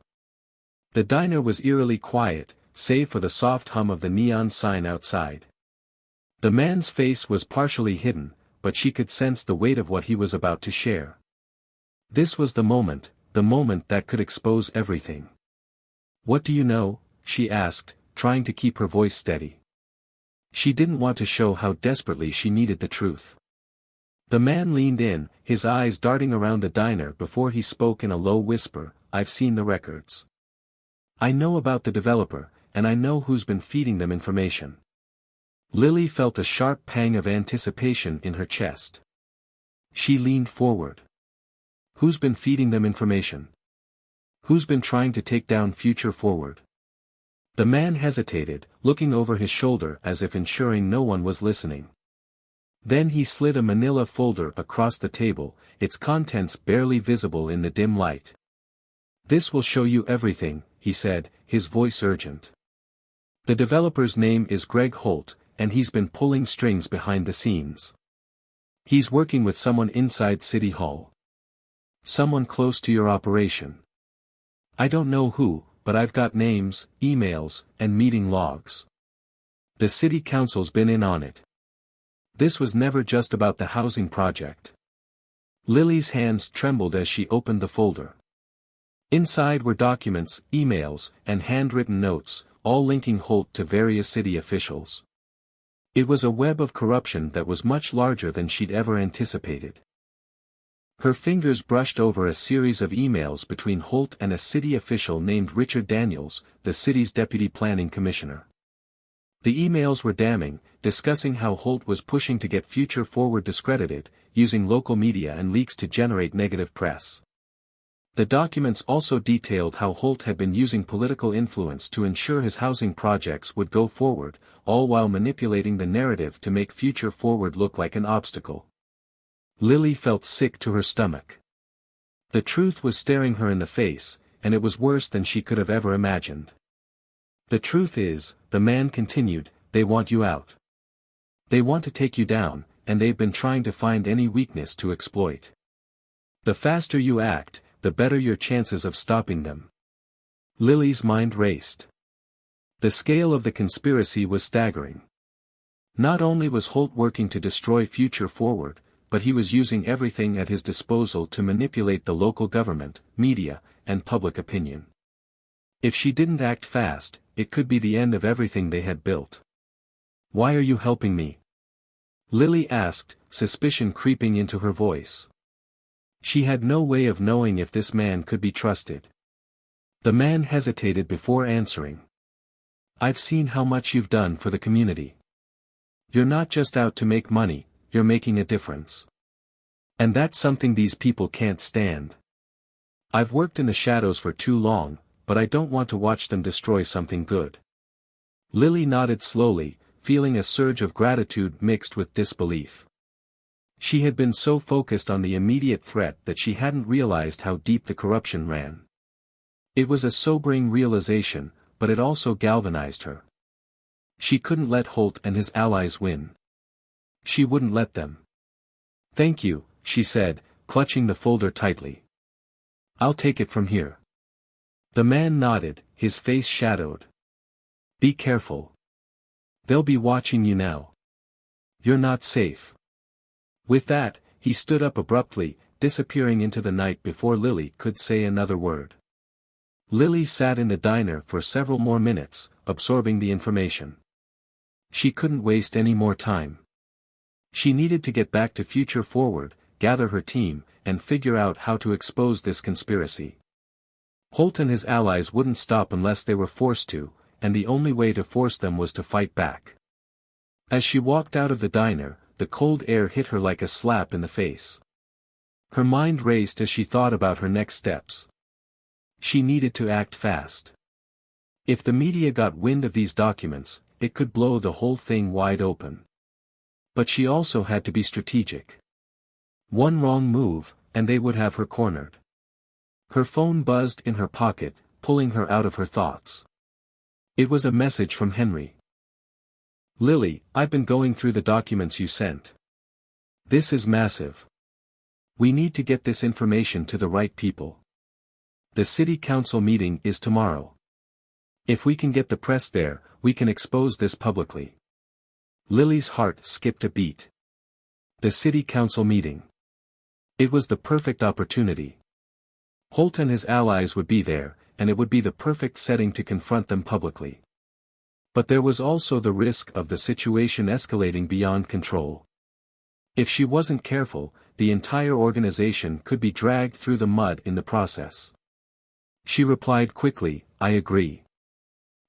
The diner was eerily quiet, save for the soft hum of the neon sign outside. The man's face was partially hidden, but she could sense the weight of what he was about to share. This was the moment that could expose everything. What do you know? She asked, trying to keep her voice steady. She didn't want to show how desperately she needed the truth. The man leaned in, his eyes darting around the diner before he spoke in a low whisper. I've seen the records. I know about the developer, and I know who's been feeding them information. Lily felt a sharp pang of anticipation in her chest. She leaned forward. Who's been feeding them information? Who's been trying to take down Future Forward? The man hesitated, looking over his shoulder as if ensuring no one was listening. Then he slid a manila folder across the table, its contents barely visible in the dim light. "This will show you everything," he said, his voice urgent. "The developer's name is Greg Holt, and he's been pulling strings behind the scenes. He's working with someone inside City Hall. Someone close to your operation. I don't know who, but I've got names, emails, and meeting logs. The city council's been in on it. This was never just about the housing project." Lily's hands trembled as she opened the folder. Inside were documents, emails, and handwritten notes, all linking Holt to various city officials. It was a web of corruption that was much larger than she'd ever anticipated. Her fingers brushed over a series of emails between Holt and a city official named Richard Daniels, the city's deputy planning commissioner. The emails were damning, discussing how Holt was pushing to get Future Forward discredited, using local media and leaks to generate negative press. The documents also detailed how Holt had been using political influence to ensure his housing projects would go forward, all while manipulating the narrative to make Future Forward look like an obstacle. Lily felt sick to her stomach. The truth was staring her in the face, and it was worse than she could have ever imagined. "The truth is," the man continued, "they want you out. They want to take you down, and they've been trying to find any weakness to exploit. The faster you act, the better your chances of stopping them." Lily's mind raced. The scale of the conspiracy was staggering. Not only was Holt working to destroy Future Forward, but he was using everything at his disposal to manipulate the local government, media, and public opinion. If she didn't act fast, it could be the end of everything they had built. "Why are you helping me?" Lily asked, suspicion creeping into her voice. She had no way of knowing if this man could be trusted. The man hesitated before answering. "I've seen how much you've done for the community. You're not just out to make money, you're making a difference. And that's something these people can't stand. I've worked in the shadows for too long, but I don't want to watch them destroy something good." Lily nodded slowly, feeling a surge of gratitude mixed with disbelief. She had been so focused on the immediate threat that she hadn't realized how deep the corruption ran. It was a sobering realization, but it also galvanized her. She couldn't let Holt and his allies win. She wouldn't let them. "Thank you," she said, clutching the folder tightly. "I'll take it from here." The man nodded, his face shadowed. "Be careful. They'll be watching you now. You're not safe." With that, he stood up abruptly, disappearing into the night before Lily could say another word. Lily sat in the diner for several more minutes, absorbing the information. She couldn't waste any more time. She needed to get back to Future Forward, gather her team, and figure out how to expose this conspiracy. Holt and his allies wouldn't stop unless they were forced to, and the only way to force them was to fight back. As she walked out of the diner, the cold air hit her like a slap in the face. Her mind raced as she thought about her next steps. She needed to act fast. If the media got wind of these documents, it could blow the whole thing wide open. But she also had to be strategic. One wrong move, and they would have her cornered. Her phone buzzed in her pocket, pulling her out of her thoughts. It was a message from Henry. "Lily, I've been going through the documents you sent. This is massive. We need to get this information to the right people. The city council meeting is tomorrow. If we can get the press there, we can expose this publicly." Lily's heart skipped a beat. The city council meeting. It was the perfect opportunity. Holt and his allies would be there, and it would be the perfect setting to confront them publicly. But there was also the risk of the situation escalating beyond control. If she wasn't careful, the entire organization could be dragged through the mud in the process. She replied quickly, "I agree.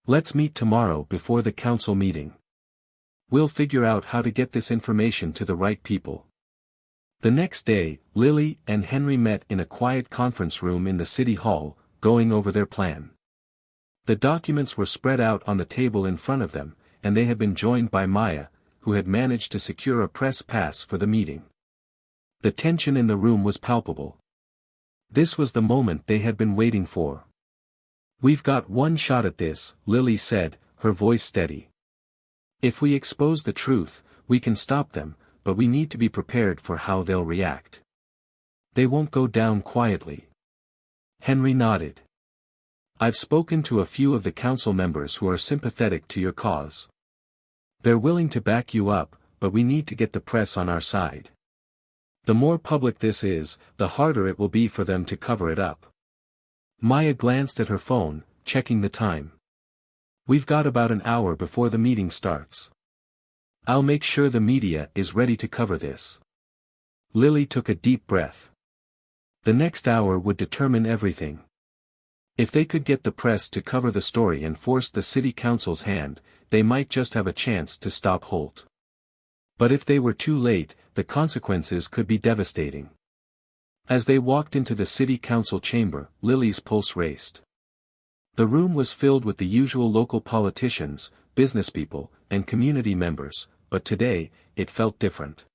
Let's meet tomorrow before the council meeting. We'll figure out how to get this information to the right people." The next day, Lily and Henry met in a quiet conference room in the city hall, going over their plan. The documents were spread out on the table in front of them, and they had been joined by Maya, who had managed to secure a press pass for the meeting. The tension in the room was palpable. This was the moment they had been waiting for. "We've got one shot at this," Lily said, her voice steady. "If we expose the truth, we can stop them, but we need to be prepared for how they'll react. They won't go down quietly." Henry nodded. "I've spoken to a few of the council members who are sympathetic to your cause. They're willing to back you up, but we need to get the press on our side. The more public this is, the harder it will be for them to cover it up." Maya glanced at her phone, checking the time. "We've got about an hour before the meeting starts. I'll make sure the media is ready to cover this." Lily took a deep breath. The next hour would determine everything. If they could get the press to cover the story and force the city council's hand, they might just have a chance to stop Holt. But if they were too late, the consequences could be devastating. As they walked into the city council chamber, Lily's pulse raced. The room was filled with the usual local politicians, businesspeople, and community members, but today, it felt different.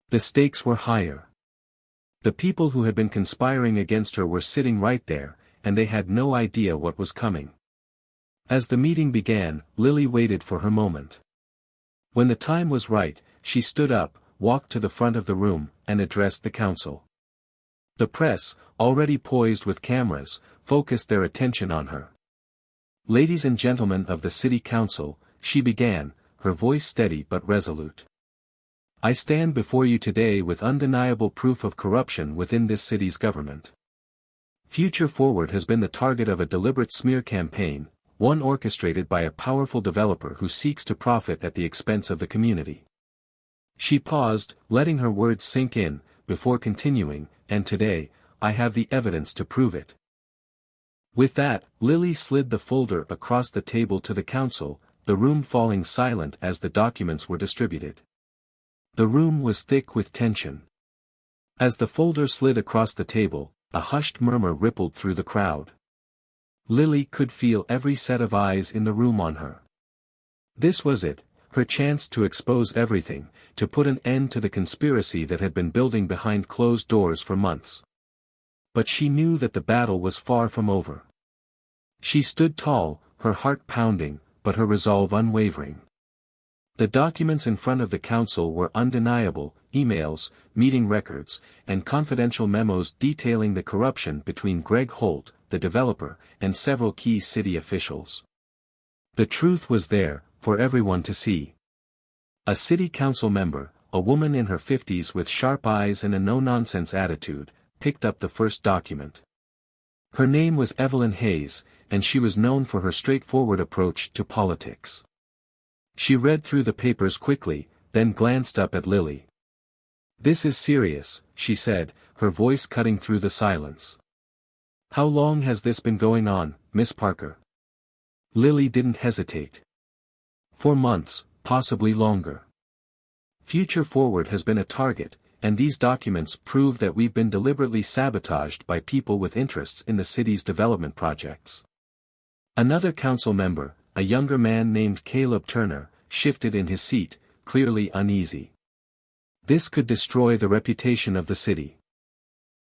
The stakes were higher. The people who had been conspiring against her were sitting right there, and they had no idea what was coming. As the meeting began, Lily waited for her moment. When the time was right, she stood up, walked to the front of the room, and addressed the council. The press, already poised with cameras, focused their attention on her. "Ladies and gentlemen of the city council," she began, her voice steady but resolute. "I stand before you today with undeniable proof of corruption within this city's government. Future Forward has been the target of a deliberate smear campaign, one orchestrated by a powerful developer who seeks to profit at the expense of the community." She paused, letting her words sink in, before continuing, "And today, I have the evidence to prove it." With that, Lily slid the folder across the table to the council, the room falling silent as the documents were distributed. The room was thick with tension. As the folder slid across the table, a hushed murmur rippled through the crowd. Lily could feel every set of eyes in the room on her. This was it, her chance to expose everything, to put an end to the conspiracy that had been building behind closed doors for months. But she knew that the battle was far from over. She stood tall, her heart pounding, but her resolve unwavering. The documents in front of the council were undeniable: emails, meeting records, and confidential memos detailing the corruption between Greg Holt, the developer, and several key city officials. The truth was there, for everyone to see. A city council member, a woman in her 50s with sharp eyes and a no-nonsense attitude, picked up the first document. Her name was Evelyn Hayes, and she was known for her straightforward approach to politics. She read through the papers quickly, then glanced up at Lily. "This is serious," she said, her voice cutting through the silence. "How long has this been going on, Miss Parker?" Lily didn't hesitate. "For months, possibly longer. Future Forward has been a target, and these documents prove that we've been deliberately sabotaged by people with interests in the city's development projects." Another council member, a younger man named Caleb Turner, shifted in his seat, clearly uneasy. "This could destroy the reputation of the city.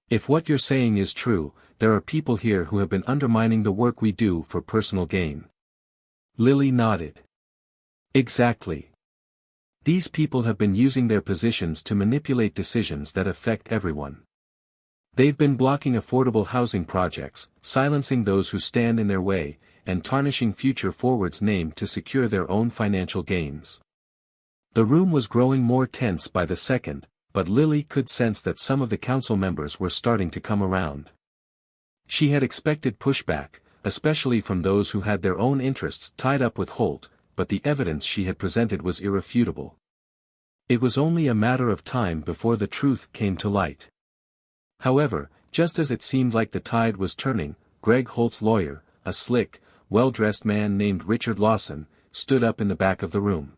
If what you're saying is true, there are people here who have been undermining the work we do for personal gain." Lily nodded. "Exactly. These people have been using their positions to manipulate decisions that affect everyone. They've been blocking affordable housing projects, silencing those who stand in their way, and tarnishing Future Forward's name to secure their own financial gains." The room was growing more tense by the second, but Lily could sense that some of the council members were starting to come around. She had expected pushback, especially from those who had their own interests tied up with Holt, but the evidence she had presented was irrefutable. It was only a matter of time before the truth came to light. However, just as it seemed like the tide was turning, Greg Holt's lawyer, a slick, well-dressed man named Richard Lawson, stood up in the back of the room.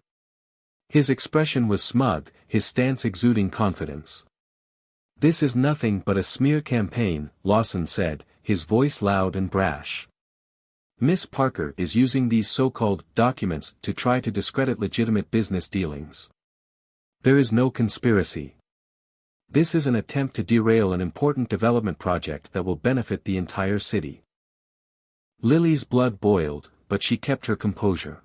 His expression was smug, his stance exuding confidence. "This is nothing but a smear campaign," Lawson said, his voice loud and brash. Miss Parker is using these so-called documents to try to discredit legitimate business dealings. There is no conspiracy. This is an attempt to derail an important development project that will benefit the entire city. Lily's blood boiled, but she kept her composure.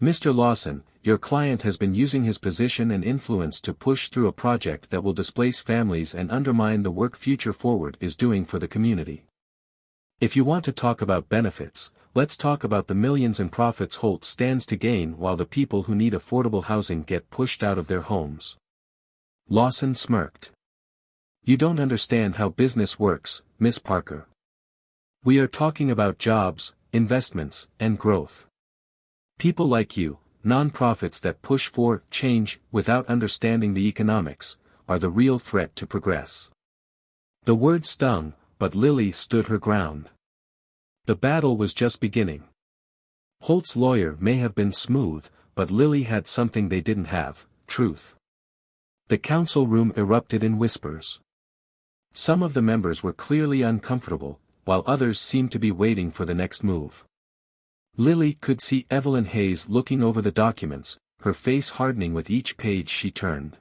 Mr. Lawson, your client has been using his position and influence to push through a project that will displace families and undermine the work Future Forward is doing for the community. If you want to talk about benefits, let's talk about the millions in profits Holt stands to gain while the people who need affordable housing get pushed out of their homes. Lawson smirked. You don't understand how business works, Miss Parker. We are talking about jobs, investments, and growth. People like you, non-profits that push for change without understanding the economics, are the real threat to progress. The word stung, but Lily stood her ground. The battle was just beginning. Holt's lawyer may have been smooth, but Lily had something they didn't have, truth. The council room erupted in whispers. Some of the members were clearly uncomfortable, while others seemed to be waiting for the next move. Lily could see Evelyn Hayes looking over the documents, her face hardening with each page she turned.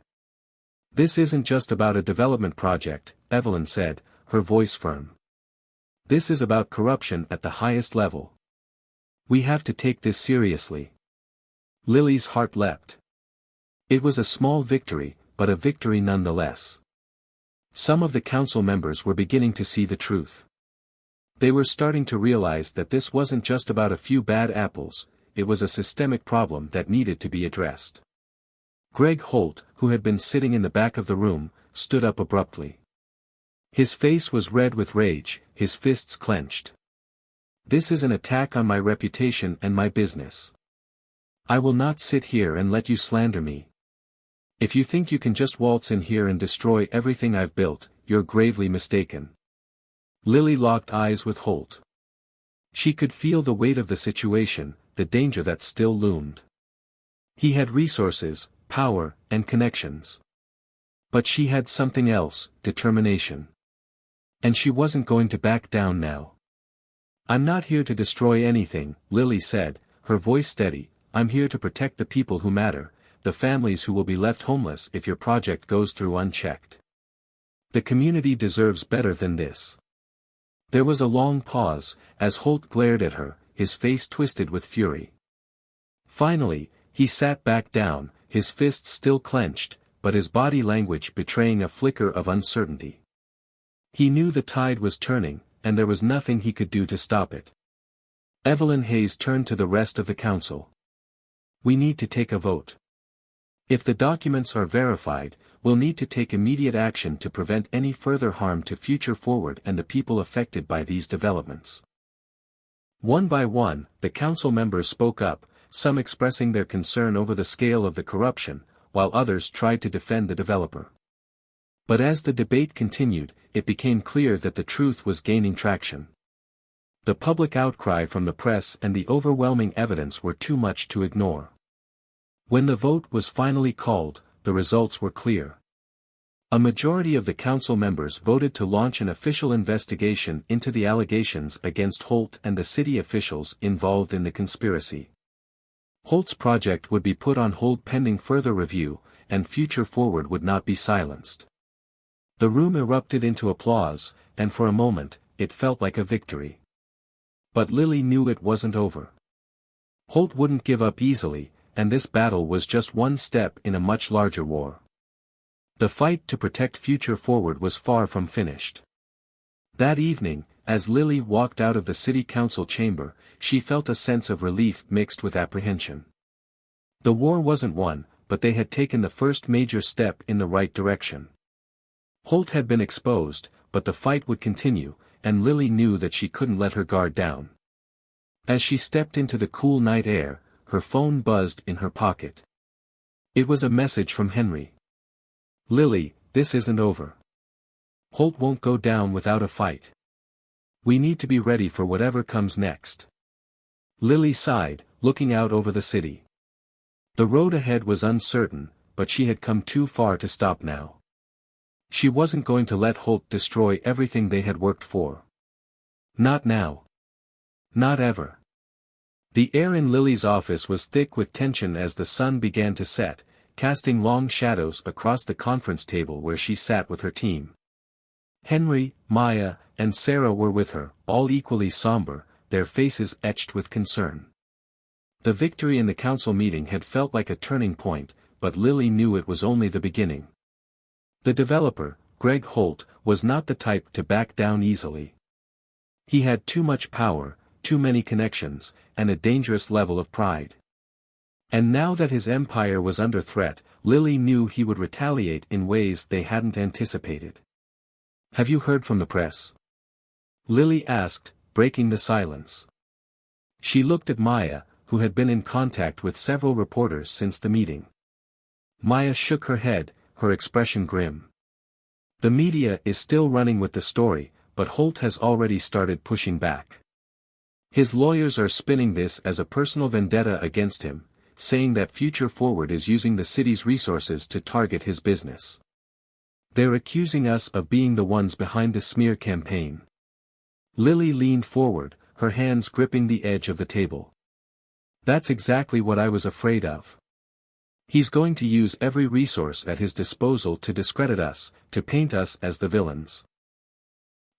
This isn't just about a development project, Evelyn said, her voice firm. This is about corruption at the highest level. We have to take this seriously. Lily's heart leapt. It was a small victory, but a victory nonetheless. Some of the council members were beginning to see the truth. They were starting to realize that this wasn't just about a few bad apples, it was a systemic problem that needed to be addressed. Greg Holt, who had been sitting in the back of the room, stood up abruptly. His face was red with rage, his fists clenched. This is an attack on my reputation and my business. I will not sit here and let you slander me. If you think you can just waltz in here and destroy everything I've built, you're gravely mistaken. Lily locked eyes with Holt. She could feel the weight of the situation, the danger that still loomed. He had resources, power, and connections. But she had something else, determination. And she wasn't going to back down now. I'm not here to destroy anything, Lily said, her voice steady. I'm here to protect the people who matter, the families who will be left homeless if your project goes through unchecked. The community deserves better than this. There was a long pause, as Holt glared at her, his face twisted with fury. Finally, he sat back down, his fists still clenched, but his body language betraying a flicker of uncertainty. He knew the tide was turning, and there was nothing he could do to stop it. Evelyn Hayes turned to the rest of the council. We need to take a vote. If the documents are verified, we'll need to take immediate action to prevent any further harm to Future Forward and the people affected by these developments. One by one, the council members spoke up, some expressing their concern over the scale of the corruption, while others tried to defend the developer. But as the debate continued, it became clear that the truth was gaining traction. The public outcry from the press and the overwhelming evidence were too much to ignore. When the vote was finally called, the results were clear. A majority of the council members voted to launch an official investigation into the allegations against Holt and the city officials involved in the conspiracy. Holt's project would be put on hold pending further review, and Future Forward would not be silenced. The room erupted into applause, and for a moment, it felt like a victory. But Lily knew it wasn't over. Holt wouldn't give up easily, and this battle was just one step in a much larger war. The fight to protect Future Forward was far from finished. That evening, as Lily walked out of the city council chamber, she felt a sense of relief mixed with apprehension. The war wasn't won, but they had taken the first major step in the right direction. Holt had been exposed, but the fight would continue, and Lily knew that she couldn't let her guard down. As she stepped into the cool night air, her phone buzzed in her pocket. It was a message from Henry. Lily, this isn't over. Holt won't go down without a fight. We need to be ready for whatever comes next. Lily sighed, looking out over the city. The road ahead was uncertain, but she had come too far to stop now. She wasn't going to let Holt destroy everything they had worked for. Not now. Not ever. The air in Lily's office was thick with tension as the sun began to set, casting long shadows across the conference table where she sat with her team. Henry, Maya, and Sarah were with her, all equally somber, their faces etched with concern. The victory in the council meeting had felt like a turning point, but Lily knew it was only the beginning. The developer, Greg Holt, was not the type to back down easily. He had too much power, too many connections, and a dangerous level of pride. And now that his empire was under threat, Lily knew he would retaliate in ways they hadn't anticipated. "Have you heard from the press?" Lily asked, breaking the silence. She looked at Maya, who had been in contact with several reporters since the meeting. Maya shook her head, her expression grim. "The media is still running with the story, but Holt has already started pushing back. His lawyers are spinning this as a personal vendetta against him, saying that Future Forward is using the city's resources to target his business. They're accusing us of being the ones behind the smear campaign." Lily leaned forward, her hands gripping the edge of the table. "That's exactly what I was afraid of. He's going to use every resource at his disposal to discredit us, to paint us as the villains."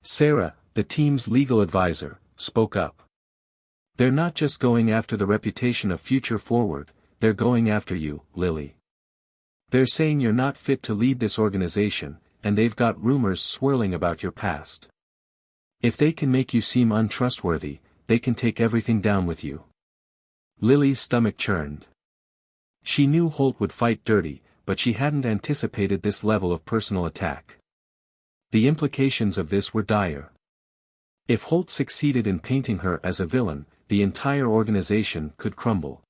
Sarah, the team's legal advisor, spoke up. "They're not just going after the reputation of Future Forward, they're going after you, Lily. They're saying you're not fit to lead this organization, and they've got rumors swirling about your past. If they can make you seem untrustworthy, they can take everything down with you." Lily's stomach churned. She knew Holt would fight dirty, but she hadn't anticipated this level of personal attack. The implications of this were dire. If Holt succeeded in painting her as a villain, the entire organization could crumble.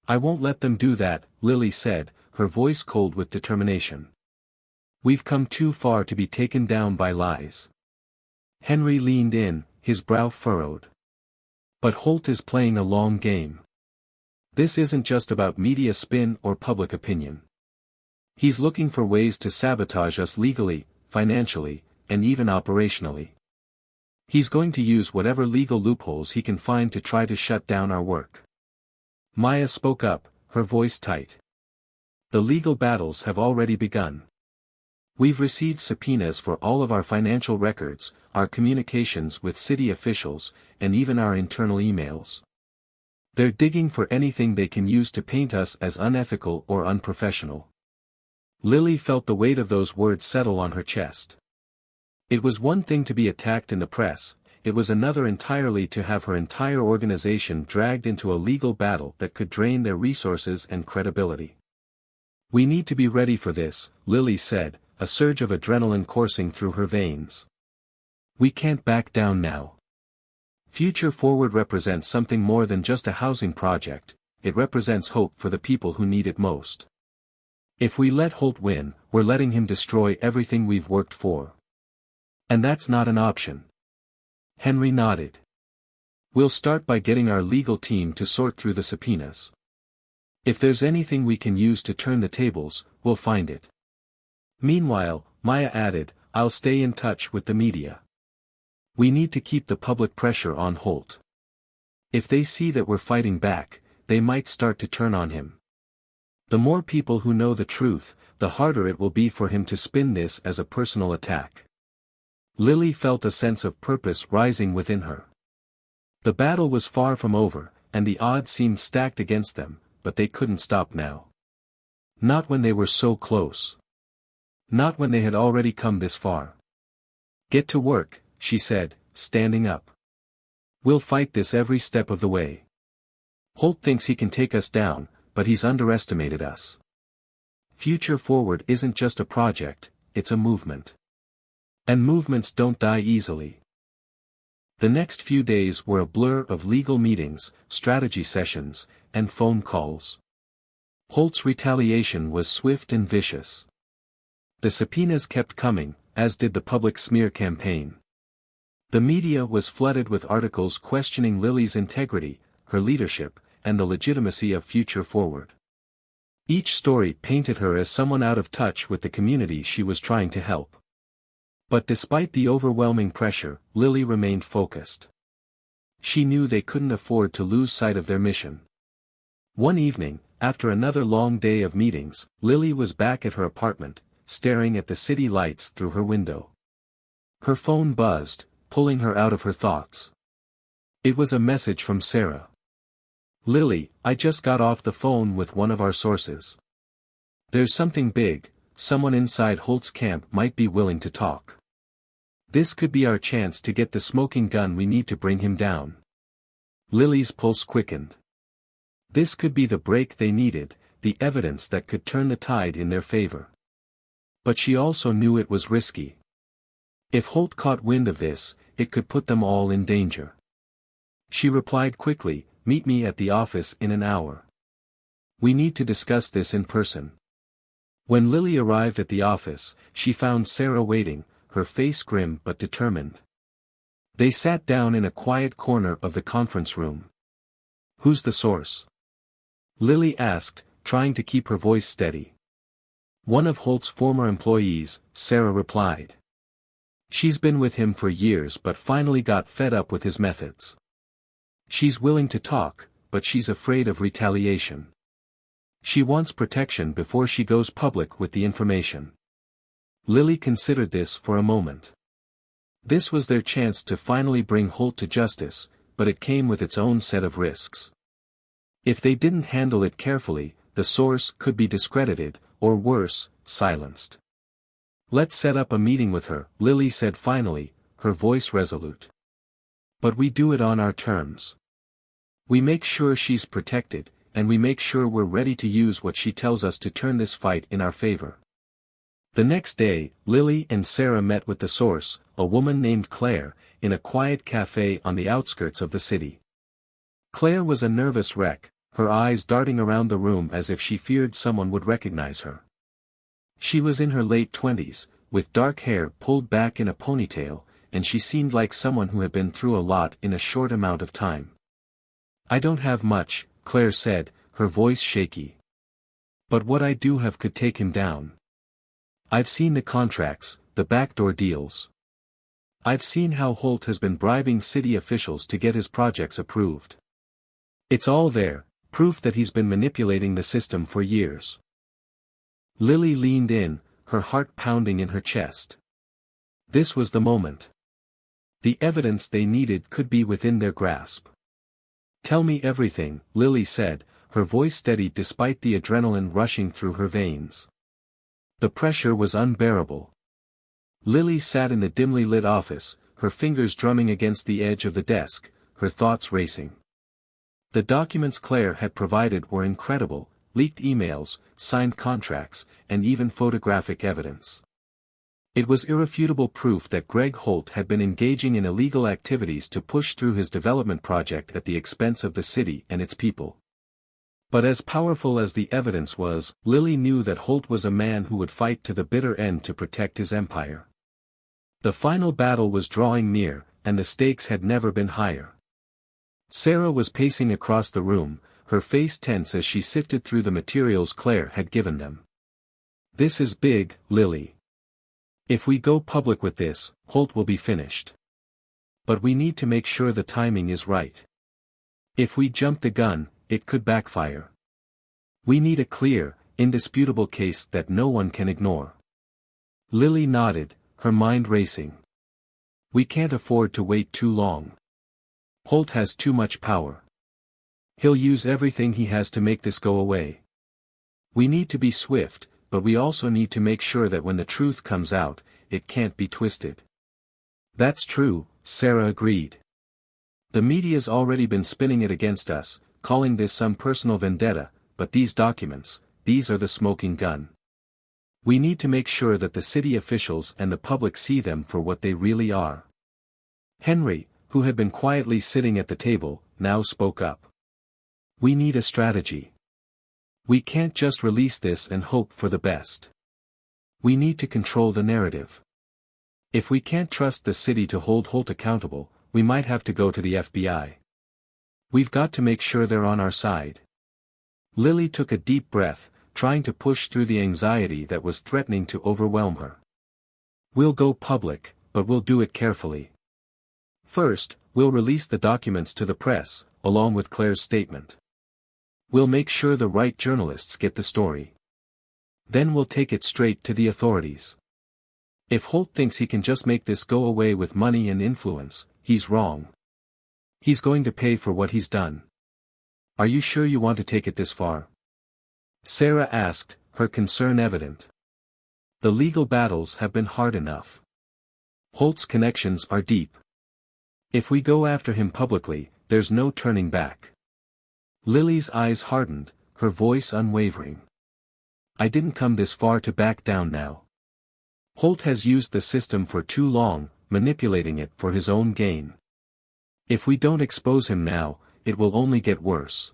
"I won't let them do that," Lily said, her voice cold with determination. "We've come too far to be taken down by lies." Henry leaned in, his brow furrowed. "But Holt is playing a long game. This isn't just about media spin or public opinion. He's looking for ways to sabotage us legally, financially, and even operationally. He's going to use whatever legal loopholes he can find to try to shut down our work." Maya spoke up, her voice tight. "The legal battles have already begun. We've received subpoenas for all of our financial records, our communications with city officials, and even our internal emails. They're digging for anything they can use to paint us as unethical or unprofessional." Lily felt the weight of those words settle on her chest. It was one thing to be attacked in the press, it was another entirely to have her entire organization dragged into a legal battle that could drain their resources and credibility. "We need to be ready for this," Lily said, a surge of adrenaline coursing through her veins. "We can't back down now. Future Forward represents something more than just a housing project, it represents hope for the people who need it most. If we let Holt win, we're letting him destroy everything we've worked for. And that's not an option." Henry nodded. "We'll start by getting our legal team to sort through the subpoenas. If there's anything we can use to turn the tables, we'll find it. Meanwhile," Maya added, "I'll stay in touch with the media. We need to keep the public pressure on Holt. If they see that we're fighting back, they might start to turn on him. The more people who know the truth, the harder it will be for him to spin this as a personal attack." Lily felt a sense of purpose rising within her. The battle was far from over, and the odds seemed stacked against them, but they couldn't stop now. Not when they were so close. Not when they had already come this far. "Get to work," she said, standing up. "We'll fight this every step of the way. Holt thinks he can take us down, but he's underestimated us. Future Forward isn't just a project, it's a movement. And movements don't die easily." The next few days were a blur of legal meetings, strategy sessions, and phone calls. Holt's retaliation was swift and vicious. The subpoenas kept coming, as did the public smear campaign. The media was flooded with articles questioning Lily's integrity, her leadership, and the legitimacy of Future Forward. Each story painted her as someone out of touch with the community she was trying to help. But despite the overwhelming pressure, Lily remained focused. She knew they couldn't afford to lose sight of their mission. One evening, after another long day of meetings, Lily was back at her apartment, staring at the city lights through her window. Her phone buzzed, pulling her out of her thoughts. It was a message from Sarah. "Lily, I just got off the phone with one of our sources. There's something big, someone inside Holt's camp might be willing to talk. This could be our chance to get the smoking gun we need to bring him down." Lily's pulse quickened. This could be the break they needed, the evidence that could turn the tide in their favor. But she also knew it was risky. If Holt caught wind of this, it could put them all in danger. She replied quickly, "Meet me at the office in an hour. We need to discuss this in person." When Lily arrived at the office, she found Sarah waiting, her face grim but determined. They sat down in a quiet corner of the conference room. "Who's the source?" Lily asked, trying to keep her voice steady. "One of Holt's former employees," Sarah replied. "She's been with him for years but finally got fed up with his methods. She's willing to talk, but she's afraid of retaliation. She wants protection before she goes public with the information." Lily considered this for a moment. This was their chance to finally bring Holt to justice, but it came with its own set of risks. If they didn't handle it carefully, the source could be discredited, or worse, silenced. "Let's set up a meeting with her," Lily said finally, her voice resolute. "But we do it on our terms. We make sure she's protected, and we make sure we're ready to use what she tells us to turn this fight in our favor." The next day, Lily and Sarah met with the source, a woman named Claire, in a quiet cafe on the outskirts of the city. Claire was a nervous wreck, her eyes darting around the room as if she feared someone would recognize her. She was in her late 20s, with dark hair pulled back in a ponytail, and she seemed like someone who had been through a lot in a short amount of time. "I don't have much," Claire said, her voice shaky. "But what I do have could take him down. I've seen the contracts, the backdoor deals. I've seen how Holt has been bribing city officials to get his projects approved. It's all there, proof that he's been manipulating the system for years." Lily leaned in, her heart pounding in her chest. This was the moment. The evidence they needed could be within their grasp. "Tell me everything," Lily said, her voice steady despite the adrenaline rushing through her veins. The pressure was unbearable. Lily sat in the dimly lit office, her fingers drumming against the edge of the desk, her thoughts racing. The documents Claire had provided were incredible: leaked emails, signed contracts, and even photographic evidence. It was irrefutable proof that Greg Holt had been engaging in illegal activities to push through his development project at the expense of the city and its people. But as powerful as the evidence was, Lily knew that Holt was a man who would fight to the bitter end to protect his empire. The final battle was drawing near, and the stakes had never been higher. Sarah was pacing across the room, her face tense as she sifted through the materials Claire had given them. "This is big, Lily. If we go public with this, Holt will be finished. But we need to make sure the timing is right. If we jump the gun, it could backfire. We need a clear, indisputable case that no one can ignore." Lily nodded, her mind racing. "We can't afford to wait too long. Holt has too much power. He'll use everything he has to make this go away. We need to be swift, but we also need to make sure that when the truth comes out, it can't be twisted." "That's true," Sarah agreed. "The media's already been spinning it against us, calling this some personal vendetta, but these documents, these are the smoking gun. We need to make sure that the city officials and the public see them for what they really are." Henry, who had been quietly sitting at the table, now spoke up. "We need a strategy. We can't just release this and hope for the best. We need to control the narrative. If we can't trust the city to hold Holt accountable, we might have to go to the FBI. We've got to make sure they're on our side." Lily took a deep breath, trying to push through the anxiety that was threatening to overwhelm her. "We'll go public, but we'll do it carefully. First, We'll release the documents to the press, along with Claire's statement. We'll make sure the right journalists get the story. Then we'll take it straight to the authorities. If Holt thinks he can just make this go away with money and influence, he's wrong. He's going to pay for what he's done. Are you sure you want to take it this far? Sarah asked, her concern evident. The legal battles have been hard enough. Holt's connections are deep. If we go after him publicly, there's no turning back. Lily's eyes hardened, her voice unwavering. I didn't come this far to back down now. Holt has used the system for too long, manipulating it for his own gain. If we don't expose him now, it will only get worse.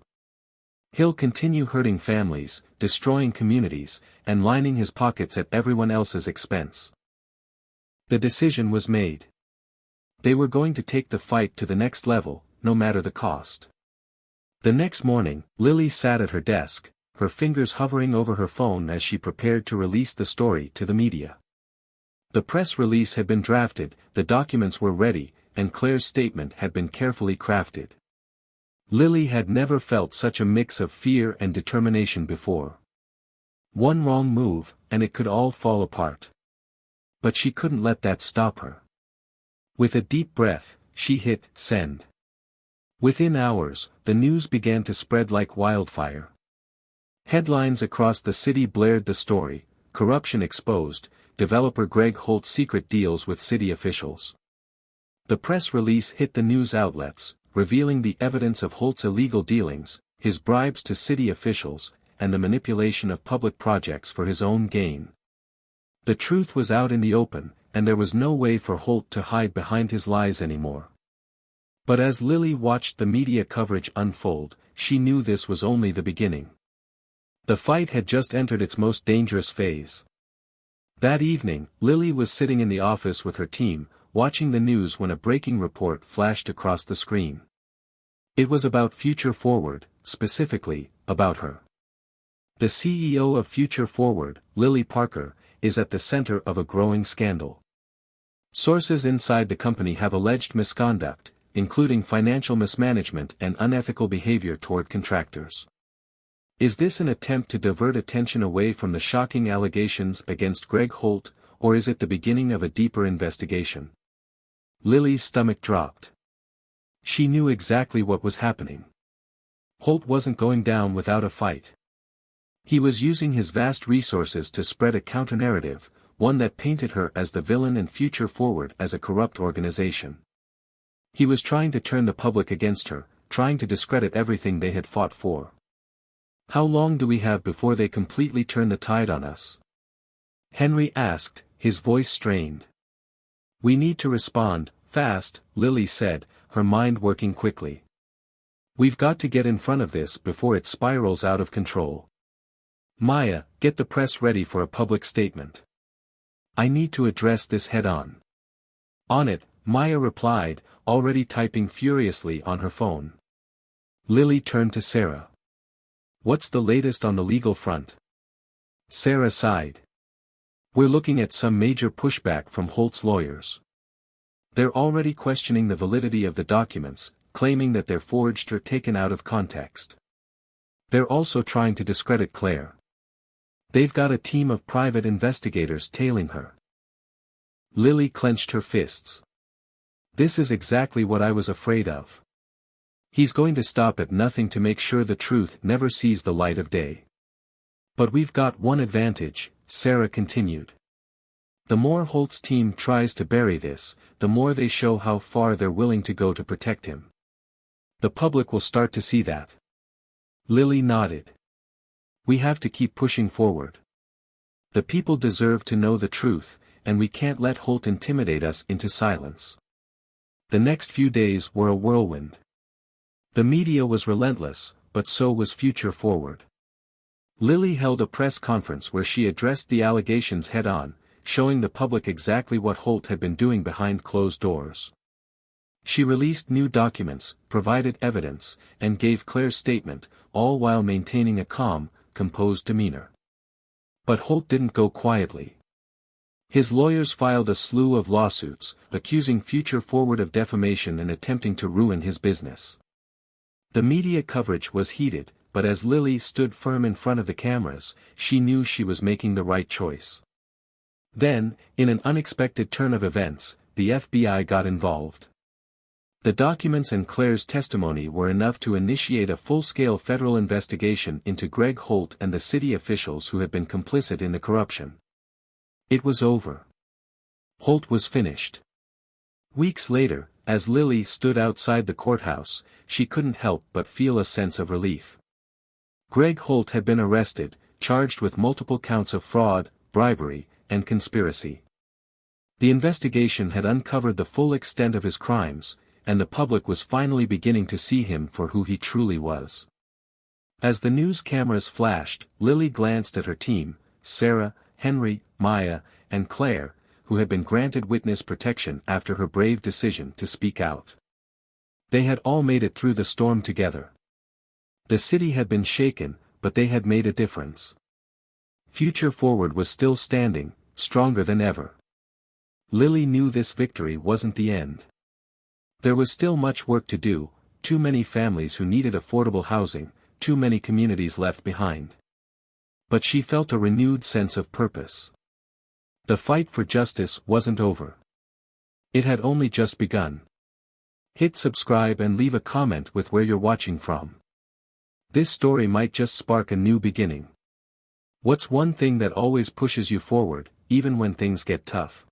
He'll continue hurting families, destroying communities, and lining his pockets at everyone else's expense. The decision was made. They were going to take the fight to the next level, no matter the cost. The next morning, Lily sat at her desk, her fingers hovering over her phone as she prepared to release the story to the media. The press release had been drafted, the documents were ready, and Claire's statement had been carefully crafted. Lily had never felt such a mix of fear and determination before. One wrong move, and it could all fall apart. But she couldn't let that stop her. With a deep breath, she hit send. Within hours, the news began to spread like wildfire. Headlines across the city blared the story: corruption exposed, developer Greg Holt's secret deals with city officials. The press release hit the news outlets, revealing the evidence of Holt's illegal dealings, his bribes to city officials, and the manipulation of public projects for his own gain. The truth was out in the open, and there was no way for Holt to hide behind his lies anymore. But as Lily watched the media coverage unfold, she knew this was only the beginning. The fight had just entered its most dangerous phase. That evening, Lily was sitting in the office with her team, watching the news when a breaking report flashed across the screen. It was about Future Forward, specifically, about her. The CEO of Future Forward, Lily Parker, is at the center of a growing scandal. Sources inside the company have alleged misconduct, including financial mismanagement and unethical behavior toward contractors. Is this an attempt to divert attention away from the shocking allegations against Greg Holt, or is it the beginning of a deeper investigation? Lily's stomach dropped. She knew exactly what was happening. Holt wasn't going down without a fight. He was using his vast resources to spread a counter-narrative, one that painted her as the villain and Future Forward as a corrupt organization. He was trying to turn the public against her, trying to discredit everything they had fought for. How long do we have before they completely turn the tide on us? Henry asked, his voice strained. We need to respond, fast, Lily said, her mind working quickly. We've got to get in front of this before it spirals out of control. Maya, get the press ready for a public statement. I need to address this head-on. On it, Maya replied, already typing furiously on her phone. Lily turned to Sarah. What's the latest on the legal front? Sarah sighed. We're looking at some major pushback from Holt's lawyers. They're already questioning the validity of the documents, claiming that they're forged or taken out of context. They're also trying to discredit Claire. They've got a team of private investigators tailing her. Lily clenched her fists. This is exactly what I was afraid of. He's going to stop at nothing to make sure the truth never sees the light of day. But we've got one advantage, Sarah continued. The more Holt's team tries to bury this, the more they show how far they're willing to go to protect him. The public will start to see that. Lily nodded. We have to keep pushing forward. The people deserve to know the truth, and we can't let Holt intimidate us into silence. The next few days were a whirlwind. The media was relentless, but so was Future Forward. Lily held a press conference where she addressed the allegations head-on, showing the public exactly what Holt had been doing behind closed doors. She released new documents, provided evidence, and gave Claire's statement, all while maintaining a calm, composed demeanor. But Holt didn't go quietly. His lawyers filed a slew of lawsuits, accusing Future Forward of defamation and attempting to ruin his business. The media coverage was heated, but as Lily stood firm in front of the cameras, she knew she was making the right choice. Then, in an unexpected turn of events, the FBI got involved. The documents and Claire's testimony were enough to initiate a full-scale federal investigation into Greg Holt and the city officials who had been complicit in the corruption. It was over. Holt was finished. Weeks later, as Lily stood outside the courthouse, she couldn't help but feel a sense of relief. Greg Holt had been arrested, charged with multiple counts of fraud, bribery, and conspiracy. The investigation had uncovered the full extent of his crimes, and the public was finally beginning to see him for who he truly was. As the news cameras flashed, Lily glanced at her team, Sarah, Henry, Maya, and Claire, who had been granted witness protection after her brave decision to speak out. They had all made it through the storm together. The city had been shaken, but they had made a difference. Future Forward was still standing, stronger than ever. Lily knew this victory wasn't the end. There was still much work to do, too many families who needed affordable housing, too many communities left behind. But she felt a renewed sense of purpose. The fight for justice wasn't over. It had only just begun. Hit subscribe and leave a comment with where you're watching from. This story might just spark a new beginning. What's one thing that always pushes you forward, even when things get tough?